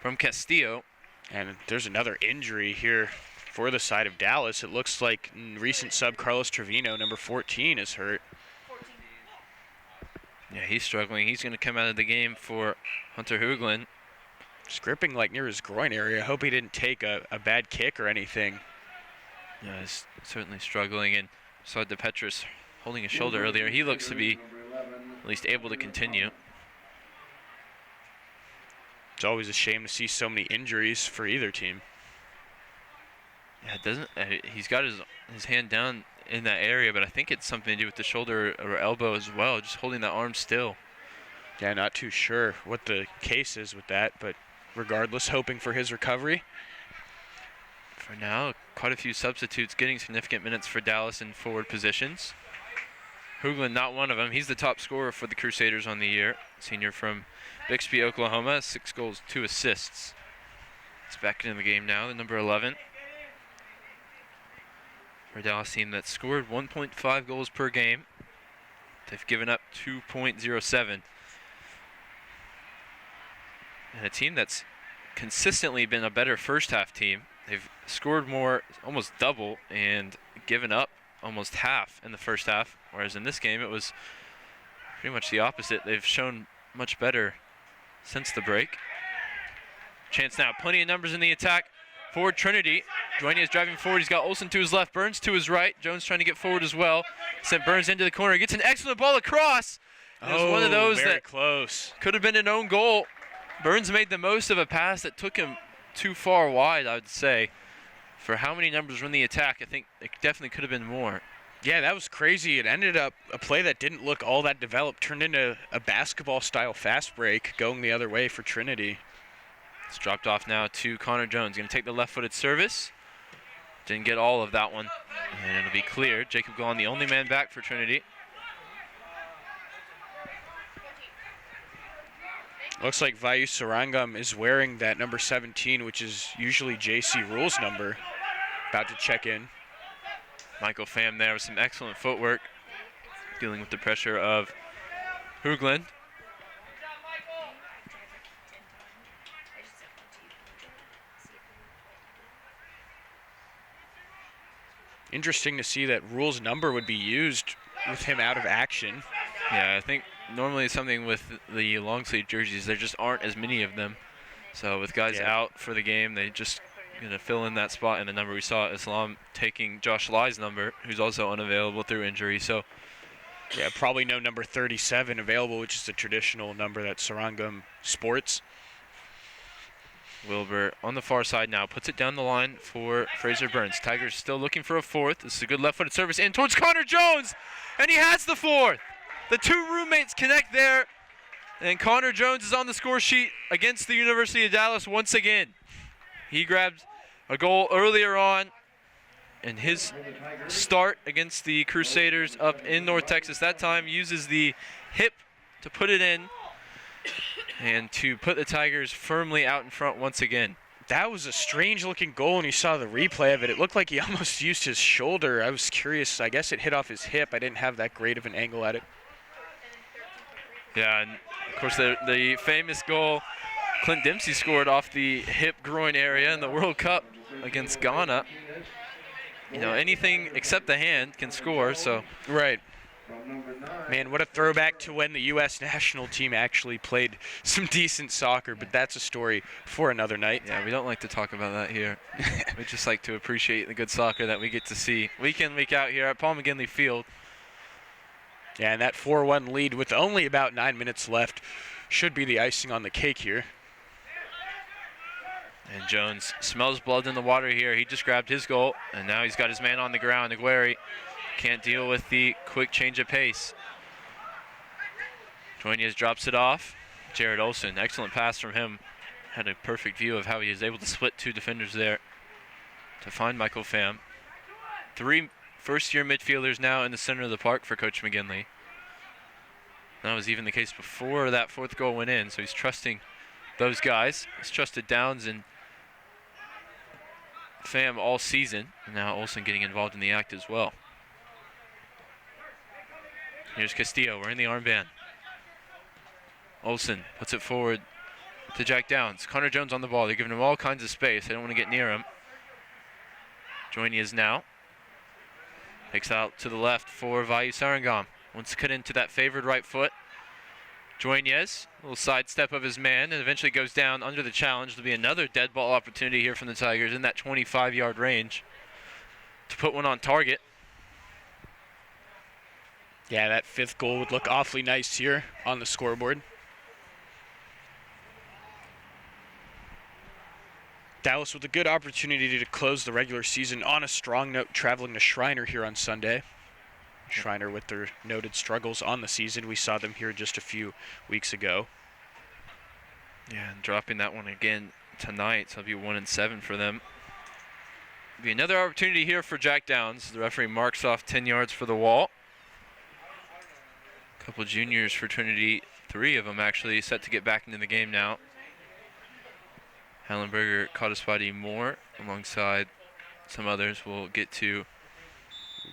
[SPEAKER 9] from Castillo.
[SPEAKER 10] And there's another injury here for the side of Dallas. It looks like recent sub Carlos Trevino, number 14, is hurt.
[SPEAKER 9] Yeah, he's struggling. He's going to come out of the game for Hunter Hooglin.
[SPEAKER 10] Just gripping like near his groin area. I hope he didn't take a bad kick or anything.
[SPEAKER 9] Yeah, he's certainly struggling, and saw DePetris holding his shoulder earlier. He looks to be at least able to continue.
[SPEAKER 10] It's always a shame to see so many injuries for either team.
[SPEAKER 9] Yeah, it doesn't. He's got his hand down in that area, but I think it's something to do with the shoulder or elbow as well, just holding that arm still.
[SPEAKER 10] Yeah, not too sure what the case is with that, but regardless, hoping for his recovery.
[SPEAKER 9] For now, quite a few substitutes getting significant minutes for Dallas in forward positions. Hooglin, not one of them. He's the top scorer for the Crusaders on the year. Senior from Bixby, Oklahoma, 6 goals, 2 assists. He's back into the game now, the number 11. For a Dallas team that scored 1.5 goals per game. They've given up 2.07. And a team that's consistently been a better first half team. They've scored more, almost double, and given up almost half in the first half. Whereas in this game, it was pretty much the opposite. They've shown much better since the break. Chance now, plenty of numbers in the attack for Trinity. Dueñas driving forward. He's got Olsen to his left, Burns to his right. Jones trying to get forward as well. Sent Burns into the corner. Gets an excellent ball across. It was one of those
[SPEAKER 10] very
[SPEAKER 9] that
[SPEAKER 10] close.
[SPEAKER 9] could have been an own goal. Burns made the most of a pass that took him too far wide, I would say. For how many numbers were in the attack, I think it definitely could have been more.
[SPEAKER 10] Yeah, that was crazy. It ended up a play that didn't look all that developed, turned into a basketball-style fast break going the other way for Trinity.
[SPEAKER 9] It's dropped off now to Connor Jones. Going to take the left-footed service. Didn't get all of that one. And it'll be cleared. Jacob Gaughan, the only man back for Trinity.
[SPEAKER 10] Looks like Vayu Sarangam is wearing that number 17, which is usually JC Rule's number. About to check in.
[SPEAKER 9] Michael Pham there with some excellent footwork, dealing with the pressure of Hoogland.
[SPEAKER 10] Interesting to see that Rule's number would be used with him out of action.
[SPEAKER 9] Yeah, I think normally something with the long sleeve jerseys, there just aren't as many of them. So with guys out for the game, they just going to fill in that spot. And the number we saw, Islam taking Josh Ly's number, who's also unavailable through injury. So
[SPEAKER 10] yeah, probably no number 37 available, which is the traditional number that Sarangam sports.
[SPEAKER 9] Wilbur on the far side now, puts it down the line for Fraser Burns. Tigers still looking for a fourth. This is a good left-footed service in towards Connor Jones, and he has the fourth. The two roommates connect there, and Connor Jones is on the score sheet against the University of Dallas once again. He grabbed a goal earlier on in his start against the Crusaders up in North Texas. That time uses the hip to put it in and to put the Tigers firmly out in front once again.
[SPEAKER 10] That was a strange looking goal, and you saw the replay of it. It looked like he almost used his shoulder. I was curious. I guess it hit off his hip. I didn't have that great of an angle at it.
[SPEAKER 9] Yeah, and of course the famous goal Clint Dempsey scored off the hip groin area in the World Cup against Ghana. You know, anything except the hand can score, so.
[SPEAKER 10] Right. Man, what a throwback to when the U.S. national team actually played some decent soccer, but that's a story for another night.
[SPEAKER 9] Yeah, we don't like to talk about that here. We just like to appreciate the good soccer that we get to see week in, week out here at Paul McGinley Field.
[SPEAKER 10] Yeah, and that 4-1 lead with only about 9 minutes left should be the icing on the cake here.
[SPEAKER 9] And Jones smells blood in the water here. He just grabbed his goal, and now he's got his man on the ground. Aguirre can't deal with the quick change of pace. Duenas drops it off. Jared Olson, excellent pass from him. Had a perfect view of how he was able to split two defenders there to find Michael Pham. Three first-year midfielders now in the center of the park for Coach McGinley. That was even the case before that fourth goal went in, so he's trusting those guys. He's trusted Downs and Pham all season, and now Olsen getting involved in the act as well. Here's Castillo wearing the armband. Olsen puts it forward to Jack Downs. Connor Jones on the ball. They're giving him all kinds of space. They don't want to get near him. Joinias now. Takes out to the left for Vayu Sarangam. Wants to cut into that favored right foot. Joinias, a little sidestep of his man, and eventually goes down under the challenge. There'll be another dead ball opportunity here from the Tigers in that 25-yard range to put one on target.
[SPEAKER 10] Yeah, that fifth goal would look awfully nice here on the scoreboard. Dallas with a good opportunity to close the regular season on a strong note, traveling to Shriner here on Sunday. Shriner with their noted struggles on the season. We saw them here just a few weeks ago.
[SPEAKER 9] Yeah, and dropping that one again tonight, so it'll be 1-7 for them. Be another opportunity here for Jack Downs. The referee marks off 10 yards for the wall. A couple juniors for Trinity, 3 of them actually set to get back into the game now. Hallenberger caught a spotty more alongside some others we'll get to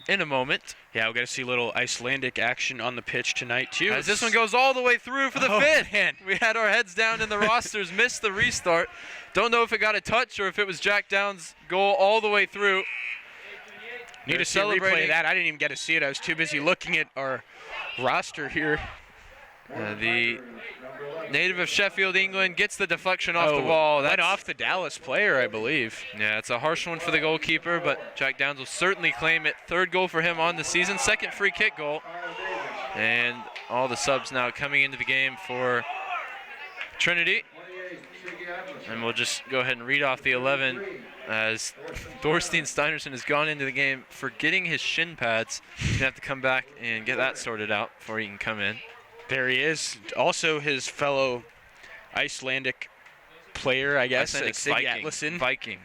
[SPEAKER 9] in a moment.
[SPEAKER 10] Yeah, we're going to see a little Icelandic action on the pitch tonight, too.
[SPEAKER 9] As this one goes all the way through for the fifth.
[SPEAKER 10] Man.
[SPEAKER 9] We had our heads down in the rosters, missed the restart. Don't know if it got a touch or if it was Jack Downs' goal all the way through.
[SPEAKER 10] Need to see a replay of that. I didn't even get to see it. I was too busy looking at our roster here.
[SPEAKER 9] The native of Sheffield, England, gets the deflection off the wall.
[SPEAKER 10] That's off the Dallas player, I believe.
[SPEAKER 9] Yeah, it's a harsh one for the goalkeeper, but Jack Downs will certainly claim it. Third goal for him on the season, second free kick goal. And all the subs now coming into the game for Trinity. And we'll just go ahead and read off the 11 as Thorstein Steinerson has gone into the game forgetting his shin pads. He's going to have to come back and get that sorted out before he can come in.
[SPEAKER 10] There he is. Also his fellow Icelandic player, I guess, Siggy Atlason.
[SPEAKER 9] Viking.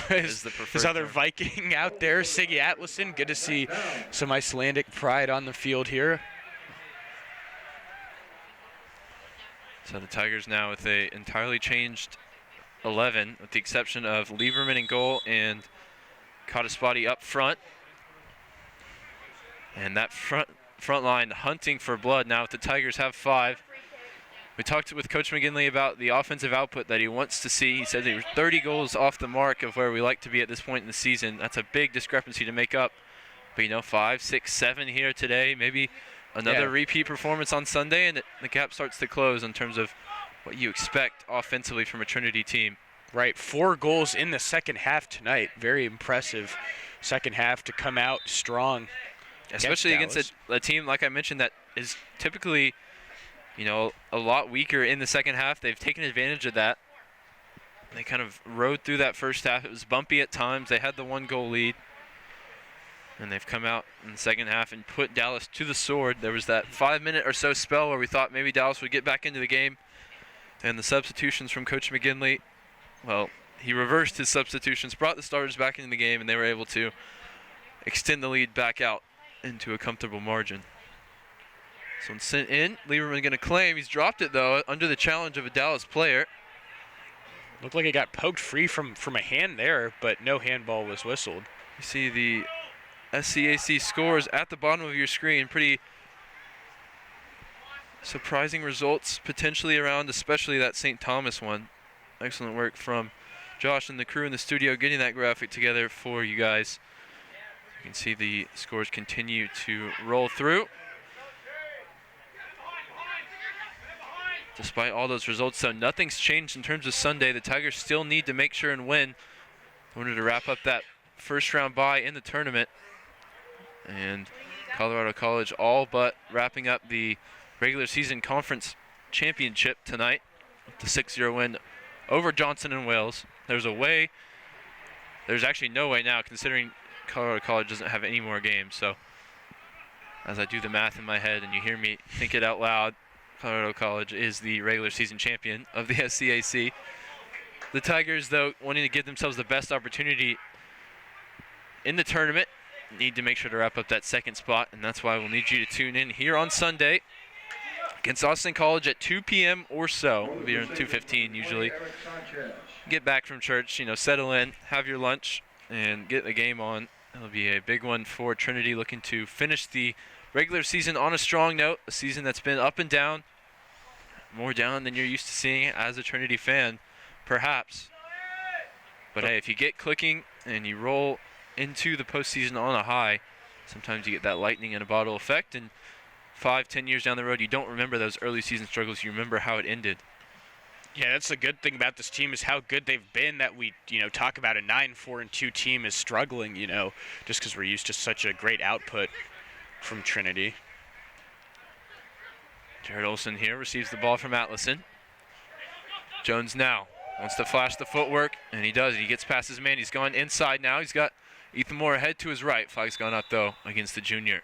[SPEAKER 10] His other Viking out there, Siggy Atlason. Good to see some Icelandic pride on the field here.
[SPEAKER 9] So the Tigers now with a entirely changed 11, with the exception of Lieberman in goal and Kataspati up front. And that front line hunting for blood now. With the Tigers have 5. We talked with Coach McGinley about the offensive output that he wants to see. He said they were 30 goals off the mark of where we like to be at this point in the season. That's a big discrepancy to make up. But, you know, 5, 6, 7 here today. Maybe another repeat performance on Sunday, and the gap starts to close in terms of what you expect offensively from a Trinity team.
[SPEAKER 10] Right, 4 goals in the second half tonight. Very impressive second half to come out strong.
[SPEAKER 9] Especially against a team, like I mentioned, that is typically, you know, a lot weaker in the second half. They've taken advantage of that. They kind of rode through that first half. It was bumpy at times. They had the 1-goal lead. And they've come out in the second half and put Dallas to the sword. There was that 5-minute or so spell where we thought maybe Dallas would get back into the game. And the substitutions from Coach McGinley, well, he reversed his substitutions, brought the starters back into the game, and they were able to extend the lead back out into a comfortable margin. So it's sent in. Lieberman going to claim. He's dropped it, though, under the challenge of a Dallas player.
[SPEAKER 10] Looked like it got poked free from a hand there, but no handball was whistled.
[SPEAKER 9] You see the SCAC scores at the bottom of your screen. Pretty surprising results potentially around, especially that St. Thomas one. Excellent work from Josh and the crew in the studio getting that graphic together for you guys. You can see the scores continue to roll through. Despite all those results, though, nothing's changed in terms of Sunday. The Tigers still need to make sure and win in order to wrap up that first round bye in the tournament. And Colorado College all but wrapping up the regular season conference championship tonight with the 6-0 win over Johnson and Wales. There's actually no way now, considering Colorado College doesn't have any more games. So as I do the math in my head and you hear me think it out loud, Colorado College is the regular season champion of the SCAC. The Tigers, though, wanting to give themselves the best opportunity in the tournament, need to make sure to wrap up that second spot, and that's why we'll need you to tune in here on Sunday against Austin College at 2 p.m. or so. We'll be here at 2:15 usually. Get back from church, you know, settle in, have your lunch, and get the game on. It'll be a big one for Trinity, looking to finish the regular season on a strong note, a season that's been up and down, more down than you're used to seeing as a Trinity fan, perhaps. But hey, if you get clicking and you roll into the postseason on a high, sometimes you get that lightning in a bottle effect, and 5-10 years down the road, you don't remember those early season struggles. You remember how it ended.
[SPEAKER 10] Yeah, that's the good thing about this team is how good they've been, that we, talk about a 9-4-2 team is struggling, just because we're used to such a great output from Trinity.
[SPEAKER 9] Jared Olson here receives the ball from Atlason. Jones now wants to flash the footwork, and he does. He gets past his man. He's gone inside now. He's got Ethan Moore ahead to his right. Flag's gone up, though, against the junior.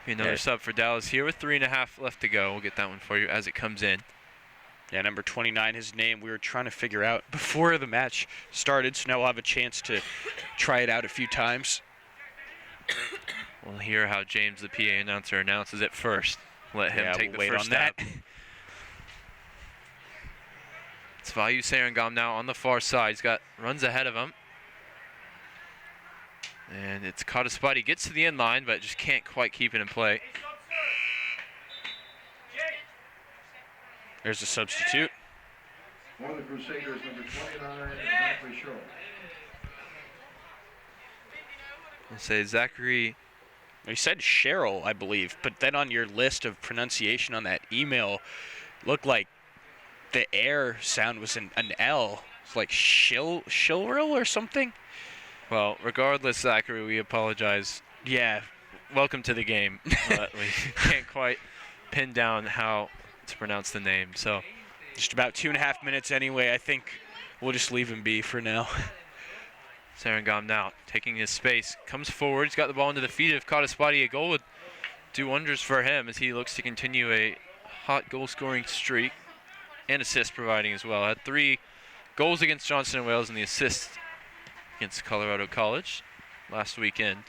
[SPEAKER 9] Another sub for Dallas here with 3.5 left to go. We'll get that one for you as it comes in.
[SPEAKER 10] Yeah, number 29, his name we were trying to figure out before the match started, so now we'll have a chance to try it out a few times.
[SPEAKER 9] We'll hear how James, the PA announcer, announces it first. Let him take the first step. It's Vayu Sarangam now on the far side. He's got runs ahead of him. And it's Kataspati. Gets to the end line, but just can't quite keep it in play.
[SPEAKER 10] There's a substitute.
[SPEAKER 11] For the Crusaders, number 29, Zachary Shaw.
[SPEAKER 9] We'll say Zachary.
[SPEAKER 10] He said Cheryl, I believe, but then on your list of pronunciation on that email, looked like the air sound was an L. It's like shillrill or something.
[SPEAKER 9] Well, regardless, Zachary, we apologize.
[SPEAKER 10] Yeah.
[SPEAKER 9] Welcome to the game. But we can't quite pin down how to pronounce the name. So
[SPEAKER 10] Just about 2.5 minutes anyway. I think we'll just leave him be for now.
[SPEAKER 9] Sarangam now taking his space, comes forward. He's got the ball into the feet of Kataspati. A goal would do wonders for him as he looks to continue a hot goal-scoring streak and assist providing as well. Had 3 goals against Johnson & Wales and the assist against Colorado College last weekend.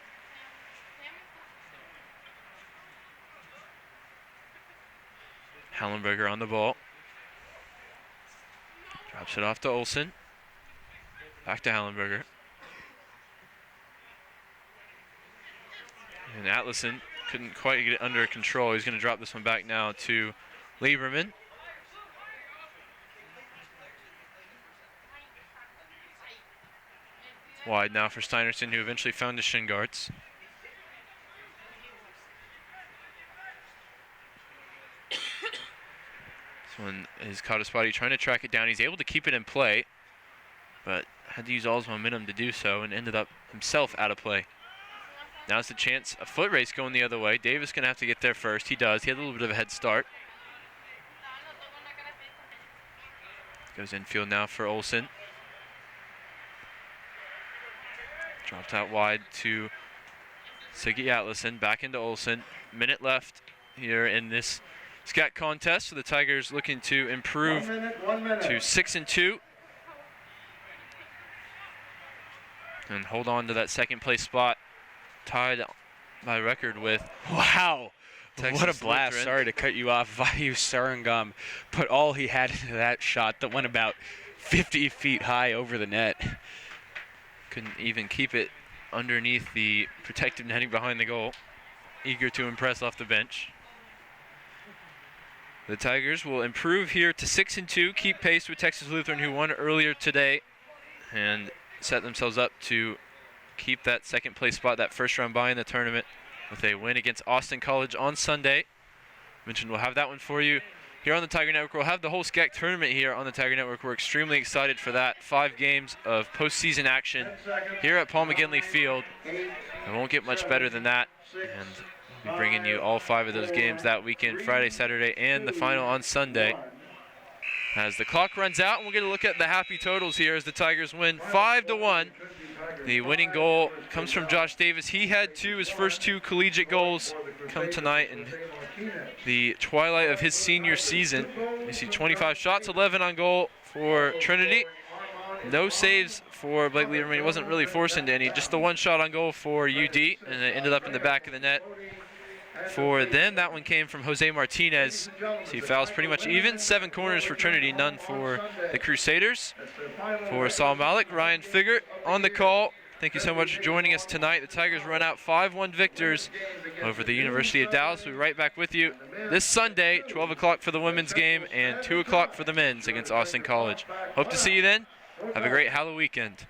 [SPEAKER 9] Hallenberger on the ball. Drops it off to Olsen. Back to Hallenberger. And Atlason couldn't quite get it under control. He's going to drop this one back now to Lieberman. Wide now for Steinerson, who eventually found his shin guards. This one is Kataspati trying to track it down. He's able to keep it in play, but had to use all his momentum to do so and ended up himself out of play. Now's the chance, a foot race going the other way. Davis going to have to get there first. He does. He had a little bit of a head start. Goes infield now for Olsen. Dropped out wide to Siggy Atlason. Back into Olsen. Minute left here in this SCAC contest. So the Tigers looking to improve
[SPEAKER 11] 1 minute.
[SPEAKER 9] to 6-2. And hold on to that second place spot. Tied by record with
[SPEAKER 10] Wow.
[SPEAKER 9] Texas
[SPEAKER 10] What a blast.
[SPEAKER 9] Lutheran.
[SPEAKER 10] Sorry to cut you off. Vayu Sarangam put all he had into that shot that went about 50 feet high over the net.
[SPEAKER 9] Couldn't even keep it underneath the protective netting behind the goal. Eager to impress off the bench. The Tigers will improve here to 6-2, keep pace with Texas Lutheran, who won earlier today, and set themselves up to keep that second place spot, that first round bye in the tournament, with a win against Austin College on Sunday. Mentioned we'll have that one for you here on the Tiger Network. We'll have the whole SCAC tournament here on the Tiger Network. We're extremely excited for that. 5 games of postseason action here at Paul McGinley Field. It won't get much better than that. And we'll be bringing you all 5 of those games that weekend, Friday, Saturday, and the final on Sunday. As the clock runs out, and we're going to look at the happy totals here as the Tigers win 5-1. The winning goal comes from Josh Davis. He had his first 2 collegiate goals come tonight in the twilight of his senior season. You see 25 shots, 11 on goal for Trinity. No saves for Blake Lieberman. He wasn't really forced into any. Just the 1 shot on goal for UD, and it ended up in the back of the net. For them, that one came from Jose Martinez. See, fouls pretty much even. 7 corners for Trinity, none for the Crusaders. For Saul Malik, Ryan Figert on the call. Thank you so much for joining us tonight. The Tigers run out 5-1 victors over the University of Dallas. We'll be right back with you this Sunday, 12 o'clock for the women's game and 2 o'clock for the men's against Austin College. Hope to see you then. Have a great Halloween weekend.